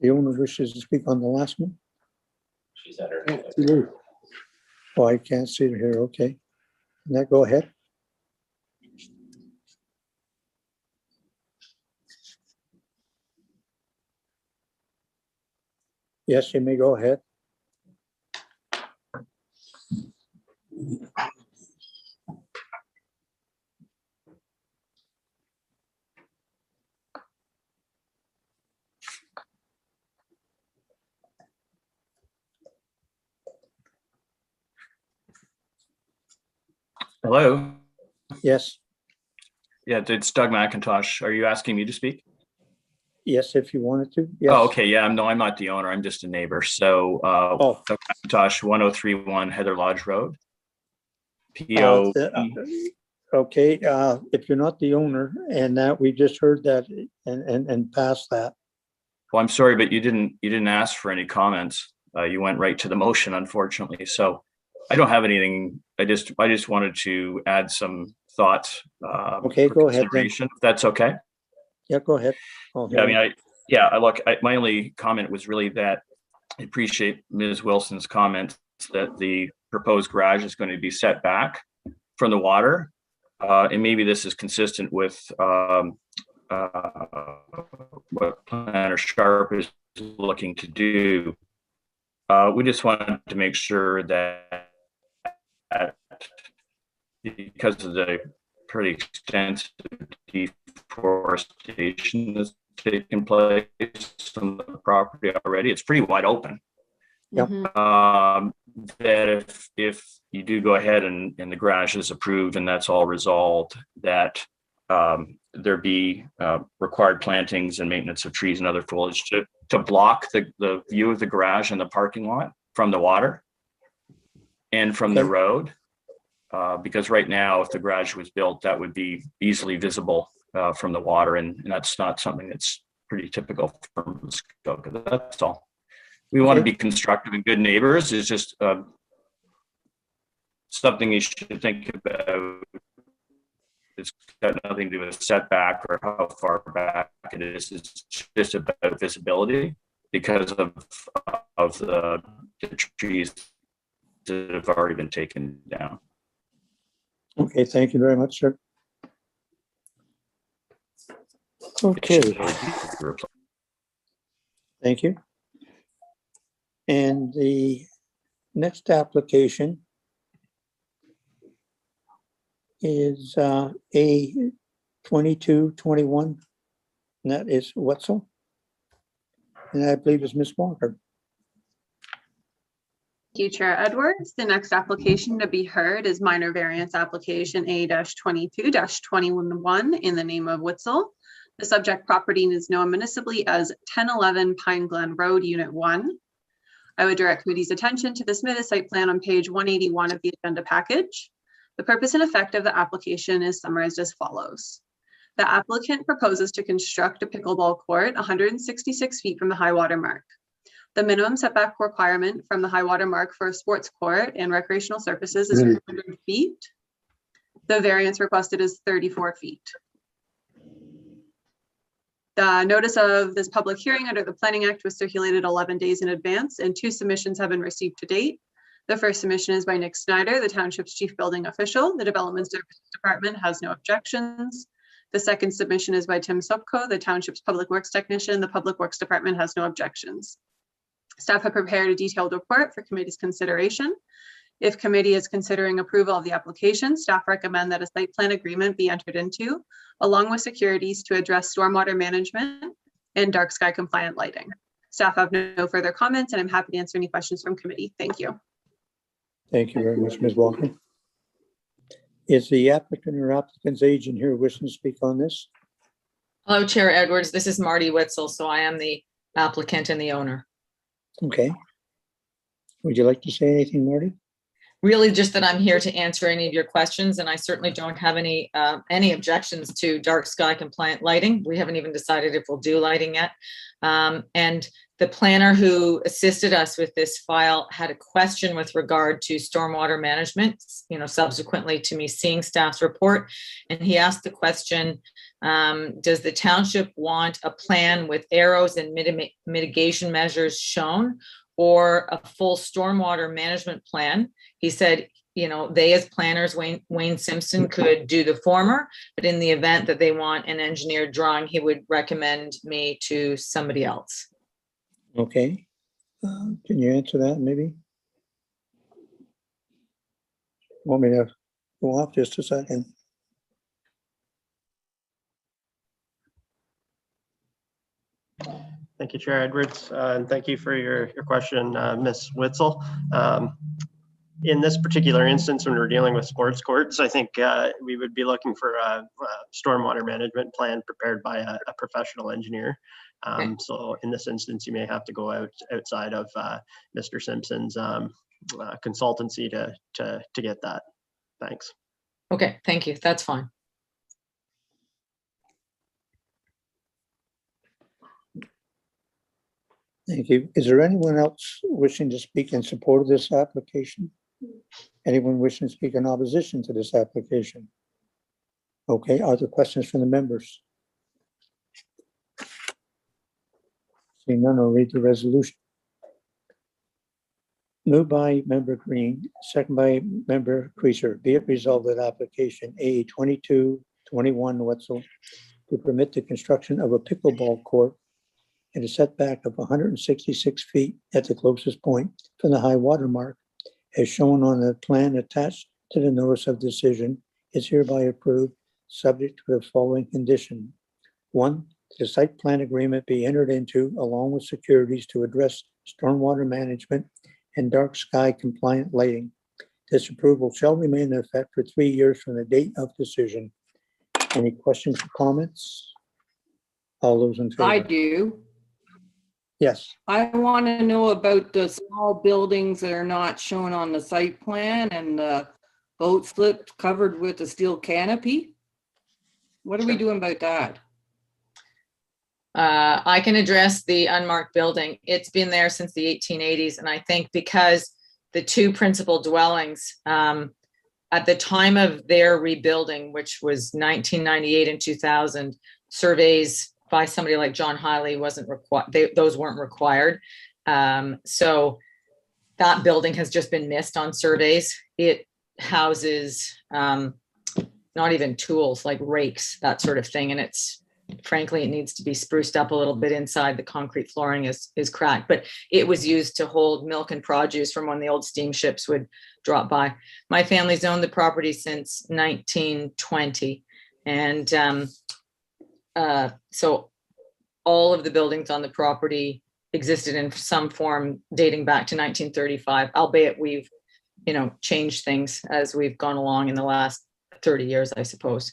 The owner wishes to speak on the last one. She's at her. Oh, I can't see it here. Okay. Now go ahead. Yes, you may go ahead. Hello. Yes. Yeah, it's Doug McIntosh. Are you asking me to speak? Yes, if you wanted to. Yes. Oh, okay. Yeah, no, I'm not the owner. I'm just a neighbor. So, Doug McIntosh, 1031 Heather Lodge Road. PO. Okay, if you're not the owner, and that we just heard that and passed that. Well, I'm sorry, but you didn't ask for any comments. You went right to the motion, unfortunately. So I don't have anything. I just wanted to add some thoughts. Okay, go ahead then. If that's okay. Yeah, go ahead. Yeah, I mean, my only comment was really that I appreciate Ms. Wilson's comment that the proposed garage is going to be set back from the water. and maybe this is consistent with what Planner Sharp is looking to do. We just wanted to make sure that because of the pretty extensive deforestation that's taken place on the property already, it's pretty wide open. Yep. That if you do go ahead and the garage is approved and that's all resolved, that there be required plantings and maintenance of trees and other foliage to block the view of the garage and the parking lot from the water and from the road. Because right now, if the garage was built, that would be easily visible from the water, and that's not something that's pretty typical for Muskoka. That's all. We want to be constructive and good neighbors. It's just something you should think about. It's got nothing to do with setback or how far back it is. It's just about visibility because of the trees that have already been taken down. Okay, thank you very much, sir. Okay. Thank you. And the next application is A2221, and that is Wetzel. And I believe it's Ms. Walker. Thank you, Chair Edwards. The next application to be heard is minor variance application A-22-21 in the name of Wetzel. The subject property is known municipally as 1011 Pine Glen Road, Unit 1. I would direct committee's attention to the submitted site plan on page 181 of the agenda package. The purpose and effect of the application is summarized as follows. The applicant proposes to construct a pickleball court 166 feet from the high water mark. The minimum setback requirement from the high water mark for a sports court and recreational surfaces is 400 feet. The variance requested is 34 feet. The notice of this public hearing under the Planning Act was circulated 11 days in advance, and 2 submissions have been received to date. The first submission is by Nick Snyder, the township's chief building official. The Development Services Department has no objections. The second submission is by Tim Sopko, the township's public works technician. The Public Works Department has no objections. Staff have prepared a detailed report for committee's consideration. If committee is considering approval of the application, staff recommend that a site plan agreement be entered into, along with securities to address stormwater management and dark sky compliant lighting. Staff have no further comments, and I'm happy to answer any questions from committee. Thank you. Thank you very much, Ms. Walker. Is the applicant or applicant's agent here wishing to speak on this? Hello, Chair Edwards. This is Marty Wetzel, so I am the applicant and the owner. Okay. Would you like to say anything, Marty? Really just that I'm here to answer any of your questions, and I certainly don't have any objections to dark sky compliant lighting. We haven't even decided if we'll do lighting yet. And the planner who assisted us with this file had a question with regard to stormwater management, subsequently to me seeing staff's report. And he asked the question, does the township want a plan with arrows and mitigation measures shown, or a full stormwater management plan? He said, they as planners, Wayne Simpson, could do the former, but in the event that they want an engineered drawing, he would recommend me to somebody else. Okay. Can you answer that maybe? Want me to go off just a second? Thank you, Chair Edwards, and thank you for your question, Ms. Wetzel. In this particular instance, when we're dealing with sports courts, I think we would be looking for a stormwater management plan prepared by a professional engineer. So in this instance, you may have to go outside of Mr. Simpson's consultancy to get that. Thanks. Okay, thank you. That's fine. Thank you. Is there anyone else wishing to speak in support of this application? Anyone wishing to speak in opposition to this application? Okay, are there questions from the members? Seeing none, I'll read the resolution. Moved by member Green, second by member Creaser. Be it resolved that application A 2221 Wetzel to permit the construction of a pickleball court in a setback of 166 feet at the closest point from the high water mark, as shown on the plan attached to the notice of decision, is hereby approved, subject to the following condition. 1, the site plan agreement be entered into along with securities to address stormwater management and dark sky compliant lighting. This approval shall remain in effect for 3 years from the date of decision. Any questions or comments? All those in favor? I do. Yes. I want to know about the small buildings that are not shown on the site plan and the boat slip covered with a steel canopy. What are we doing about that? I can address the unmarked building. It's been there since the 1880s. And I think because the two principal dwellings, at the time of their rebuilding, which was 1998 and 2000, surveys by somebody like John Hiley wasn't required. Those weren't required. So that building has just been missed on surveys. It houses not even tools like rakes, that sort of thing. And it's, frankly, it needs to be spruced up a little bit inside. The concrete flooring is cracked, but it was used to hold milk and produce from when the old steamships would drop by. My family's owned the property since 1920. And so all of the buildings on the property existed in some form dating back to 1935, albeit we've, changed things as we've gone along in the last 30 years, I suppose.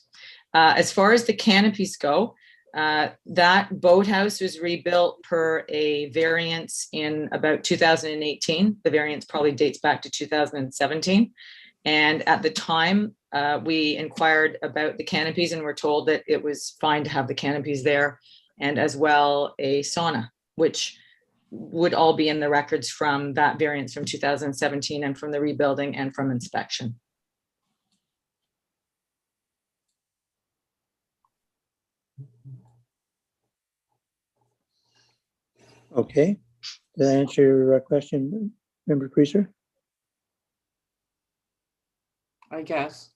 As far as the canopies go, that boathouse was rebuilt per a variance in about 2018. The variance probably dates back to 2017. And at the time, we inquired about the canopies and were told that it was fine to have the canopies there, and as well a sauna, which would all be in the records from that variance from 2017 and from the rebuilding and from inspection. Okay. Did that answer your question, member Creaser? I guess.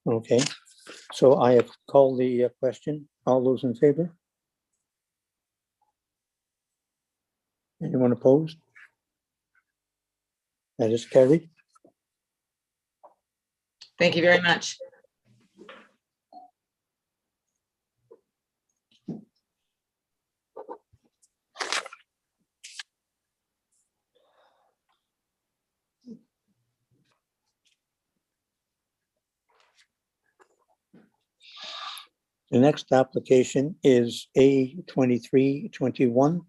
Okay. So I have called the question. All those in favor? Anyone opposed? That is carried. Thank you very much. The next application is A 2321.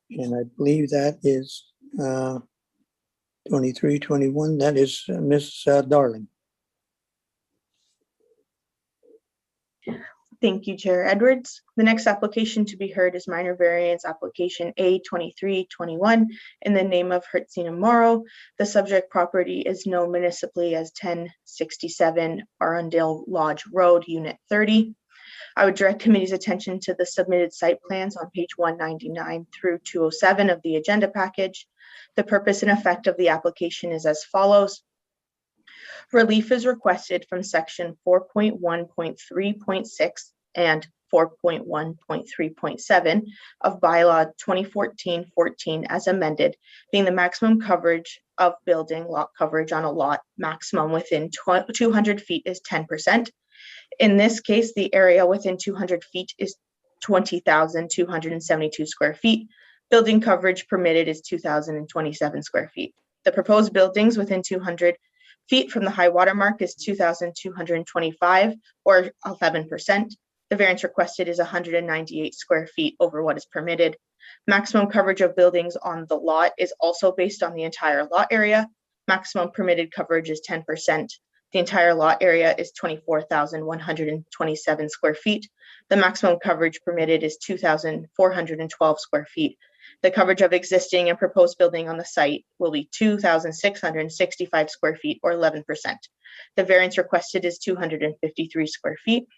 And I believe that is 2321. That is Ms. Darling. Thank you, Chair Edwards. The next application to be heard is minor variance application A 2321 in the name of Hertzina Morrow. The subject property is known municipally as 1067 Arundel Lodge Road, Unit 30. I would direct committee's attention to the submitted site plans on page 199 through 207 of the agenda package. The purpose and effect of the application is as follows. Relief is requested from section 4.1.3.6 and 4.1.3.7 of bylaw 2014-14 as amended, being the maximum coverage of building lot coverage on a lot maximum within 200 feet is 10%. In this case, the area within 200 feet is 20,272 square feet. Building coverage permitted is 2,027 square feet. The proposed buildings within 200 feet from the high water mark is 2,225 or 11%. The variance requested is 198 square feet over what is permitted. Maximum coverage of buildings on the lot is also based on the entire lot area. Maximum permitted coverage is 10%. The entire lot area is 24,127 square feet. The maximum coverage permitted is 2,412 square feet. The coverage of existing and proposed building on the site will be 2,665 square feet or 11%. The variance requested is 253 square feet.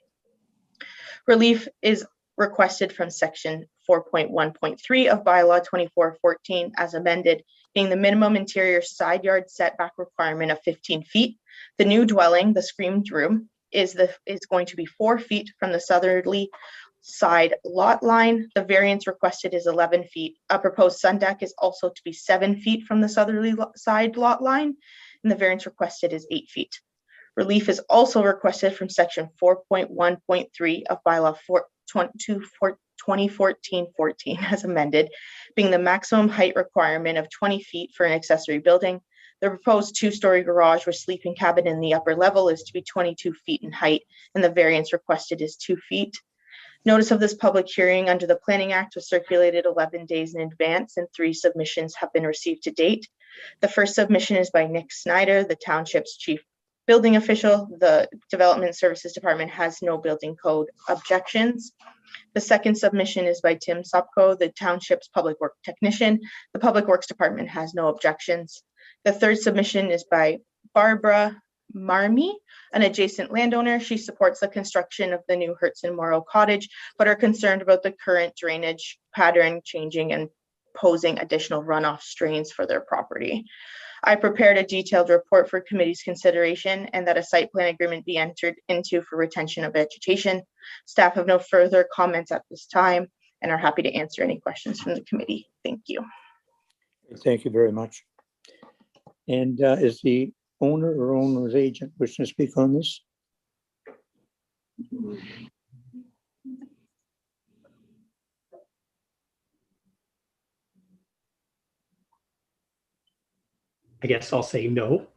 Relief is requested from section 4.1.3 of bylaw 2414 as amended, being the minimum interior side yard setback requirement of 15 feet. The new dwelling, the screened room, is going to be 4 feet from the southerly side lot line. The variance requested is 11 feet. A proposed sun deck is also to be 7 feet from the southerly side lot line, and the variance requested is 8 feet. Relief is also requested from section 4.1.3 of bylaw 2014 as amended, being the maximum height requirement of 20 feet for an accessory building. The proposed 2-story garage with sleeping cabin in the upper level is to be 22 feet in height, and the variance requested is 2 feet. Notice of this public hearing under the Planning Act was circulated 11 days in advance, and 3 submissions have been received to date. The first submission is by Nick Snyder, the township's chief building official. The Development Services Department has no building code objections. The second submission is by Tim Supko, the township's public work technician. The Public Works Department has no objections. The third submission is by Barbara Marmy, an adjacent landowner. She supports the construction of the new Hertz and Morrow cottage, but are concerned about the current drainage pattern changing and posing additional runoff strains for their property. I prepared a detailed report for committee's consideration and that a site plan agreement be entered into for retention of vegetation. Staff have no further comments at this time and are happy to answer any questions from the committee. Thank you. Thank you very much. And is the owner or owner's agent wishing to speak on this? I guess I'll say no.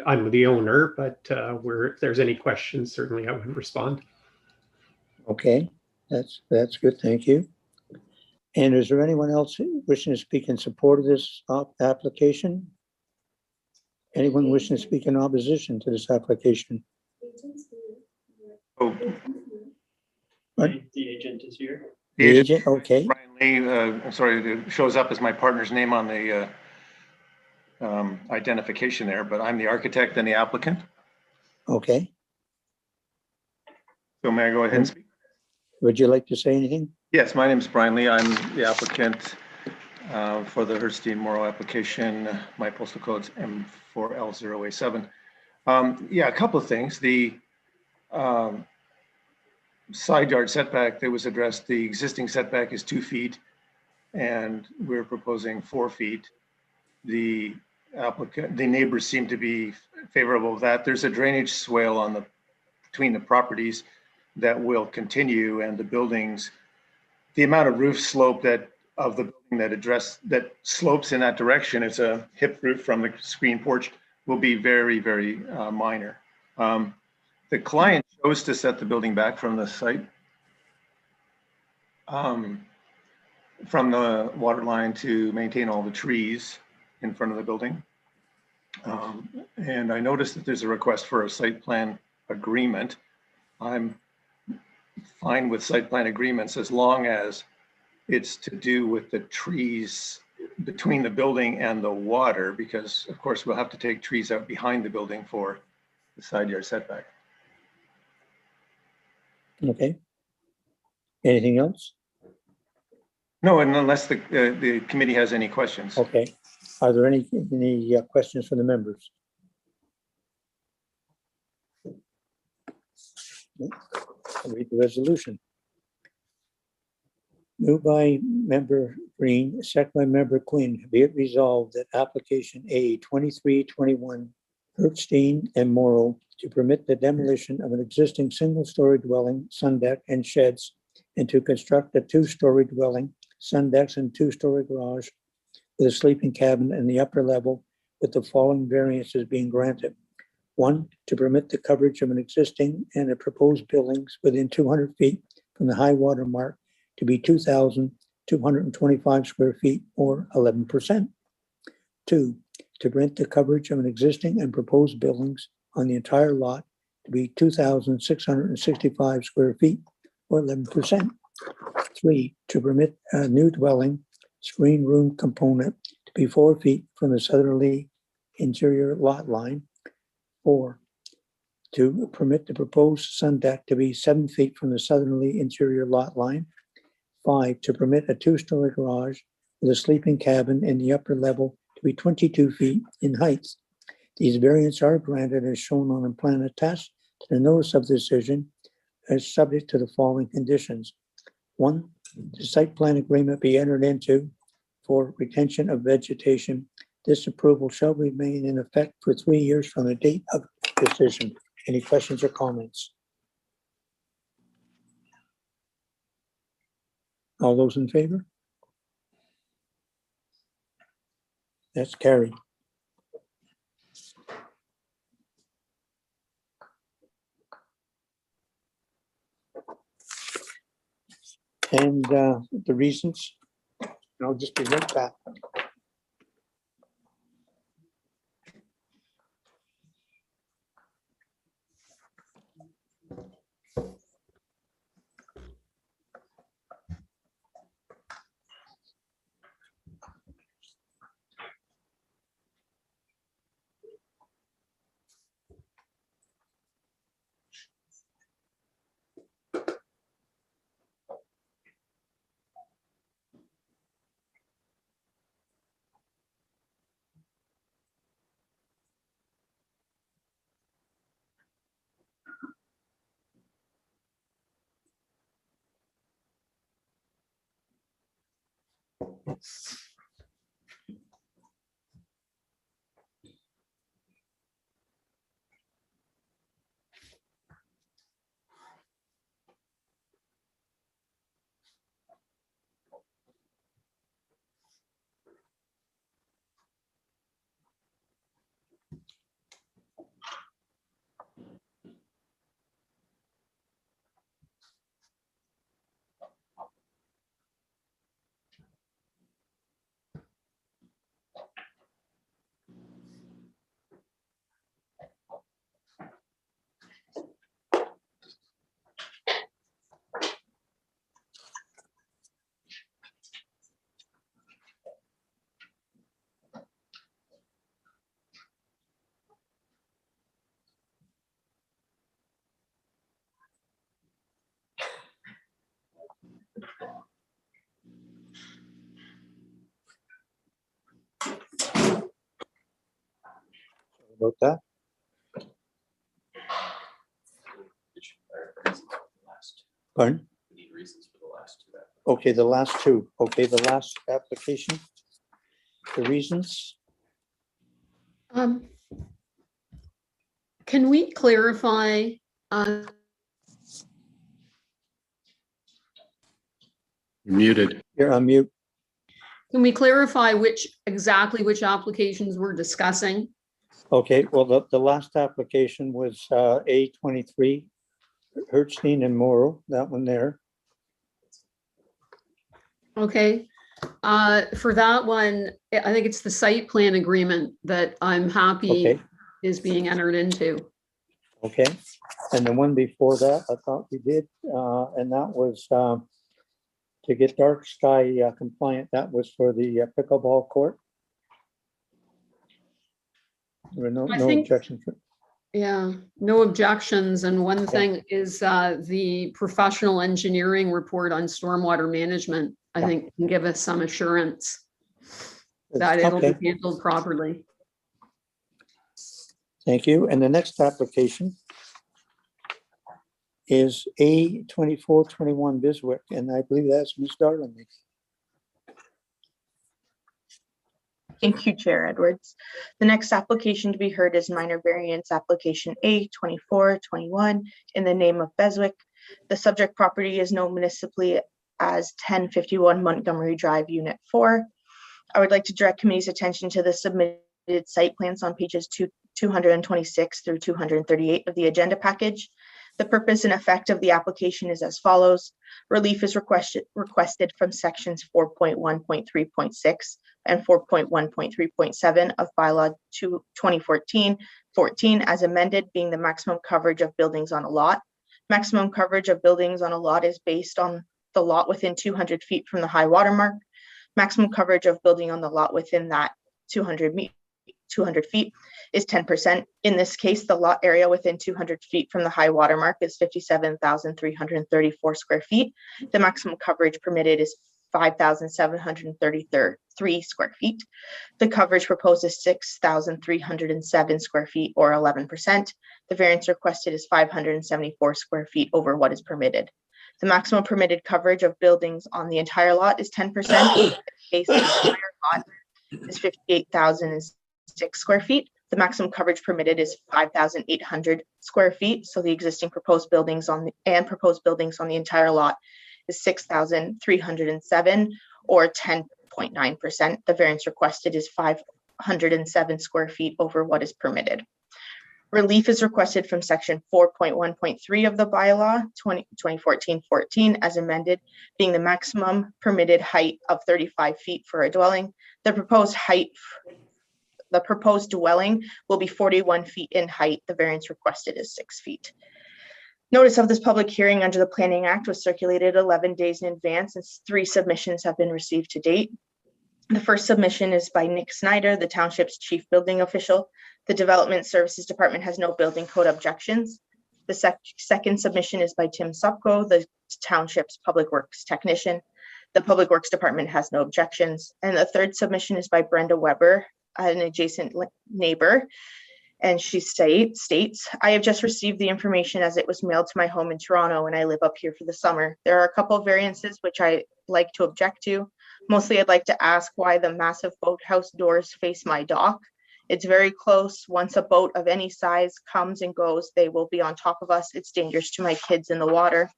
I'm the owner, but if there's any questions, certainly I would respond. Okay, that's good. Thank you. And is there anyone else wishing to speak in support of this application? Anyone wishing to speak in opposition to this application? Oh, What? The agent is here. The agent, okay. Brian Lee, I'm sorry, it shows up as my partner's name on the identification there, but I'm the architect and the applicant. Okay. So may I go ahead and speak? Would you like to say anything? Yes, my name is Brian Lee. I'm the applicant for the Hertz Morrow application. My postal code's M4L0A7. Yeah, a couple of things. The side yard setback that was addressed, the existing setback is 2 feet, and we're proposing 4 feet. The neighbors seem to be favorable of that. There's a drainage swale between the properties that will continue, and the buildings, the amount of roof slope of the building that slopes in that direction, it's a hip roof from the screen porch, will be very, very minor. The client chose to set the building back from the site, from the water line, to maintain all the trees in front of the building. And I noticed that there's a request for a site plan agreement. I'm fine with site plan agreements as long as it's to do with the trees between the building and the water, because of course we'll have to take trees out behind the building for the side yard setback. Okay. Anything else? No, and unless the committee has any questions. Okay. Are there any questions from the members? I'll read the resolution. Moved by member Green, second by member Quinn. Be it resolved that application A 2321 Hertzstein and Morrow to permit the demolition of an existing single-story dwelling, sun deck, and sheds, and to construct a 2-story dwelling, sun decks, and 2-story garage with a sleeping cabin in the upper level, with the following variances being granted. 1, to permit the coverage of an existing and a proposed buildings within 200 feet from the high water mark to be 2,225 square feet or 11%. 2, to permit the coverage of an existing and proposed buildings on the entire lot to be 2,665 square feet or 11%. 3, to permit a new dwelling screen room component to be 4 feet from the southerly interior lot line. 4, to permit the proposed sun deck to be 7 feet from the southerly interior lot line. 5, to permit a 2-story garage with a sleeping cabin in the upper level to be 22 feet in height. These variants are granted as shown on a plan attached to the notice of decision as subject to the following conditions. 1, the site plan agreement be entered into for retention of vegetation. This approval shall remain in effect for 3 years from the date of decision. Any questions or comments? All those in favor? That's carried. And the reasons, and I'll just be right back. About that. Pardon? We need reasons for the last two. Okay, the last two. Okay, the last application. The reasons. Can we clarify? You're muted. You're on mute. Can we clarify exactly which applications we're discussing? Okay, well, the last application was A23, Hertzstein and Morrow, that one there. Okay, for that one, I think it's the site plan agreement that I'm happy Okay. is being entered into. Okay, and the one before that, I thought we did, and that was to get dark sky compliant. That was for the pickleball court. There were no I think- objections. Yeah, no objections. And one thing is the professional engineering report on stormwater management, I think can give us some assurance that it'll Okay. be handled properly. Thank you. And the next application is A2421 Biswick, and I believe that's Ms. Darling. Thank you, Chair Edwards. The next application to be heard is minor variance application A2421 in the name of Beswick. The subject property is known municipally as 1051 Montgomery Drive, Unit 4. I would like to direct committee's attention to the submitted site plans on pages 226 through 238 of the agenda package. The purpose and effect of the application is as follows. Relief is requested from sections 4.1.3.6 and 4.1.3.7 of bylaw 2014 as amended, being the maximum coverage of buildings on a lot. Maximum coverage of buildings on a lot is based on the lot within 200 feet from the high water mark. Maximum coverage of building on the lot within that 200 200 feet is 10%. In this case, the lot area within 200 feet from the high water mark is 57,334 square feet. The maximum coverage permitted is 5,733 square feet. The coverage proposed is 6,307 square feet or 11%. The variance requested is 574 square feet over what is permitted. The maximum permitted coverage of buildings on the entire lot is 10%. In the case, the entire lot is 58,006 square feet. The maximum coverage permitted is 5,800 square feet. So the existing proposed buildings on the entire lot is 6,307 or 10.9%. The variance requested is 507 square feet over what is permitted. Relief is requested from section 4.1.3 of the bylaw 2014 as amended, being the maximum permitted height of 35 feet for a dwelling. The proposed dwelling will be 41 feet in height. The variance requested is 6 feet. Notice of this public hearing under the Planning Act was circulated 11 days in advance, and 3 submissions have been received to date. The first submission is by Nick Snyder, the township's chief building official. The Development Services Department has no building code objections. The second submission is by Tim Supko, the township's public works technician. The Public Works Department has no objections. And the third submission is by Brenda Weber, an adjacent neighbor. And she states, I have just received the information as it was mailed to my home in Toronto, and I live up here for the summer. There are a couple of variances which I like to object to. Mostly I'd like to ask why the massive boathouse doors face my dock. It's very close. Once a boat of any size comes and goes, they will be on top of us. It's dangerous to my kids in the water.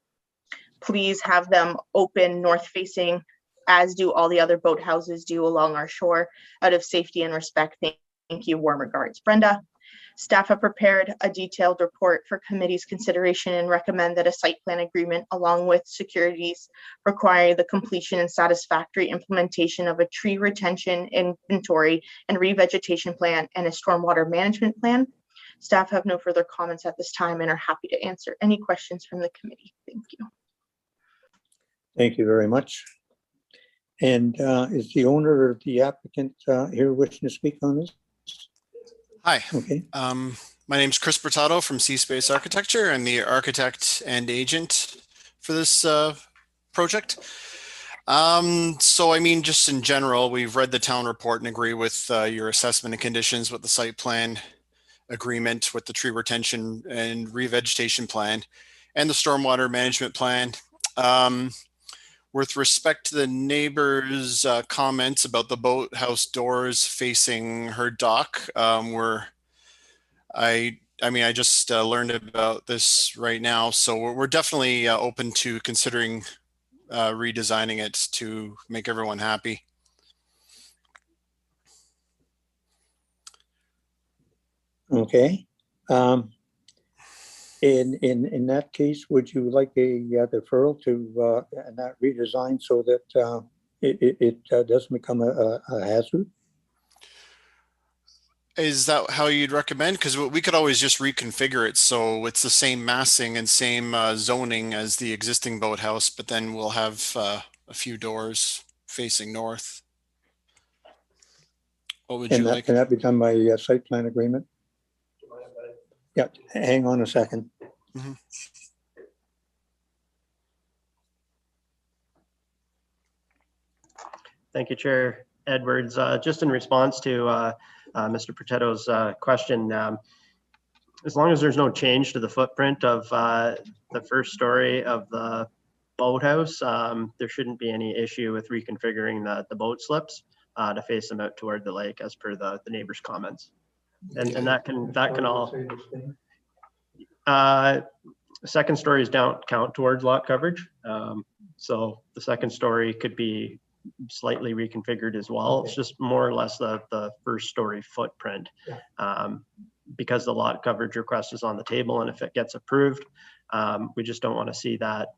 Please have them open north facing, as do all the other boathouses do along our shore, out of safety and respect. Thank you. Warm regards, Brenda. Staff have prepared a detailed report for committee's consideration and recommend that a site plan agreement along with securities require the completion and satisfactory implementation of a tree retention inventory and revegetation plan and a stormwater management plan. Staff have no further comments at this time and are happy to answer any questions from the committee. Thank you. Thank you very much. And is the owner or the applicant here wishing to speak on this? Hi. Okay. My name is Chris Bertato from C-Space Architecture. I'm the architect and agent for this project. So, I mean, just in general, we've read the town report and agree with your assessment and conditions with the site plan agreement with the tree retention and revegetation plan and the stormwater management plan. With respect to the neighbor's comments about the boathouse doors facing her dock, I just learned about this right now, so we're definitely open to considering redesigning it to make everyone happy. Okay. In that case, would you like a deferral to that redesign so that it doesn't become a hazard? Is that how you'd recommend? Because we could always just reconfigure it so it's the same massing and same zoning as the existing boathouse, but then we'll have a few doors facing north. What would you like? Can that be done by site plan agreement? Yeah, hang on a second. Mm-hmm. Thank you, Chair Edwards. Just in response to Mr. Bertato's question, as long as there's no change to the footprint of the first story of the boathouse, there shouldn't be any issue with reconfiguring the boat slips to face them out toward the lake as per the neighbor's comments. And that can all, second stories don't count towards lot coverage. So the second story could be slightly reconfigured as well. It's just more or less the first story footprint, because the lot coverage request is on the table, and if it gets approved, we just don't want to see that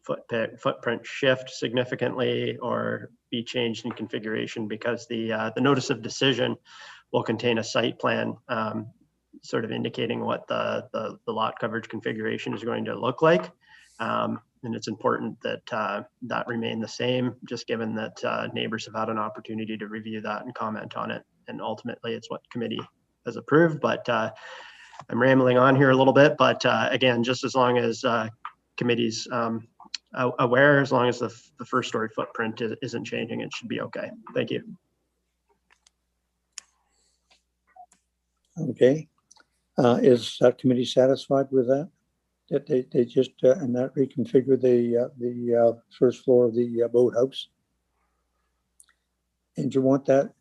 footprint shift significantly or be changed in configuration, because the notice of decision will contain a site plan sort of indicating what the lot coverage configuration is going to look like. And it's important that that remain the same, just given that neighbors have had an opportunity to review that and comment on it and ultimately it's what committee has approved. But I'm rambling on here a little bit, but again, just as long as committee's aware, as long as the first story footprint isn't changing, it should be okay. Thank you. Okay. Is that committee satisfied with that? That they just and that reconfigure the first floor of the boathouse? And do you want that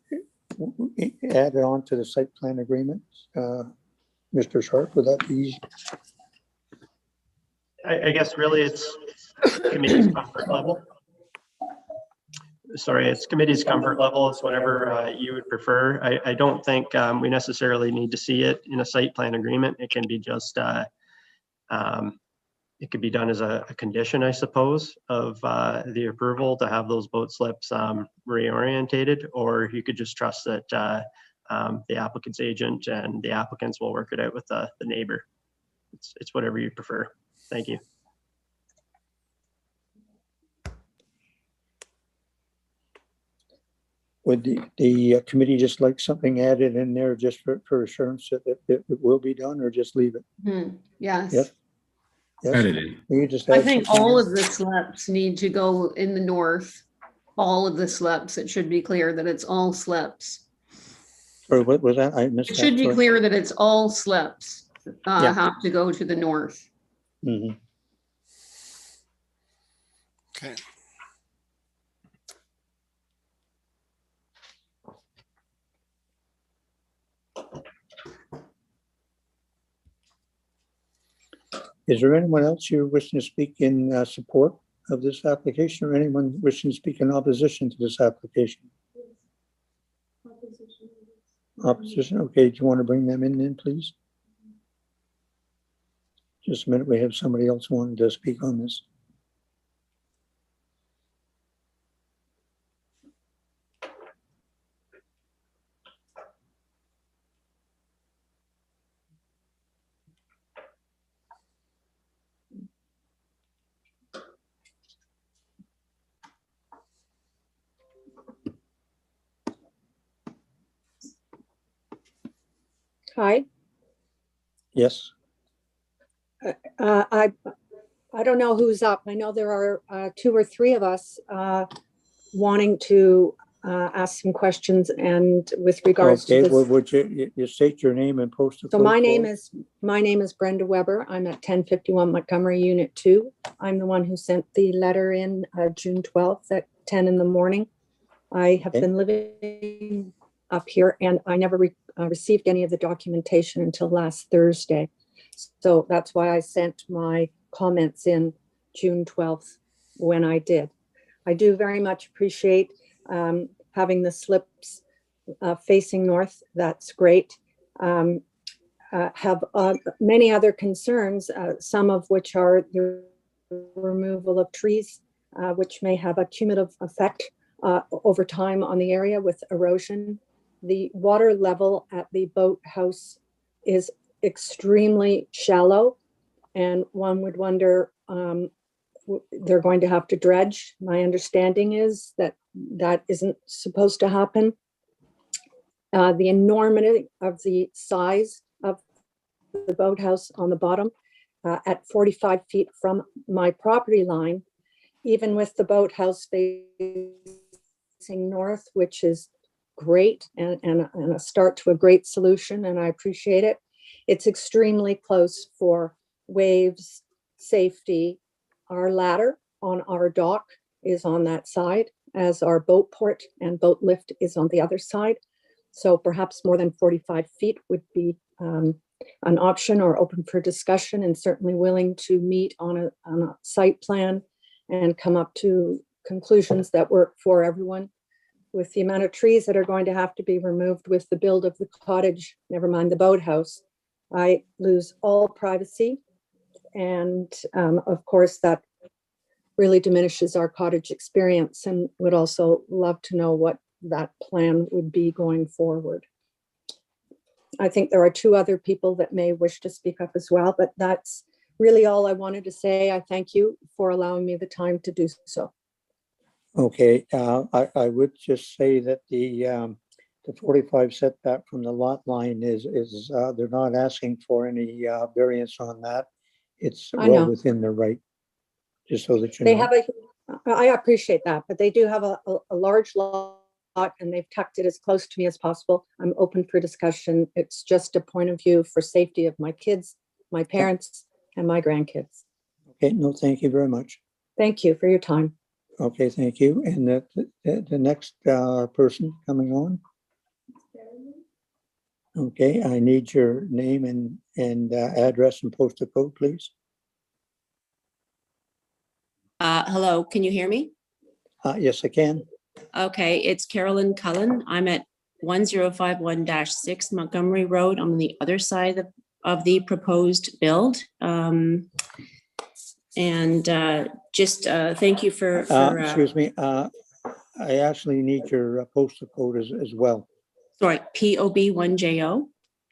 added on to the site plan agreement? Mr. Sharp, would that be easy? I guess really it's committee's comfort level. Sorry, it's committee's comfort level. It's whatever you would prefer. I don't think we necessarily need to see it in a site plan agreement. It can be just, it could be done as a condition, I suppose, of the approval to have those boat slips reorientated, or you could just trust that the applicant's agent and the applicants will work it out with the neighbor. It's whatever you prefer. Thank you. Would the committee just like something added in there just for assurance that it will be done, or just leave it? Yes. Yes. Yes. Edited. You just I add think something all in? of the slips need to go in the north. All of the slips. It should be clear that it's all slips. Or what was that? I missed It that. should be Sorry. clear that it's all slips Yeah. have to go to the north. Mhm. Okay. Is there anyone else here wishing to speak in support of this application, or anyone wishing to speak in opposition to this application? Opposition. Okay, do you want to bring them in then, please? Just a minute, we have somebody else wanting to speak on this. Hi. Yes. I don't know who's up. I know there are 2 or 3 of us wanting to ask some questions, and with regards to Okay, this. well, would you state your name and postal So code my for name is Brenda Weber. I'm at 1051 Montgomery Unit 2. I'm the one who sent the letter in June 12th at 10 in the morning. I have Okay. been living up here, and I never received any of the documentation until last Thursday. So that's why I sent my comments in June 12th when I did. I do very much appreciate having the slips facing north. That's great. Have many other concerns, some of which are the removal of trees, which may have a cumulative effect over time on the area with erosion. The water level at the boathouse is extremely shallow, and one would wonder, they're going to have to dredge. My understanding is that that isn't supposed to happen. The enormity of the size of the boathouse on the bottom, at 45 feet from my property line, even with the boathouse facing north, which is great and a start to a great solution, and I appreciate it. It's extremely close for waves, safety. Our ladder on our dock is on that side, as our boat port and boat lift is on the other side. So perhaps more than 45 feet would be an option, or open for discussion, and certainly willing to meet on a site plan and come up to conclusions that work for everyone. With the amount of trees that are going to have to be removed with the build of the cottage, never mind the boathouse, I lose all privacy. And of course, that really diminishes our cottage experience, and would also love to know what that plan would be going forward. I think there are 2 other people that may wish to speak up as well, but that's really all I wanted to say. I thank you for allowing me the time to do so. Okay, I would just say that the the 45 setback from the lot line is, they're not asking for any variance on that. It's I well know. within the right, just so that you They know. have I appreciate that, but they do have a large lot and they've tucked it as close to me as possible. I'm open for discussion. It's just a point of view for safety of my kids, my parents, and my grandkids. Okay, no, thank you very much. Thank you for your time. Okay, thank you. And the next person coming on. Okay, I need your name and address and postal code, please. Hello, can you hear me? Yes, I can. Okay, it's Carolyn Cullen. I'm at 1051-6 Montgomery Road. I'm on the other side of the proposed build. Just thank you for excuse me, I actually need your postal code as well. sorry, POB 1JO.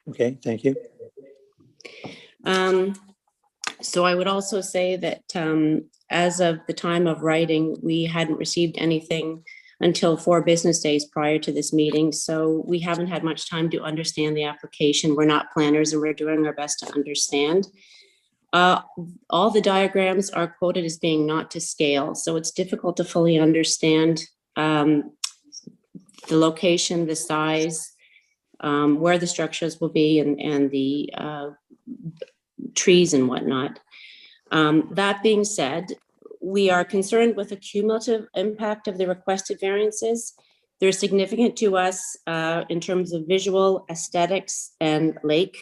Okay, thank you. So I would also say that as of the time of writing, we hadn't received anything until 4 business days prior to this meeting. So we haven't had much time to understand the application. We're not planners and we're doing our best to understand. All the diagrams are quoted as being not to scale. So it's difficult to fully understand the location, the size, where the structures will be and the trees and whatnot. That being said, we are concerned with the cumulative impact of the requested variances. They're significant to us in terms of visual aesthetics and lake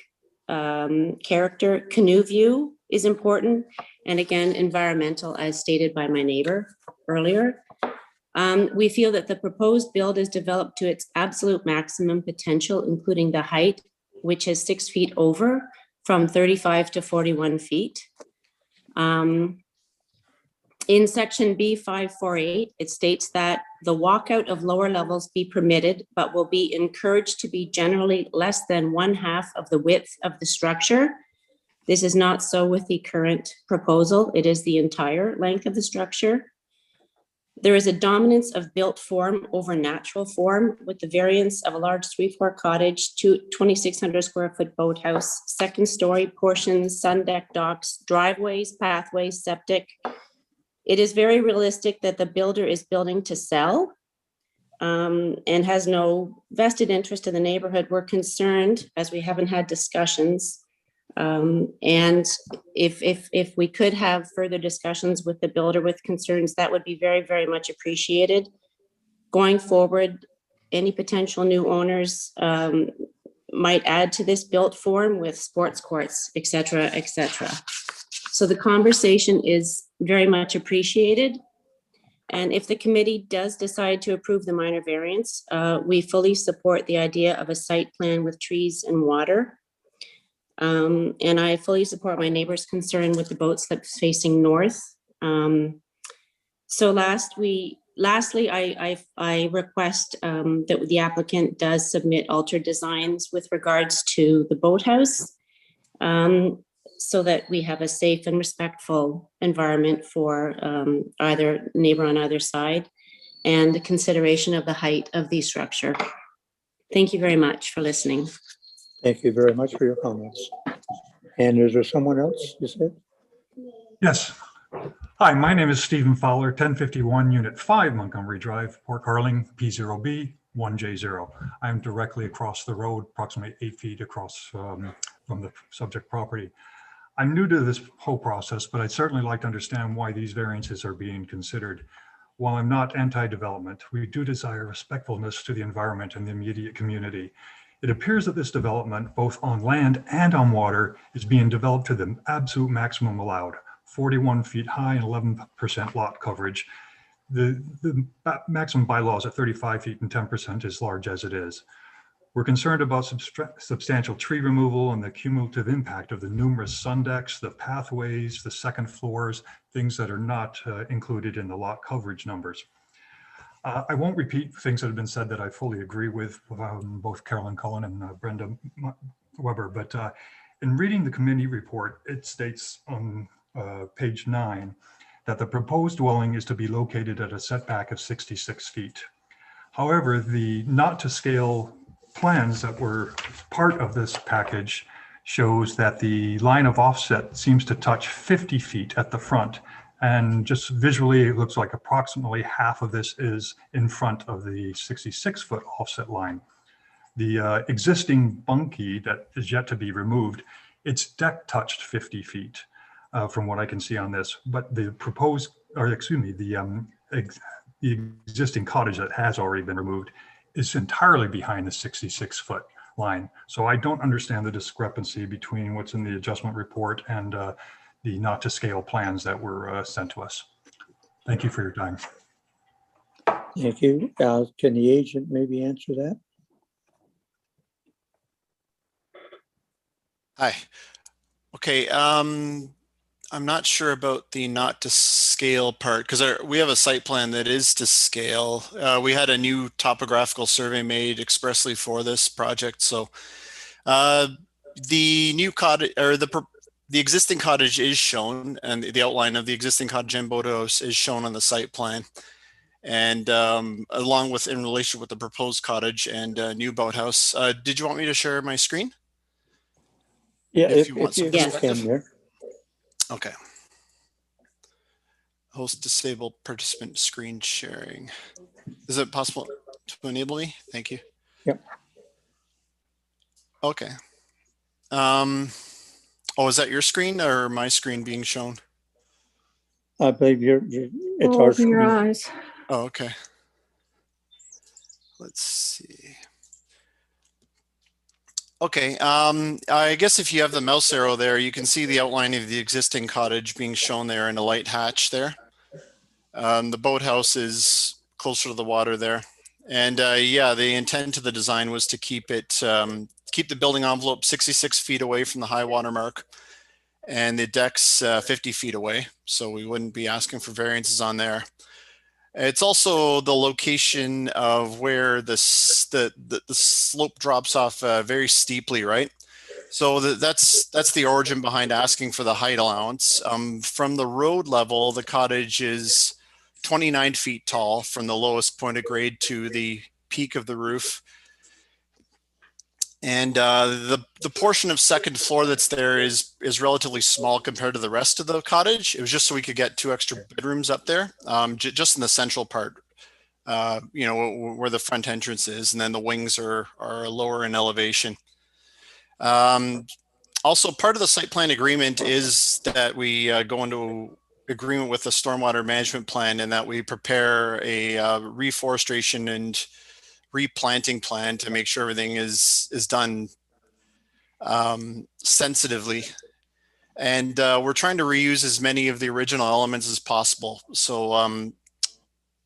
character. Canoe view is important. And again, environmental, as stated by my neighbor earlier. We feel that the proposed build is developed to its absolute maximum potential, including the height, which is 6 feet over from 35 to 41 feet. In section B548, it states that the walkout of lower levels be permitted, but will be encouraged to be generally less than 1/2 of the width of the structure. This is not so with the current proposal. It is the entire length of the structure. There is a dominance of built form over natural form with the variance of a large 3-floor cottage, 2,600 square foot boathouse, 2nd story portions, sun deck docks, driveways, pathways, septic. It is very realistic that the builder is building to sell and has no vested interest in the neighborhood. We're concerned, as we haven't had discussions, and if we could have further discussions with the builder with concerns, that would be very, very much appreciated. Going forward, any potential new owners might add to this built form with sports courts, et cetera, et cetera. So the conversation is very much appreciated. And if the committee does decide to approve the minor variance, we fully support the idea of a site plan with trees and water. And I fully support my neighbor's concern with the boat slips facing north. So lastly, I request that the applicant does submit altered designs with regards to the boathouse, so that we have a safe and respectful environment for either neighbor on either side, and the consideration of the height of the structure. Thank you very much for listening. Thank you very much for your comments. And is there someone else you said? Yes. Hi, my name is Stephen Fowler, 1051 Unit 5 Montgomery Drive, Port Carling, P0B 1J0. I'm directly across the road, approximately 8 feet across from the subject property. I'm new to this whole process, but I'd certainly like to understand why these variances are being considered. While I'm not anti-development, we do desire respectfulness to the environment and the immediate community. It appears that this development, both on land and on water, is being developed to the absolute maximum allowed, 41 feet high and 11% lot coverage. The maximum bylaw is at 35 feet and 10% is large as it is. We're concerned about substantial tree removal and the cumulative impact of the numerous sun decks, the pathways, the second floors, things that are not included in the lot coverage numbers. I won't repeat things that have been said that I fully agree with both Carolyn Cullen and Brenda Weber, but in reading the committee report, it states on page 9 that the proposed dwelling is to be located at a setback of 66 feet. However, the not to scale plans that were part of this package shows that the line of offset seems to touch 50 feet at the front. And just visually, it looks like approximately half of this is in front of the 66-foot offset line. The existing bunkie that is yet to be removed, its deck touched 50 feet from what I can see on this, but the proposed, or excuse me, the existing cottage that has already been removed is entirely behind the 66-foot line. So I don't understand the discrepancy between what's in the adjustment report and the not to scale plans that were sent to us. Thank you for your time. Thank you. Can the agent maybe answer that? Hi. Okay. I'm not sure about the not to scale part because we have a site plan that is to scale. We had a new topographical survey made expressly for this project. So the new cottage or the existing cottage is shown, and the outline of the existing cottage and boathouse is shown on the site plan. And along with in relation with the proposed cottage and new boathouse. Did you want me to share my screen? Yeah, if you want some can perspective. there. Okay. Host disabled participant screen sharing. Is it possible to enable me? Thank you. Yep. Okay. Oh, is that your screen or my screen being shown? I believe it's our Open your screen. eyes. Oh, okay. Let's see. Okay, I guess if you have the mouse arrow there, you can see the outline of the existing cottage being shown there in a light hatch there. The boathouse is closer to the water there. And yeah, the intent of the design was to keep it, keep the building envelope 66 feet away from the high water mark, and the deck's 50 feet away. So we wouldn't be asking for variances on there. It's also the location of where the slope drops off very steeply, right? So that's the origin behind asking for the height allowance. From the road level, the cottage is 29 feet tall from the lowest point of grade to the peak of the roof. And the portion of second floor that's there is relatively small compared to the rest of the cottage. It was just so we could get 2 extra bedrooms up there, just in the central part, you know, where the front entrance is, and then the wings are lower in elevation. Also, part of the site plan agreement is that we go into agreement with the stormwater management plan, and that we prepare a reforestation and replanting plan to make sure everything is done sensitively. And we're trying to reuse as many of the original elements as possible. So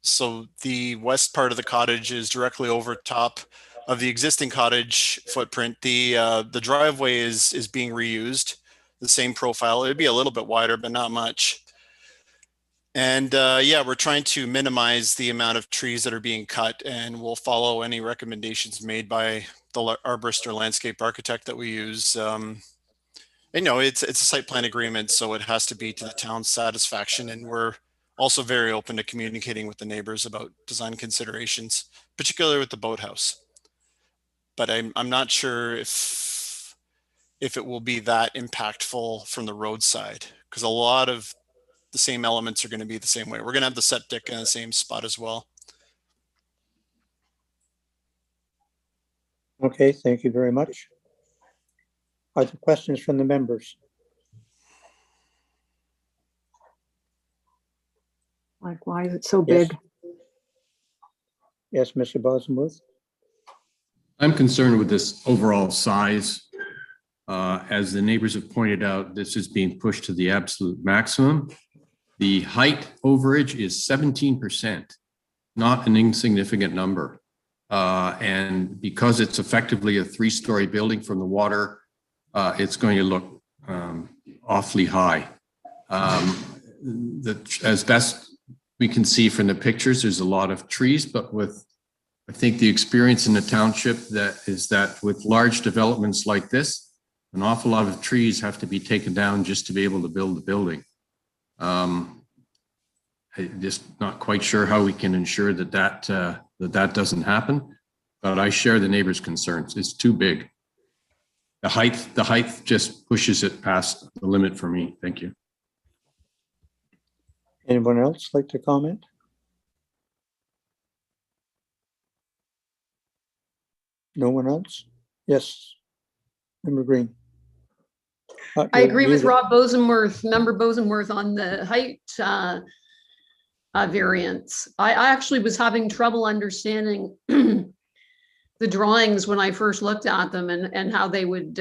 so the west part of the cottage is directly over top of the existing cottage footprint. The driveway is being reused, the same profile. It'd be a little bit wider, but not much. And yeah, we're trying to minimize the amount of trees that are being cut, and we'll follow any recommendations made by the arborist or landscape architect that we use. And, you know, it's a site plan agreement, so it has to be to the town's satisfaction. And we're also very open to communicating with the neighbors about design considerations, particularly with the boathouse. But I'm not sure if it will be that impactful from the roadside, because a lot of the same elements are going to be the same way. We're going to have the septic in the same spot as well. Okay, thank you very much. Are there questions from the members? Like, why is it so Yes. big? Yes, Mr. Bosworth. I'm concerned with this overall size. As the neighbors have pointed out, this is being pushed to the absolute maximum. The height overage is 17%, not an insignificant number. And because it's effectively a 3-story building from the water, it's going to look awfully high. As best we can see from the pictures, there's a lot of trees, but I think the experience in the township that with large developments like this, an awful lot of trees have to be taken down just to be able to build the building. I'm just not quite sure how we can ensure that doesn't happen. but I share the neighbor's concerns. It's too big. The height just pushes it past the limit for me. Thank you. Anyone else like to comment? No one else? Yes. Member Green. I agree with Muted. Rob Bosenworth, member Bosenworth, on the height variance. I actually was having trouble understanding the drawings when I first looked at them and how they would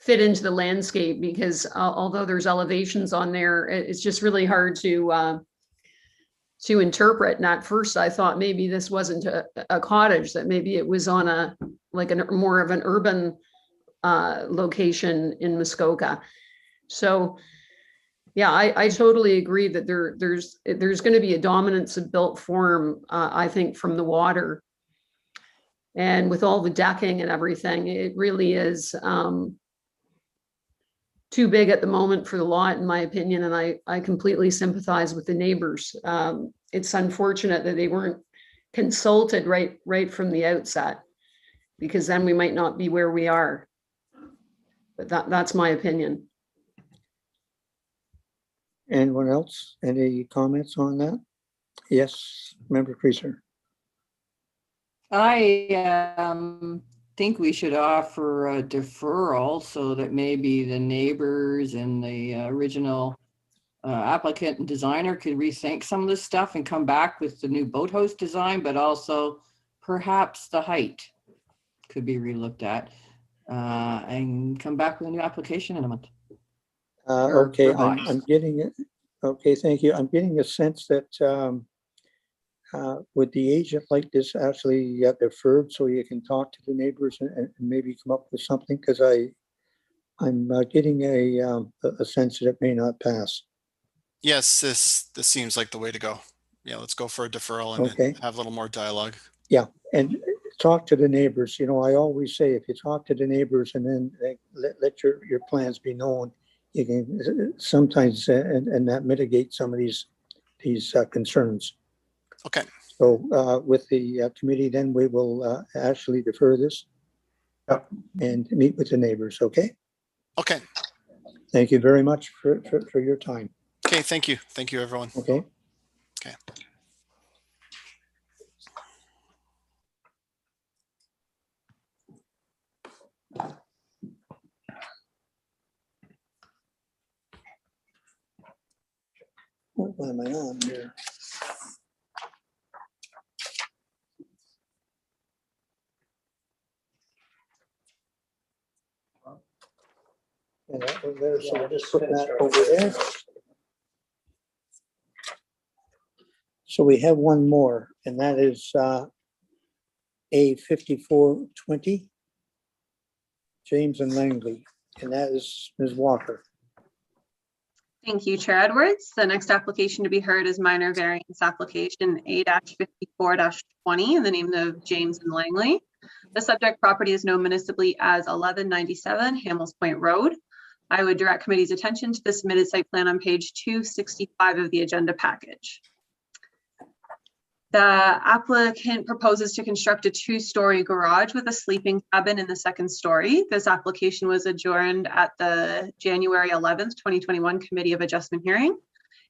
fit into the landscape, because although there's elevations on there, it's just really hard to interpret. And at first I thought maybe this wasn't a cottage, that maybe it was on a more of an urban location in Muskoka. So yeah, I totally agree that there's going to be a dominance of built form, I think, from the water. And with all the decking and everything, it really is too big at the moment for the lot, in my opinion. And I completely sympathize with the neighbors. It's unfortunate that they weren't consulted right from the outset, because then we might not be where we are. But that's my opinion. Anyone else? Any comments on that? Yes, Member Creaser. I think we should offer a deferral so that maybe the neighbors and the original applicant and designer could rethink some of this stuff and come back with the new boathouse design, but also perhaps the height could be relooked at and come back with a new application in a month. Okay, revised. I'm getting it. Okay, thank you. I'm getting a sense that would the agent like this actually deferred so you can talk to the neighbors and maybe come up with something? Because I'm getting a sense that it may not pass. Yes, this seems like the way to go. Yeah, let's go for a deferral and Okay. have a little more dialogue. Yeah, and talk to the neighbors. You know, I always say, if you talk to the neighbors and then let your plans be known, you can sometimes, and that mitigates some of these concerns. Okay. So with the committee, then we will actually defer this. Yep. And meet with the neighbors, okay? Okay. Thank you very much for your time. Okay, thank you. Thank you, everyone. Okay. Okay. What am I on here? And that was there, so we're just putting that over there. So we have one more, and that is A 5420, James and Langley, and that is Ms. Walker. Thank you, Chair Edwards. The next application to be heard is minor variance application A-54-20 in the name of James and Langley. The subject property is known municipally as 1197 Hamels Point Road. I would direct committee's attention to the submitted site plan on page 265 of the agenda package. The applicant proposes to construct a two-story garage with a sleeping cabin in the second story. This application was adjourned at the January 11th, 2021 Committee of Adjustment hearing.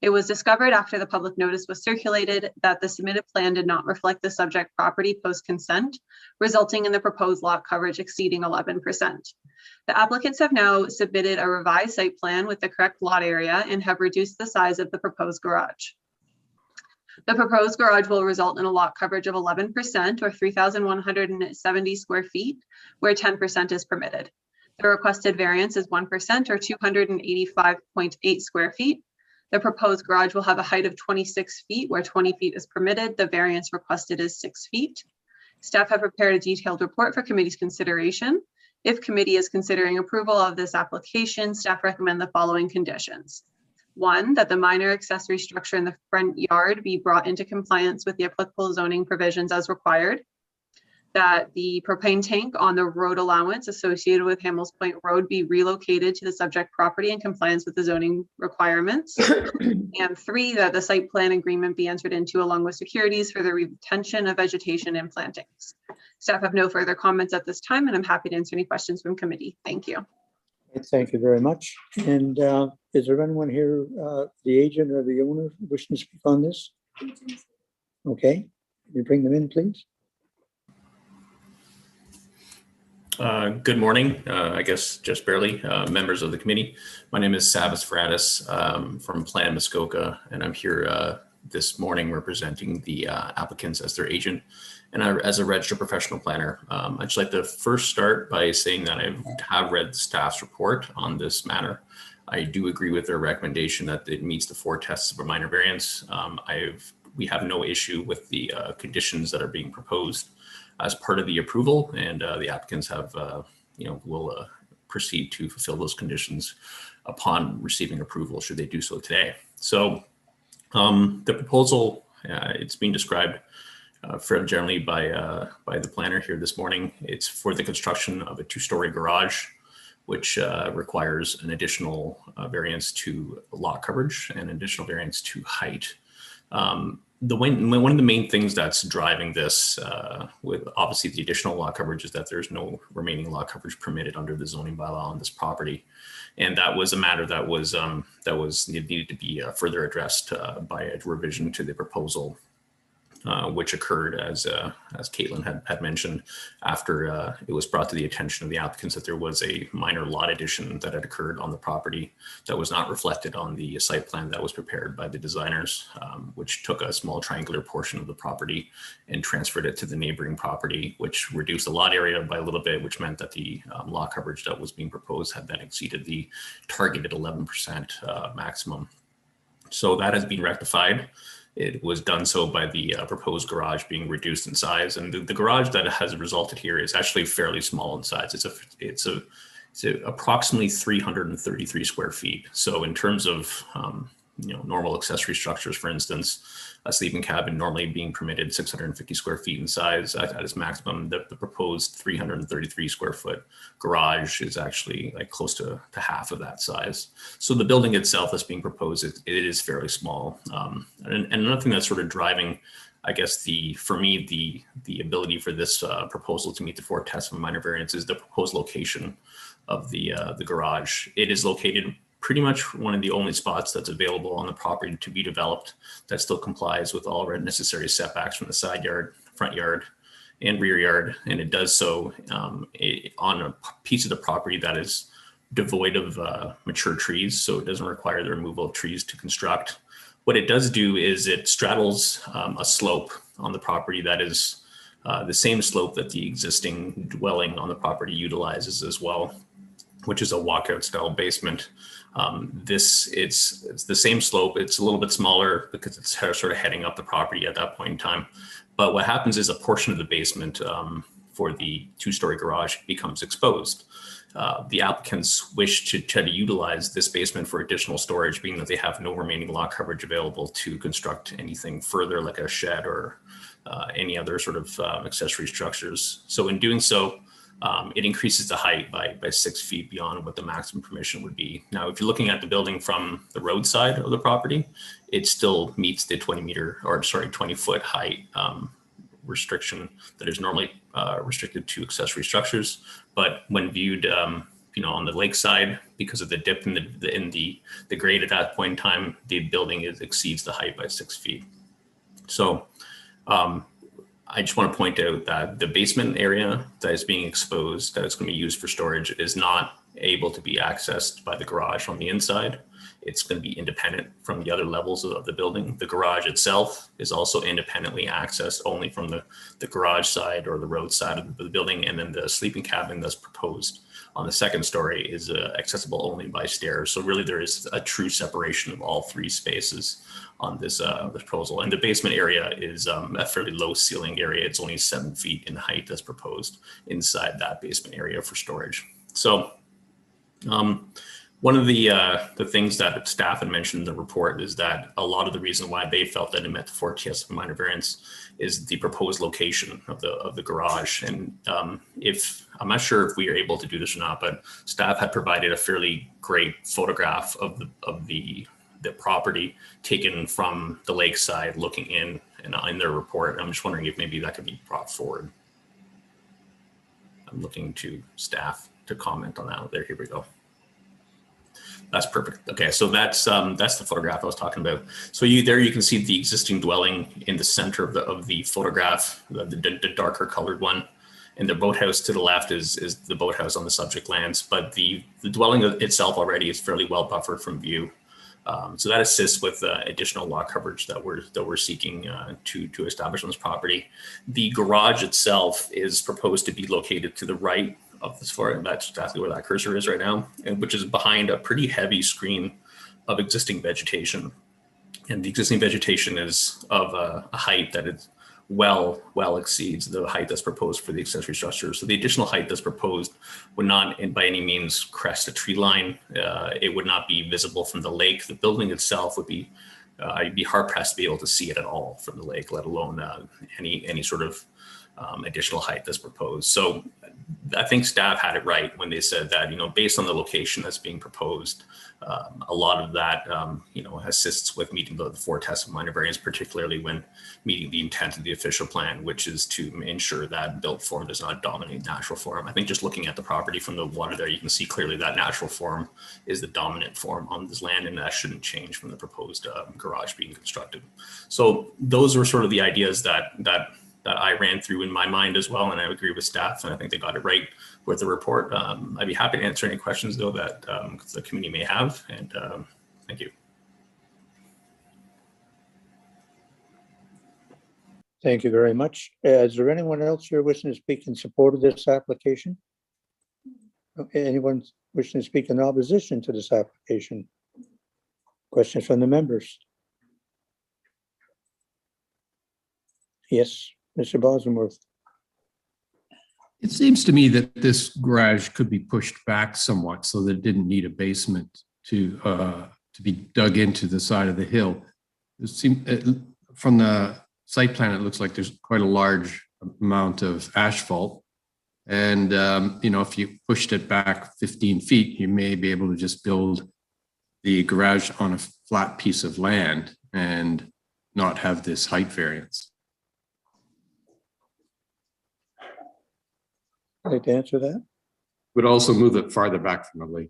It was discovered after the public notice was circulated that the submitted plan did not reflect the subject property post-consent, resulting in the proposed lot coverage exceeding 11%. The applicants have now submitted a revised site plan with the correct lot area and have reduced the size of the proposed garage. The proposed garage will result in a lot coverage of 11% or 3,170 square feet, where 10% is permitted. The requested variance is 1% or 285.8 square feet. The proposed garage will have a height of 26 feet, where 20 feet is permitted. The variance requested is 6 feet. Staff have prepared a detailed report for committee's consideration. If committee is considering approval of this application, staff recommend the following conditions. 1, that the minor accessory structure in the front yard be brought into compliance with the applicable zoning provisions as required. that the propane tank on the road allowance associated with Hamels Point Road be relocated to the subject property in compliance with the zoning requirements. And 3, that the site plan agreement be entered into along with securities for the retention of vegetation and plantings. Staff have no further comments at this time, and I'm happy to answer any questions from committee. Thank you. Thank you very much. And is there anyone here, the agent or the owner wishing to speak on this? Okay, can you bring them in, please? Good morning, I guess just barely, members of the committee. My name is Savas Fratis from Plan Muskoka, and I'm here this morning representing the applicants as their agent and as a registered professional planner. I'd just like to first start by saying that I have read the staff's report on this matter. I do agree with their recommendation that it meets the 4 tests of a minor variance. We have no issue with the conditions that are being proposed as part of the approval, and the applicants have, will proceed to fulfill those conditions upon receiving approval, should they do so today. So the proposal, it's being described fairly generally by the planner here this morning. It's for the construction of a 2-story garage, which requires an additional variance to lot coverage and an additional variance to height. One of the main things that's driving this, with obviously the additional lot coverage, is that there's no remaining lot coverage permitted under the zoning bylaw on this property, and that was a matter that was needed to be further addressed by a revision to the proposal, which occurred, as Caitlin had mentioned, after it was brought to the attention of the applicants that there was a minor lot addition that had occurred on the property that was not reflected on the site plan that was prepared by the designers, which took a small triangular portion of the property and transferred it to the neighboring property, which reduced the lot area by a little bit, which meant that the lot coverage that was being proposed had then exceeded the targeted 11% maximum. So that has been rectified. It was done so by the proposed garage being reduced in size, and the garage that has resulted here is actually fairly small in size. It's approximately 333 square feet. So in terms of normal accessory structures, for instance, a sleeping cabin normally being permitted 650 square feet in size at its maximum, the proposed 333 square foot garage is actually like close to half of that size. So the building itself that's being proposed, it is fairly small. And another thing that's sort of driving, I guess, for me, the ability for this proposal to meet the 4 tests of a minor variance is the proposed location of the garage. It is located pretty much one of the only spots that's available on the property to be developed that still complies with all necessary setbacks from the side yard, front yard, and rear yard. And it does so on a piece of the property that is devoid of mature trees, so it doesn't require the removal of trees to construct. What it does do is it straddles a slope on the property that is the same slope that the existing dwelling on the property utilizes as well, which is a walkout style basement. It's the same slope. It's a little bit smaller because it's sort of heading up the property at that point in time. But what happens is a portion of the basement for the 2-story garage becomes exposed. The applicants wish to try to utilize this basement for additional storage, being that they have no remaining lot coverage available to construct anything further, like a shed or any other sort of accessory structures. So in doing so, it increases the height by 6 feet beyond what the maximum permission would be. Now, if you're looking at the building from the roadside of the property, it still meets the 20 foot height restriction that is normally restricted to accessory structures. But when viewed, on the lakeside, because of the dip in the grade at that point in time, the building exceeds the height by 6 feet. So I just want to point out that the basement area that is being exposed, that is going to be used for storage, is not able to be accessed by the garage on the inside. It's going to be independent from the other levels of the building. The garage itself is also independently accessed only from the garage side or the road side of the building. And then the sleeping cabin that's proposed on the 2nd story is accessible only by stairs. So really there is a true separation of all 3 spaces on this proposal. And the basement area is a fairly low ceiling area. It's only 7 feet in height that's proposed inside that basement area for storage. So One of the things that staff had mentioned in the report is that a lot of the reason why they felt that it met the 4 tests of minor variance is the proposed location of the garage. And if I'm not sure if we are able to do this or not, but staff had provided a fairly great photograph of the property taken from the lakeside looking in and in their report. I'm just wondering if maybe that could be brought forward. I'm looking to staff to comment on that. There, here we go. That's perfect. Okay, so that's the photograph I was talking about. So you can see the existing dwelling in the center of the photograph, the darker colored one, and the boathouse to the left is the boathouse on the subject lands. But the dwelling itself already is fairly well buffered from view. So that assists with additional lot coverage that we're seeking to establish on this property. The garage itself is proposed to be located to the right of this floor. That's exactly where that cursor is right now, and which is behind a pretty heavy screen of existing vegetation. And the existing vegetation is of a height that is well exceeds the height that's proposed for the accessory structure. So the additional height that's proposed would not by any means crest a tree line. It would not be visible from the lake. The building itself would be, I'd be hard pressed to be able to see it at all from the lake, let alone any sort of additional height that's proposed. So I think staff had it right when they said that, based on the location that's being proposed, a lot of that, assists with meeting the 4 tests of minor variance, particularly when meeting the intent of the official plan, which is to ensure that built form does not dominate natural form. I think just looking at the property from the water there, you can see clearly that natural form is the dominant form on this land, and that shouldn't change from the proposed garage being constructed. So those were sort of the ideas that I ran through in my mind as well, and I agree with staff, and I think they got it right with the report. I'd be happy to answer any questions though that the committee may have, and thank you. Thank you very much. Is there anyone else here wishing to speak in support of this application? Okay, anyone wishing to speak in opposition to this application? Questions from the members? Yes, Mr. Bosworth. It seems to me that this garage could be pushed back somewhat so that it didn't need a basement to be dug into the side of the hill. From the site plan, it looks like there's quite a large amount of asphalt. And, if you pushed it back 15 feet, you may be able to just build the garage on a flat piece of land and not have this height variance. Like to answer that? Would also move it farther back from the lake.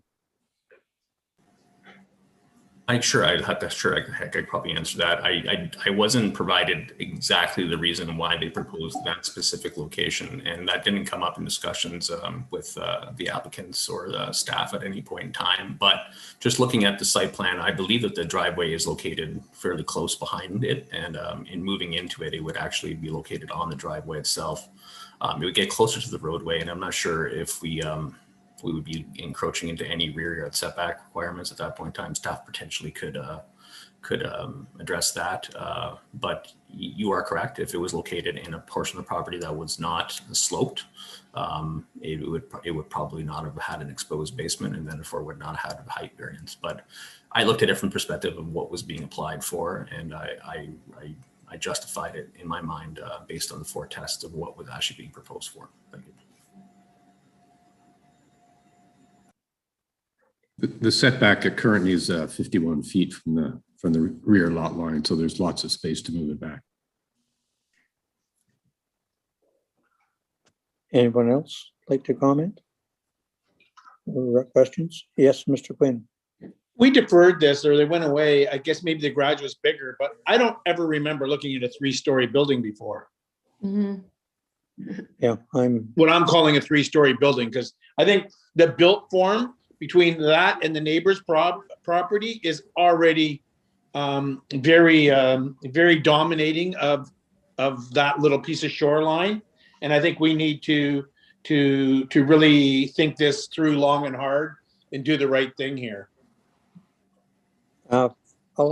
I could probably answer that. I wasn't provided exactly the reason why they proposed that specific location, and that didn't come up in discussions with the applicants or the staff at any point in time. But just looking at the site plan, I believe that the driveway is located fairly close behind it, and in moving into it, it would actually be located on the driveway itself. It would get closer to the roadway, and I'm not sure if we would be encroaching into any rear yard setback requirements at that point in time. Staff potentially could address that, but you are correct. If it was located in a portion of the property that was not sloped, it would probably not have had an exposed basement, and therefore would not have had a height variance. But I looked at it from the perspective of what was being applied for, and I justified it in my mind based on the 4 tests of what was actually being proposed for. Thank you. The setback currently is 51 feet from the rear lot line, so there's lots of space to move it back. Anyone else like to comment? Or questions? Yes, Mr. Quinn. We deferred this, or they went away. I guess maybe the garage was bigger, but I don't ever remember looking at a 3-story building before. Yeah, what I'm calling a 3-story building, because I think the built form between that and the neighbor's property is already very dominating of that little piece of shoreline. And I think we need to really think this through long and hard and do the right thing here. I'll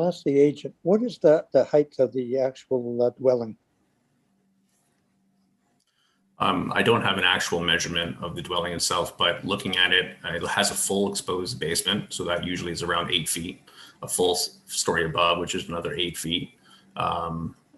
ask the agent, what is the height of the actual dwelling? I don't have an actual measurement of the dwelling itself, but looking at it, it has a full exposed basement. So that usually is around 8 feet, a full story above, which is another 8 feet.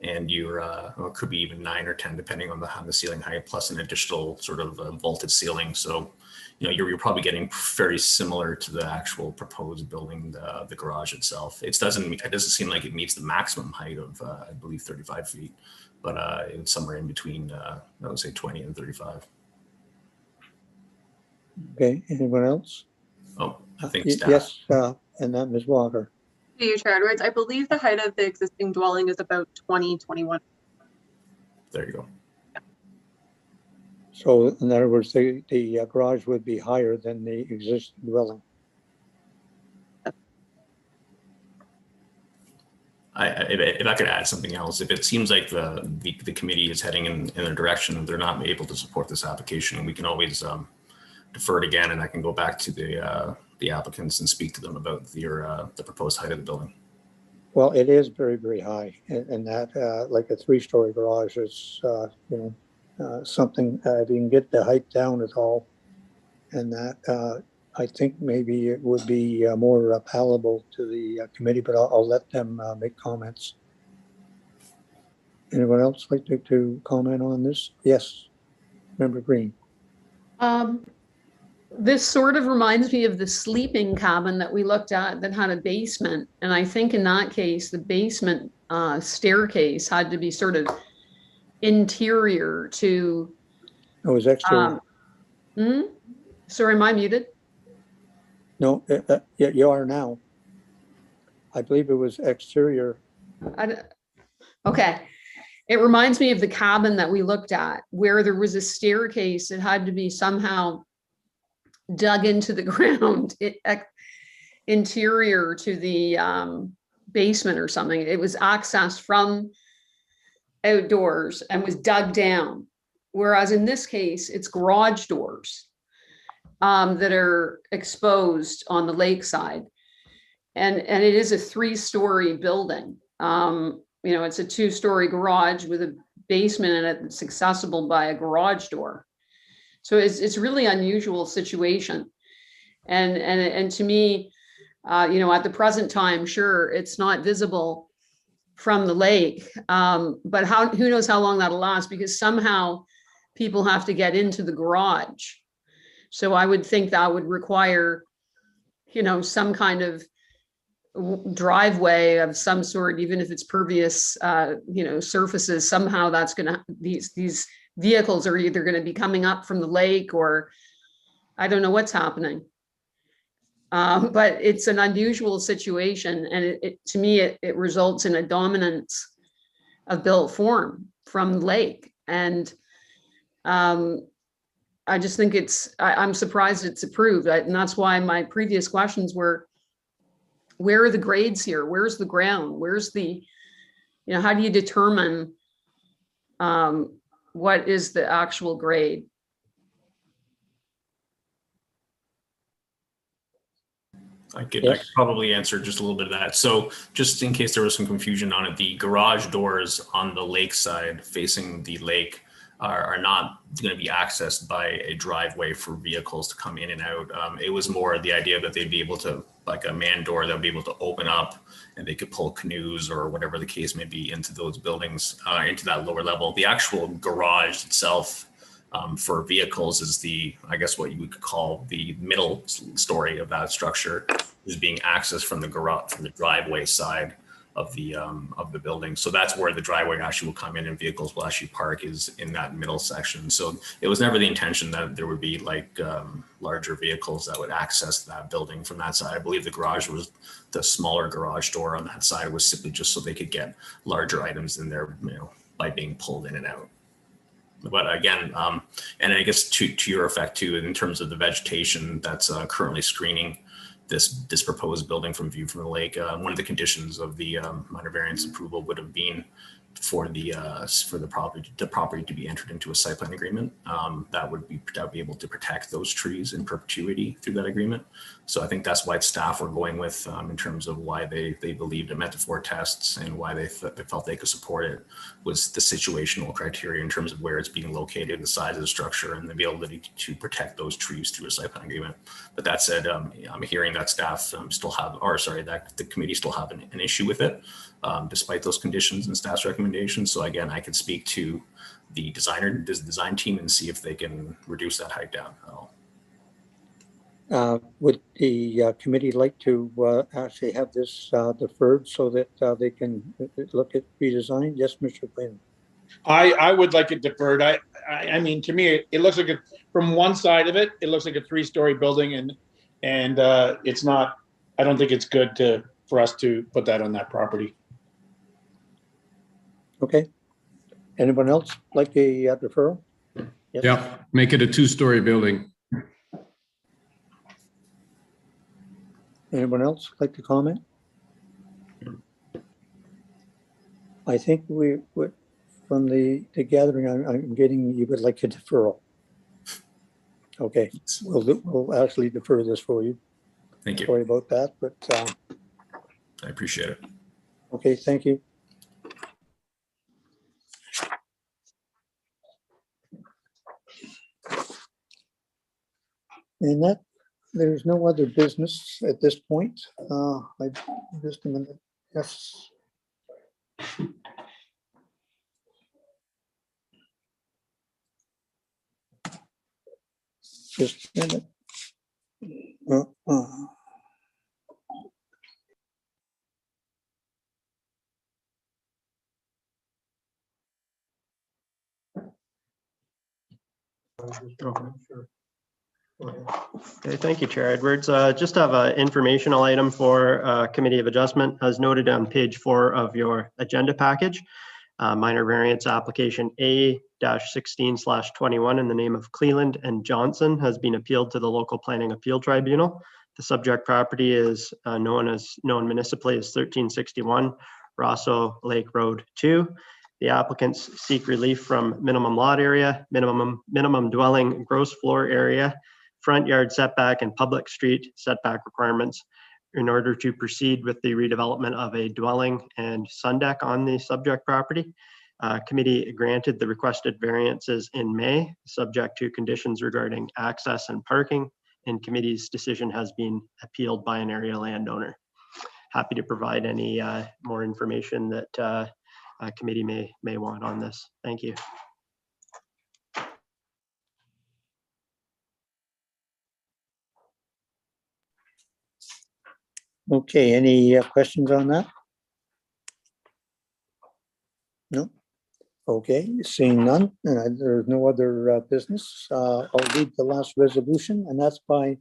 And you're, well, it could be even 9 or 10, depending on the ceiling height, plus an additional sort of vaulted ceiling. So, you know, you're probably getting very similar to the actual proposed building, the garage itself. It doesn't seem like it meets the maximum height of, I believe, 35 feet, but it's somewhere in between, I would say 20 and 35. Okay, anyone else? Oh, I think staff. Yes, and that Ms. Walker. To you, Chair Edwards, I believe the height of the existing dwelling is about 21. There you go. So in other words, the garage would be higher than the existing dwelling. If I could add something else, if it seems like the committee is heading in a direction they're not able to support this application, we can always defer it again, and I can go back to the applicants and speak to them about the proposed height of the building. Well, it is very, very high, and that like a 3-story garage is, you know, something, if you can get the height down at all, and that I think maybe it would be more palatable to the committee, but I'll let them make comments. Anyone else like to comment on this? Yes, Member Green. This sort of reminds me of the sleeping cabin that we looked at that had a basement. And I think in that case, the basement staircase had to be sort of interior to. Oh, it was exterior. Sorry, am I muted? No, yeah, you are now. I believe it was exterior. Okay. It reminds me of the cabin that we looked at where there was a staircase that had to be somehow dug into the ground, interior to the basement or something. It was accessed from outdoors and was dug down. Whereas in this case, it's garage doors that are exposed on the lakeside. And it is a 3-story building. You know, it's a 2-story garage with a basement in it that's accessible by a garage door. So it's really unusual situation. And to me, you know, at the present time, sure, it's not visible from the lake, but who knows how long that'll last, because somehow people have to get into the garage. So I would think that would require, you know, some kind of driveway of some sort, even if it's pervious, you know, surfaces. Somehow that's going to, these vehicles are either going to be coming up from the lake, or I don't know what's happening. But it's an unusual situation. And to me, it results in a dominance of built form from the lake. And I just think I'm surprised it's approved. And that's why my previous questions were, where are the grades here? Where's the ground? Where's the, you know, how do you determine what is the actual grade? I could probably answer just a little bit of that. So just in case there was some confusion on it, the garage doors on the lake side facing the lake are not going to be accessed by a driveway for vehicles to come in and out. It was more the idea that they'd be able to, like a man door that would be able to open up and they could pull canoes or whatever the case may be into those buildings, into that lower level. The actual garage itself for vehicles is I guess what you would call the middle story of that structure, is being accessed from the garage, from the driveway side of the building. So that's where the driveway actually will come in and vehicles will actually park, is in that middle section. So it was never the intention that there would be like larger vehicles that would access that building from that side. I believe the garage was, the smaller garage door on that side was simply just so they could get larger items in there, you know, by being pulled in and out. But again, and I guess to your effect too, in terms of the vegetation that's currently screening this proposed building from view from the lake, one of the conditions of the minor variance approval would have been for the property to be entered into a site plan agreement. That would be able to protect those trees in perpetuity through that agreement. So I think that's why staff were going with in terms of why they believed it met the 4 tests and why they felt they could support it was the situational criteria in terms of where it's being located, the size of the structure, and the ability to protect those trees through a site plan agreement. But that said, I'm hearing that staff that the committee still have an issue with it, despite those conditions and staff's recommendations. So again, I could speak to the design team and see if they can reduce that height down. Would the committee like to actually have this deferred so that they can look at redesign? Yes, Mr. Quinn. I would like it deferred. I mean, to me, it looks like from one side of it, it looks like a 3-story building, and it's not. I don't think it's good for us to put that on that property. Okay. Anyone else like a deferral? Yes. Yeah, make it a 2-story building. Anyone else like to comment? I think from the gathering, I'm getting you would like a deferral. Okay, we'll actually defer this for you. Thank you. Sorry about that, but I appreciate it. Okay, thank you. And that there's no other business at this point. Just a minute. Yes. Just a minute. Okay, thank you, Chair Edwards. Just have an informational item for Committee of Adjustment, as noted on page 4 of your agenda package. Minor variance application A-16/21 in the name of Cleland and Johnson has been appealed to the local planning appeal tribunal. The subject property is known municipally as 1361 Rosso Lake Road 2. The applicants seek relief from minimum lot area, minimum dwelling gross floor area, front yard setback, and public street setback requirements in order to proceed with the redevelopment of a dwelling and sun deck on the subject property. Committee granted the requested variances in May, subject to conditions regarding access and parking, and committee's decision has been appealed by an area landowner. Happy to provide any more information that committee may want on this. Thank you. Okay, any questions on that? No? Okay, seeing none, and there's no other business. I'll read the last resolution, and that's by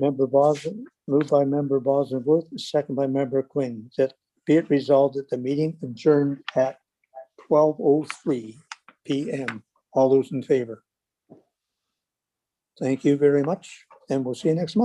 Member Bosworth, moved by Member Bosworth, second by Member Quinn, that be it resolved that the meeting adjourned at 12:03 p.m. All those in favor? Thank you very much, and we'll see you next month.